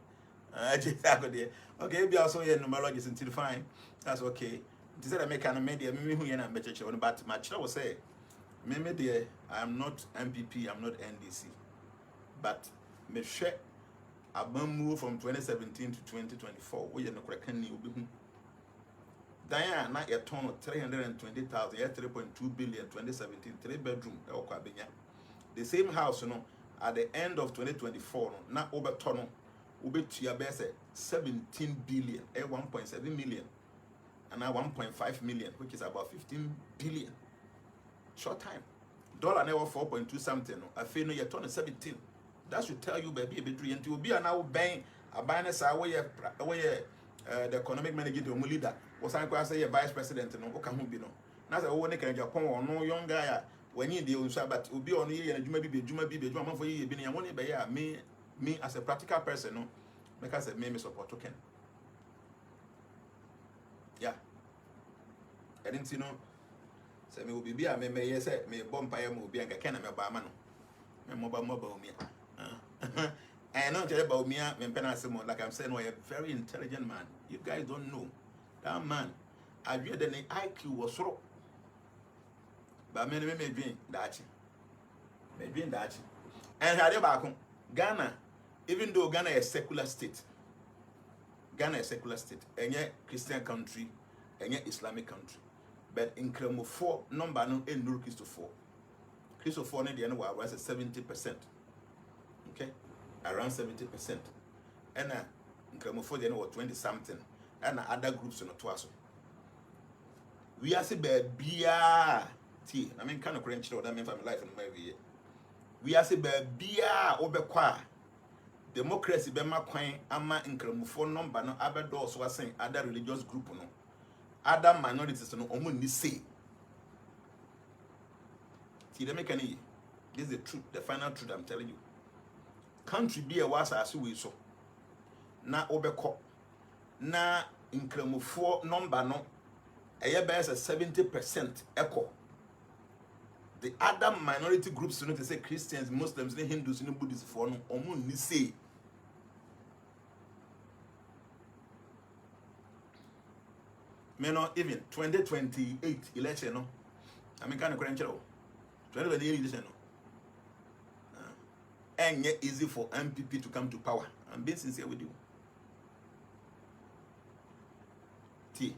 Speaker 2: Okay, be also here numerology until fine. That's okay. This is a mechanic media, me who yana better, but my child will say, Meme dear, I am not NPP, I'm not NDC. But me share a move from 2017 to 2024. We are not correct. Diana, not a ton of 320,000, 3.2 billion, 2017, 3-bedroom. The same house, you know, at the end of 2024, not over ton, over to your best 17 billion, 1.7 million, and now 1.5 million, which is about 15 billion. Short time. Dollar never 4.2 something. I feel no, you're turning 17. That should tell you, baby, and to be now buying a binance away the economic manager, the leader, was I say a vice president, and no, can be no. Now, I want to Japan or no young guy when you deal with but will be on here and you may be Juma for you, being a money by me as a practical person, no, because I may support token. Yeah, I didn't see no. Say me will be a me yes, me bumpire will be a can of a barman. Me mobile me. I know about me, like I'm saying, a very intelligent man. You guys don't know. That man, I read the IQ was so. But many may drink that. May drink that. And had back Ghana, even though Ghana is a secular state, and yet Christian country, and yet Islamic country. But in Kremo 4, number no and no Christopher. Christopher, the end was 70%. Okay? Around 70%. And in Kremo 4, the end was 20 something. And other groups in the Twasso. We are saying, beer. T. I mean, kind of cringe or that mean for my life and my year. We are say beer over qua. Democracy be ma kwan ama nkramufo number no abedo so asen other religious group no other minorities no omo ni say ti dem can this is the truth, the final truth I'm telling you. Country be a was as we so na obekọ na nkramufo number no eye be 70% echo. The other minority groups, you know, they say Christians, Muslims, Hindus, Buddhists for no omo ni say. Me no even 2028 election no. I mean kind of current 2028 election no. And yet easy for NPP to come to power. I'm being sincere with you. T.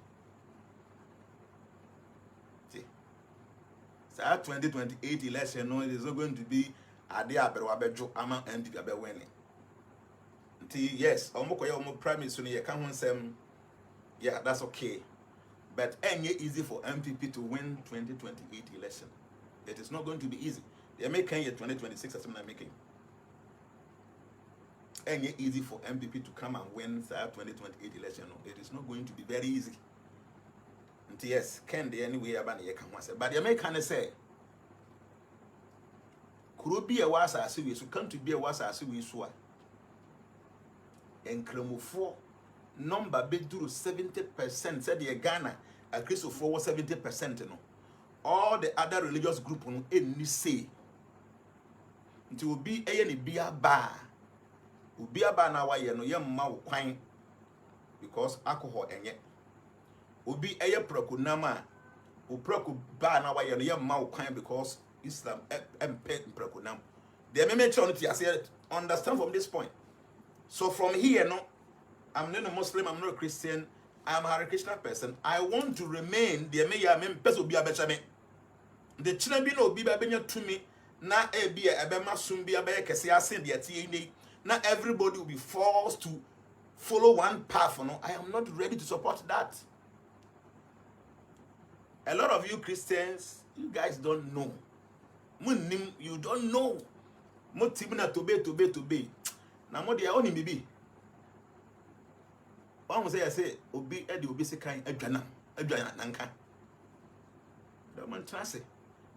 Speaker 2: So 2028 election no, it is not going to be ade abejo ama NPP abe winning. Yes, omo primary so ye kan ho nsem. Yeah, that's okay. But ain't easy for NPP to win 2028 election. It is not going to be easy. They may can 2026 as I'm making. Ain't easy for NPP to come and win the 2028 election. No, it is not going to be very easy. Yes, can they anyway about the can say. But the American say could be a was as we so come to be a was as we so. And Kremufo number be do 70% said the Ghana a Christo for 70% no. All the other religious group no any say. It will be a be a bar. Will be a bar now why no yam ma kwan because alcohol and yet. Will be a prokunama. Will proku bar now why no yam ma kwan because Islam empet prokunam. The MMH I said understand from this point. So from here no. I'm not a Muslim, I'm not a Christian, I'm a Hare Krishna person. I want to remain the Meya person be a better me. The Chinabino be a to me, na a be a bema sumbi a bear cassiasin the TNA. Not everybody will be forced to follow one path. No, I am not ready to support that. A lot of you Christians, you guys don't know. You don't know. Motibina to be. Now, what they are only maybe. One will say, I say, Obi Eddie Obi Sekai Edwana Nanka. The man translate.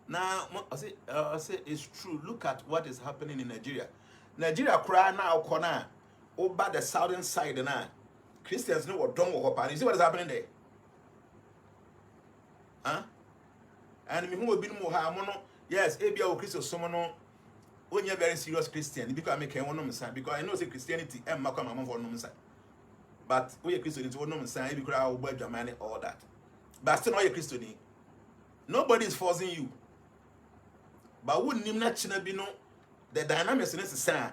Speaker 2: Now, I say it's true. Look at what is happening in Nigeria. Nigeria cry now, corner over the southern side now. Christians know what done with her. You see what is happening there? Huh? And me who will be more harmonious. Yes, Abia or Christian someone when you're very serious Christian, because I make one no sign because I know say Christianity and Makama for no sign. But we are Christian, it's one sign because I will wear Germany all that. But still not a Christian. Nobody is forcing you. But wouldn't you not be no the dynamics in this sign?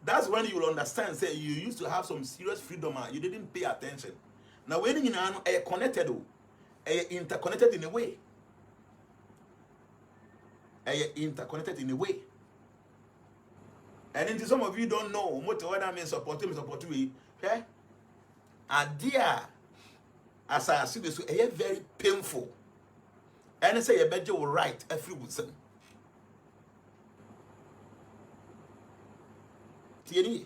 Speaker 2: That's when you will understand. Say you used to have some serious freedom, you didn't pay attention. Now when you know are connected, are interconnected in a way. Are interconnected in a way. And into some of you don't know what I mean support you. Okay? Idea as I see this way, very painful. And I say a better will write every person. TNE.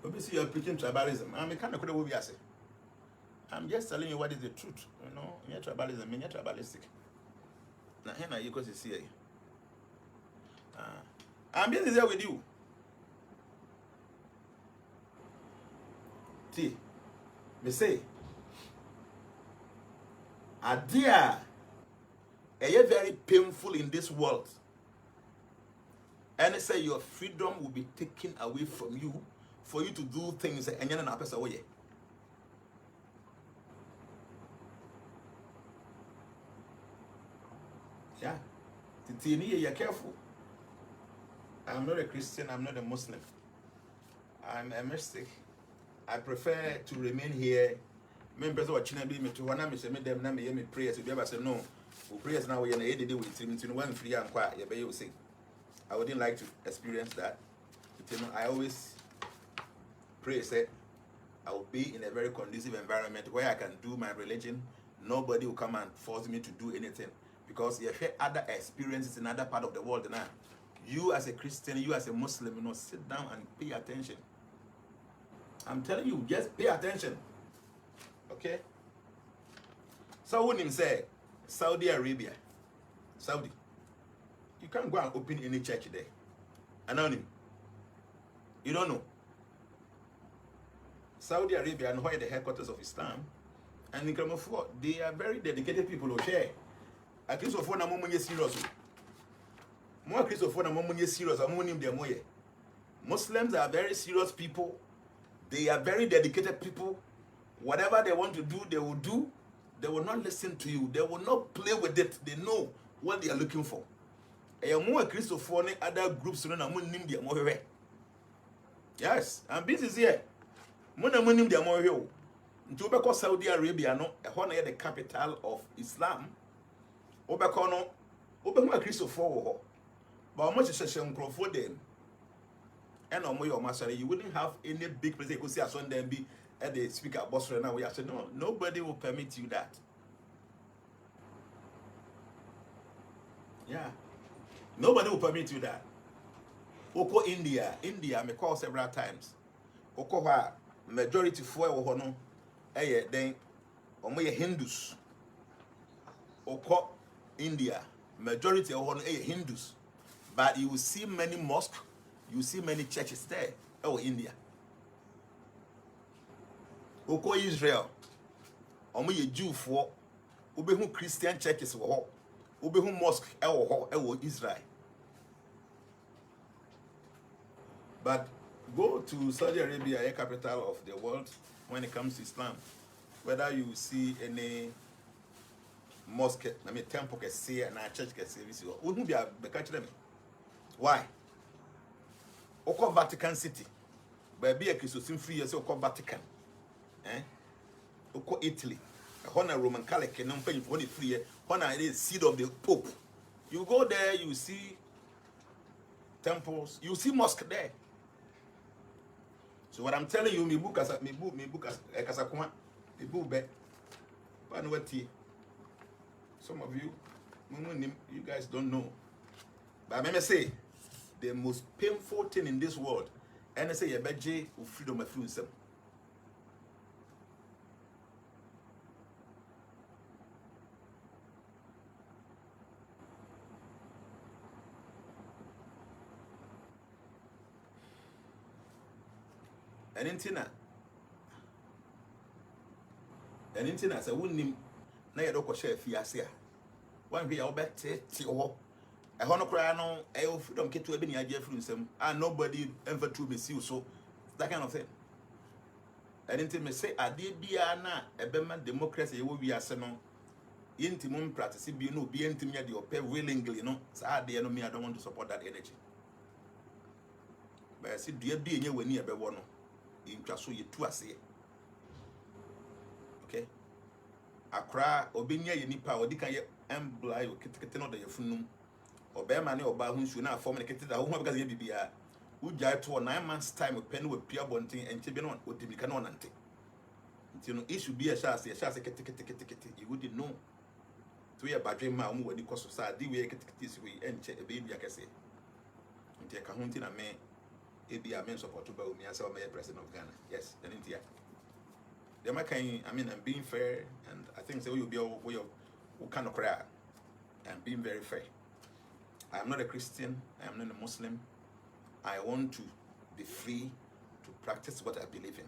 Speaker 2: Obviously, you're preaching tribalism. I'm kind of what we are saying. I'm just telling you what is the truth. You know, you're tribalism, you're tribalistic. Now, here you go to see. I'm being there with you. See, me say, idea, very painful in this world. And I say your freedom will be taken away from you for you to do things and you're not person away. Yeah, you're careful. I'm not a Christian, I'm not a Muslim. I'm a mystic. I prefer to remain here. Members of China be me to one me say me them na me prayers. If you ever say no, we prayers now we na day with him to one free and quiet. You say I wouldn't like to experience that. You know, I always pray say I will be in a very conducive environment where I can do my religion Nobody will come and force me to do anything because you have other experiences in other part of the world now. You as a Christian, you as a Muslim, sit down and pay attention. I'm telling you, just pay attention. Okay? So when him say Saudi Arabia, Saudi, you can't go and open any church there. Anonym. You don't know. Saudi Arabia and where the headquarters of Islam, and in Kremofo, they are very dedicated people who share. At least of one among you serious. More Christopher among you serious among them more. Muslims are very serious people. They are very dedicated people. Whatever they want to do, they will do. They will not listen to you. They will not play with it. They know what they are looking for. And more Christopher and other groups run among them more. Yes, and this is here. Mona munim dia mo hwe. Nti obekọ Saudi Arabia no, ehọ na the capital of Islam. Obekọ no, obehu Christopher wo ho. But omo hyehyehye nkrofo dem. And omo ye omo asare, you wouldn't have any big place you could see ason dem be at the speaker boss right now. We say no, nobody will permit you that. Yeah. Nobody will permit you that. Oko India me call several times. Oko wa majority for wo no then omo ye Hindus. Oko India majority wo no Hindus. But you will see many mosques, you will see many churches there. India. Oko Israel omo ye Jew for obehu Christian churches wo ho. Obehu mosque ho Israel. But go to Saudi Arabia, a capital of the world, when it comes to Islam. Whether you see any mosque, temple can say and a church can say, wouldn't be a me. Why? Oko Vatican City. But be a Christian free as Oko Vatican. Oko Italy. Honor Roman Catholic and non-paying for the free, honor is seat of the Pope. You go there, you see temples, you see mosque there. So what I'm telling you, me book as Kasakuma, me book back. But what some of you, you guys don't know. But let me say, the most painful thing in this world, and I say a badge of freedom of freedom. And intina say wonnim na ye dokọ share fiase a wan hwe ya obete ti ho e ho no kra no e freedom keto e be ni agye free nsem and nobody ever to me see so that kind of thing. And intin me say ade bia na e be ma democracy ye wo wiase no yintim practice bi no obi yintim ya de ope willingly no sa ade no me I don't want to support that energy. But see dua bi enye wani e be wo no intwaso ye tu ase. Okay, Accra obinya ye nipa odi kan ye embla yo ketekete no da ye funum obema ne oba hu nsu na form ne ketete da ho because ye bibia ujai to 9 months time pen we pia bontin enche bi no odimika no nante nti no issue bi a shase ketekete you wouldn't know to ye badwe ma omo wadi koso sa di we ketekete si we enche e be bia kese nti ka ho nti na me e bia men support ba omi asa o me president of Ghana. Yes, and nti ya I'm being fair, and I think so you'll be who kind of cry. I'm being very fair. I am not a Christian, I am not a Muslim. I want to be free to practice what I believe in.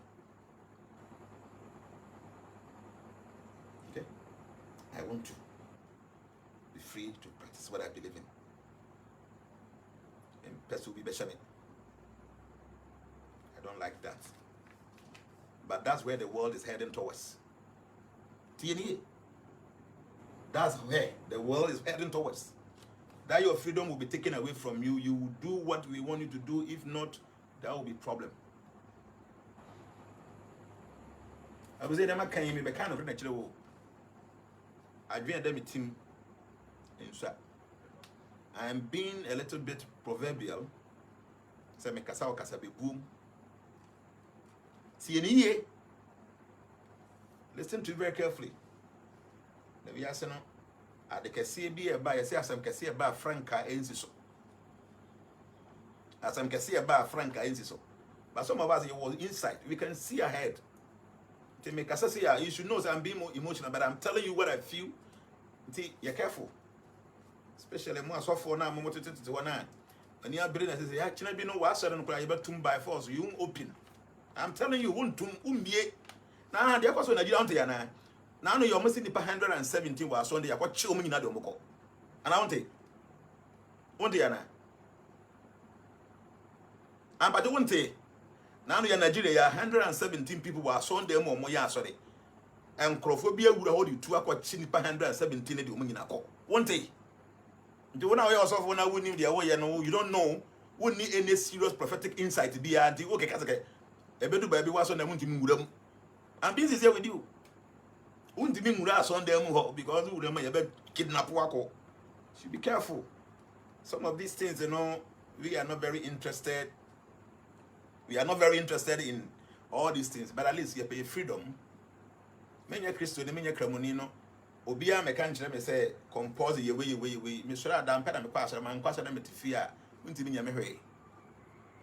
Speaker 2: Okay? I want to be free to practice what I believe in. And best will be Benjamin. I don't like that. But that's where the world is heading towards. TNE. That's where the world is heading towards. That your freedom will be taken away from you. You will do what we want you to do. If not, that will be a problem. I was saying, I'm kind of natural. I dream them team. I'm being a little bit proverbial. Say me kasa o kasa be boom. TNE. Listen to it very carefully. we are saying, at the Cassia be a buyer, say, some Cassia bar Franca Ensiso. As some Cassia bar Franca Ensiso. But some of us, it was inside. We can see ahead. To make us say, you should know I'm being more emotional, but I'm telling you what I feel. You're careful. Especially more so for now, I'm more to one. And your brain says, I can't be no worse than by force. You won't open. I'm telling you, won't be. Now, the question I don't hear now you're almost in the 117 was on the what chill me in a domoko. And I won't hear now. And but won't say. Now in Nigeria, 117 people were on them or more sorry. And Crophobia would hold you to a quite 117 in the Uminako. One day. Do you know yourself when I wouldn't the way you don't know, wouldn't need any serious prophetic insight to be at the okay. A better baby was on the moon. I'm busy here with you. Wouldn't mean grass on them because we may have kidnap Wako. Should be careful. Some of these things, we are not very interested. We are not very interested in all these things, but at least you pay freedom. Many Christian, many Cremonino, Obia mechanic me say, compose your way. Mr. Adam Pen and Pastor, man, Pastor, them to fear, wouldn't mean your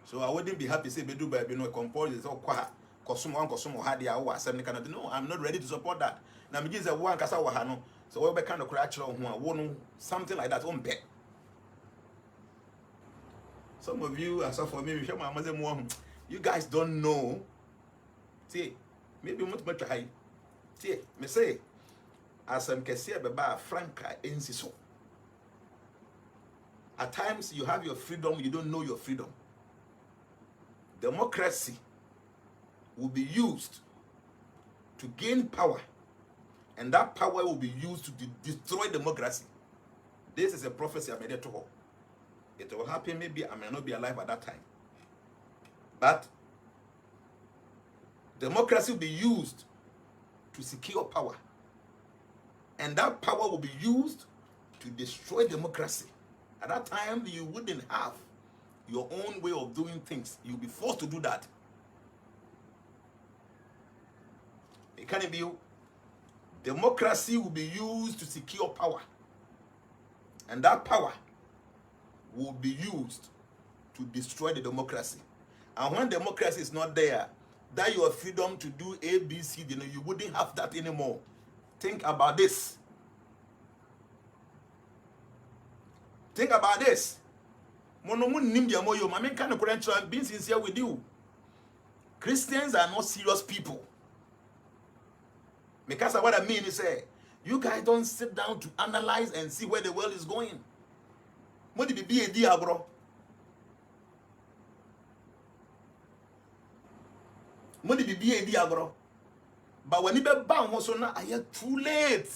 Speaker 2: So I wouldn't be happy to say, be do by compose is all quiet. Cosum had the hour, 7 cannot. No, I'm not ready to support that. Now, me is a one Casawahano, so we kind of crash on something like that on bet. Some of you are so for me, you guys don't know. See, maybe much high. See, me say, as some can say about Franca Ensiso. At times you have your freedom, you don't know your freedom. Democracy will be used to gain power, and that power will be used to destroy democracy. This is a prophecy I made it to her. It will happen, maybe I may not be alive at that time. But democracy will be used to secure power. And that power will be used to destroy democracy. At that time, you wouldn't have your own way of doing things. You'll be forced to do that. It can't be you. Democracy will be used to secure power. And that power will be used to destroy the democracy. And when democracy is not there, that your freedom to do A, B, C, you wouldn't have that anymore. Think about this. Think about this. I'm kind of being sincere with you. Christians are not serious people. Because what I mean is, you guys don't sit down to analyze and see where the world is going. What did be a deal, bro? What did be a deal, bro? But when you be bound, also now I am too late.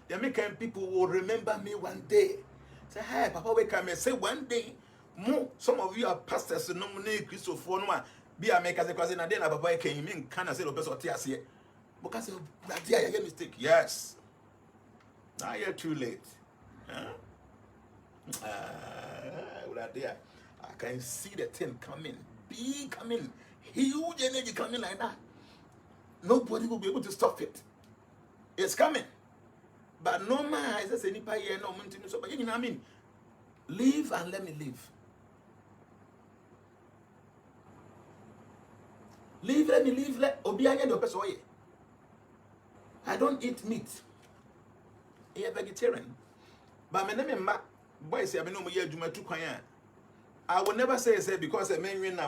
Speaker 2: The American people will remember me one day. Say, hey, Papa, we come and say one day. Some of you are pastors, no money, Christopher, no man. Be a maker, because in a day, Papa came in, can I say the best of tears here? Because that day I get mistake. Yes. Now you're too late. Huh? I can see the thing coming. Big coming. Huge energy coming like that. Nobody will be able to stop it. It's coming. But no man, I say, but you know what I mean? Live and let me live. Live, let me live. I don't eat meat. I'm a vegetarian. But my name is Mac. Boy, say, I will never say because I may win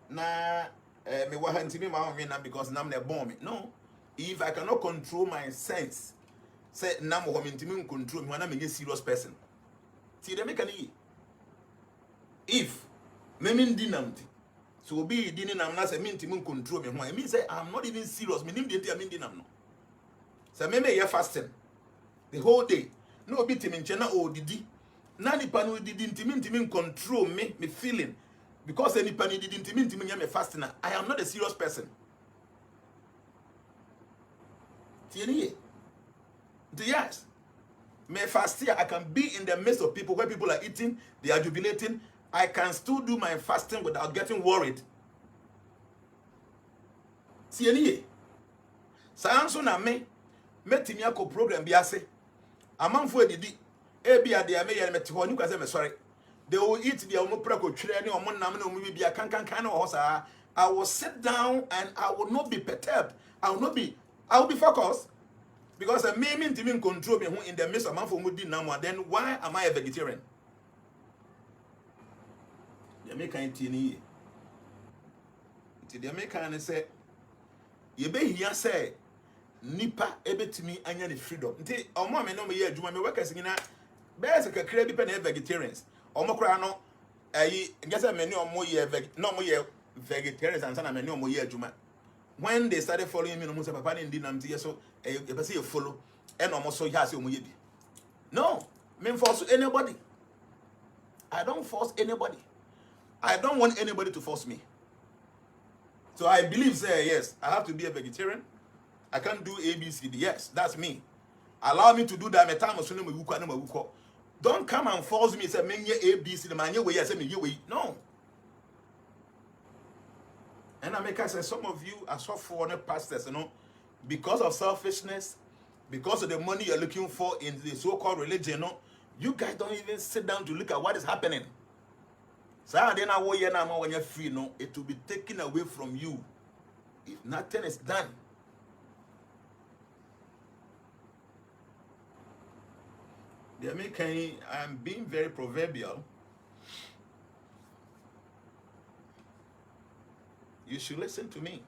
Speaker 2: na me wahanti me ma win because nam na born me. No. If I cannot control my sense, say nam ho me ntimi control me, na me a serious person. See the make if me ndi namti. So be di nam na say me ntimi control me ho. I mean say I'm not even serious. Me nim dey me ndi nam no. So me ye fasting the whole day. No be timi nchena o didi. Na nipa no didi ntimi control me feeling. Because any penny didn't mean to me fasting. I am not a serious person. Yes. Me fast here, I can be in the midst of people where people are eating, they are jubilating. I can still do my fasting without getting worried. See any? Sanso na me timiako program biase. amanfo edidi ebi ade ame ye mete ho nyuka say me sorry. They will eat the omo preko twere ne omo nam na omo bibia kan na ho saa. I will sit down and I will not be perturbed. I will be focused because I may mean to control me in the midst of man for mudi namwa. Then why am I a vegetarian? The American tini. The American say ye be here say nipa ebetimi anya ne freedom. Nti omo me no me ye adwuma me workers nyina be se kakra bi pe na vegetarians. Omo kra no ayi ngese me ne omo ye no omo ye vegetarians and sana me ne omo ye adwuma. When they started following me, no say papa ndi nam tie so e be say you follow and omo so ya say omo ye bi. No, me force anybody. I don't force anybody. I don't want anybody to force me. So I believe say yes, I have to be a vegetarian. I can't do ABCD. Yes, that's me. Allow me to do that. My time so no. Don't come and force me say me ABC man way say me way. No. And I make I say some of you are so foreign pastors, you know, because of selfishness, because of the money you're looking for in the so-called religion, you know, you guys don't even sit down to look at what is happening. So then when you're free, no, it will be taken away from you if nothing is done. The American, I'm being very proverbial. You should listen to me.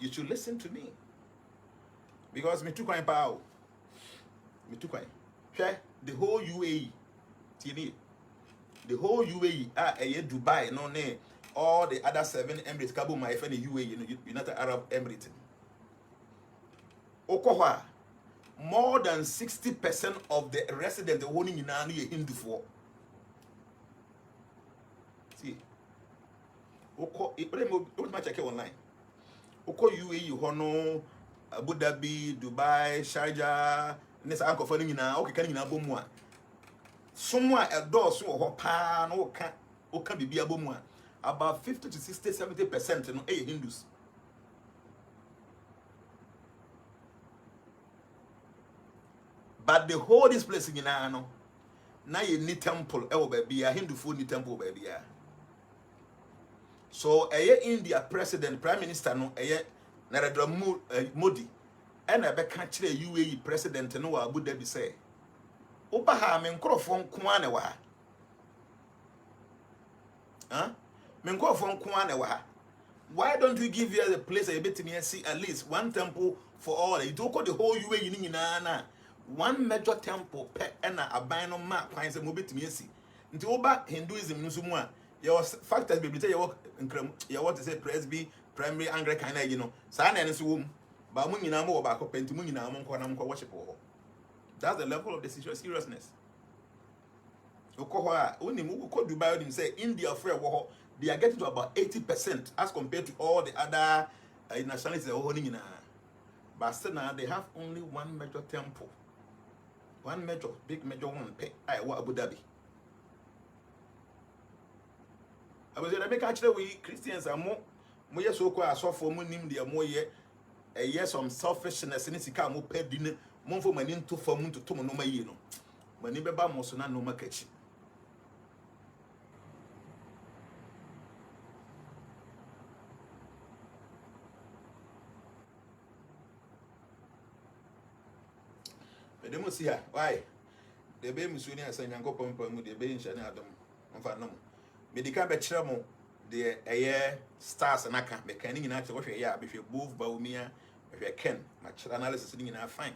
Speaker 2: You should listen to me. Because me too quite power. Me too quite. The whole UAE. The whole UAE, Dubai, no, all the other 7 Emirates, Kabul, my friend, UAE, United Arab Emirates. Okohwa, more than 60% of the residents owning in Nani Hindu for. See, Oko, what much I check online. Oko UAE, Hono, Abu Dhabi, Dubai, Sharjah, Nessa Uncle for Nina, okay, can you know more? Somewhere a door so or pan or can be a boom one. About 50 to 60, 70% no Hindus. But the whole this place in Nano, now you need temple, baby, a Hindu food need temple, baby. So a India president, prime minister, no, a Narendra Modi, and a country UAE president, no, Abu Dhabi say. Obaha me nkrofo nko wa ha. Me nkrofo nko wa ha. Why don't we give you a place a bit me see at least one temple for all? You don't call the whole UAE ni na one major temple pe na aban no ma kwan se mo bit me see. Nti oba Hinduism no so mu a your factors be say your nkram your what to say Presby primary Anglican na you know. Sa na so wo mu. Ba mu nyina mo ba ko penti mu nyina mo nko na mo worship wo. That's the level of the seriousness. Dubai say India free war, they are getting to about 80% as compared to all the other nationalities they're holding in. But still now they have only one major temple. One major, big major one pay Abu Dhabi. I was going to make actually we Christians are more so quite so for money they are more a year some selfishness in this come up pay dinner. Mon for my to form to Tomo no Mayino. When you be Mosona no market. But they must see her. Why? The baby Sunni and San Yanko Pompa with the baby Shana Adam. Fanum. Medical Betchamo, the air stars and I can't be canning in actual what you if you move Baumia, if you can, much analysis in our fine.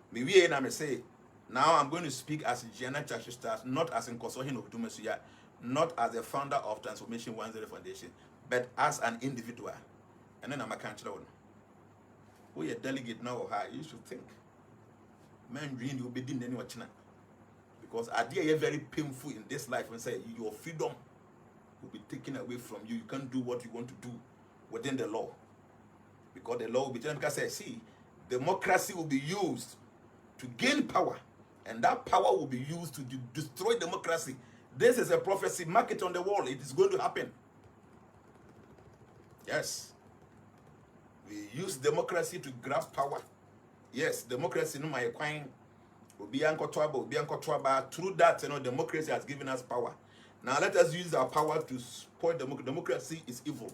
Speaker 2: Me na me say now I'm going to speak as Jnana Caksus, not as in consortium of Dumasuya, not as a founder of Transformation 10 Foundation, but as an individual. And then I'm a country owner. We a delegate now or high, you should think. Man dream will be doing any watching. Because idea is very painful in this life and say your freedom will be taken away from you. You can't do what you want to do within the law. Because the law will be telling because I see democracy will be used to gain power, and that power will be used to destroy democracy. This is a prophecy, mark it on the wall. It is going to happen. Yes. We use democracy to grasp power. Yes, democracy no my quine will be through that, democracy has given us power. Now let us use our power to support democracy is evil.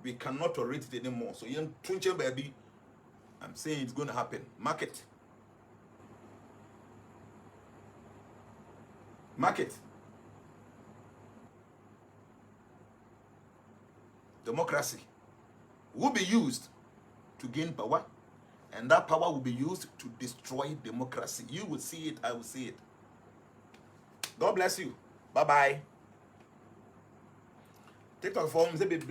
Speaker 2: We cannot tolerate it anymore. So baby, I'm saying it's going to happen. Market. Democracy will be used to gain power, and that power will be used to destroy democracy. You will see it, I will see it. God bless you. Bye-bye. TikTok form is a bit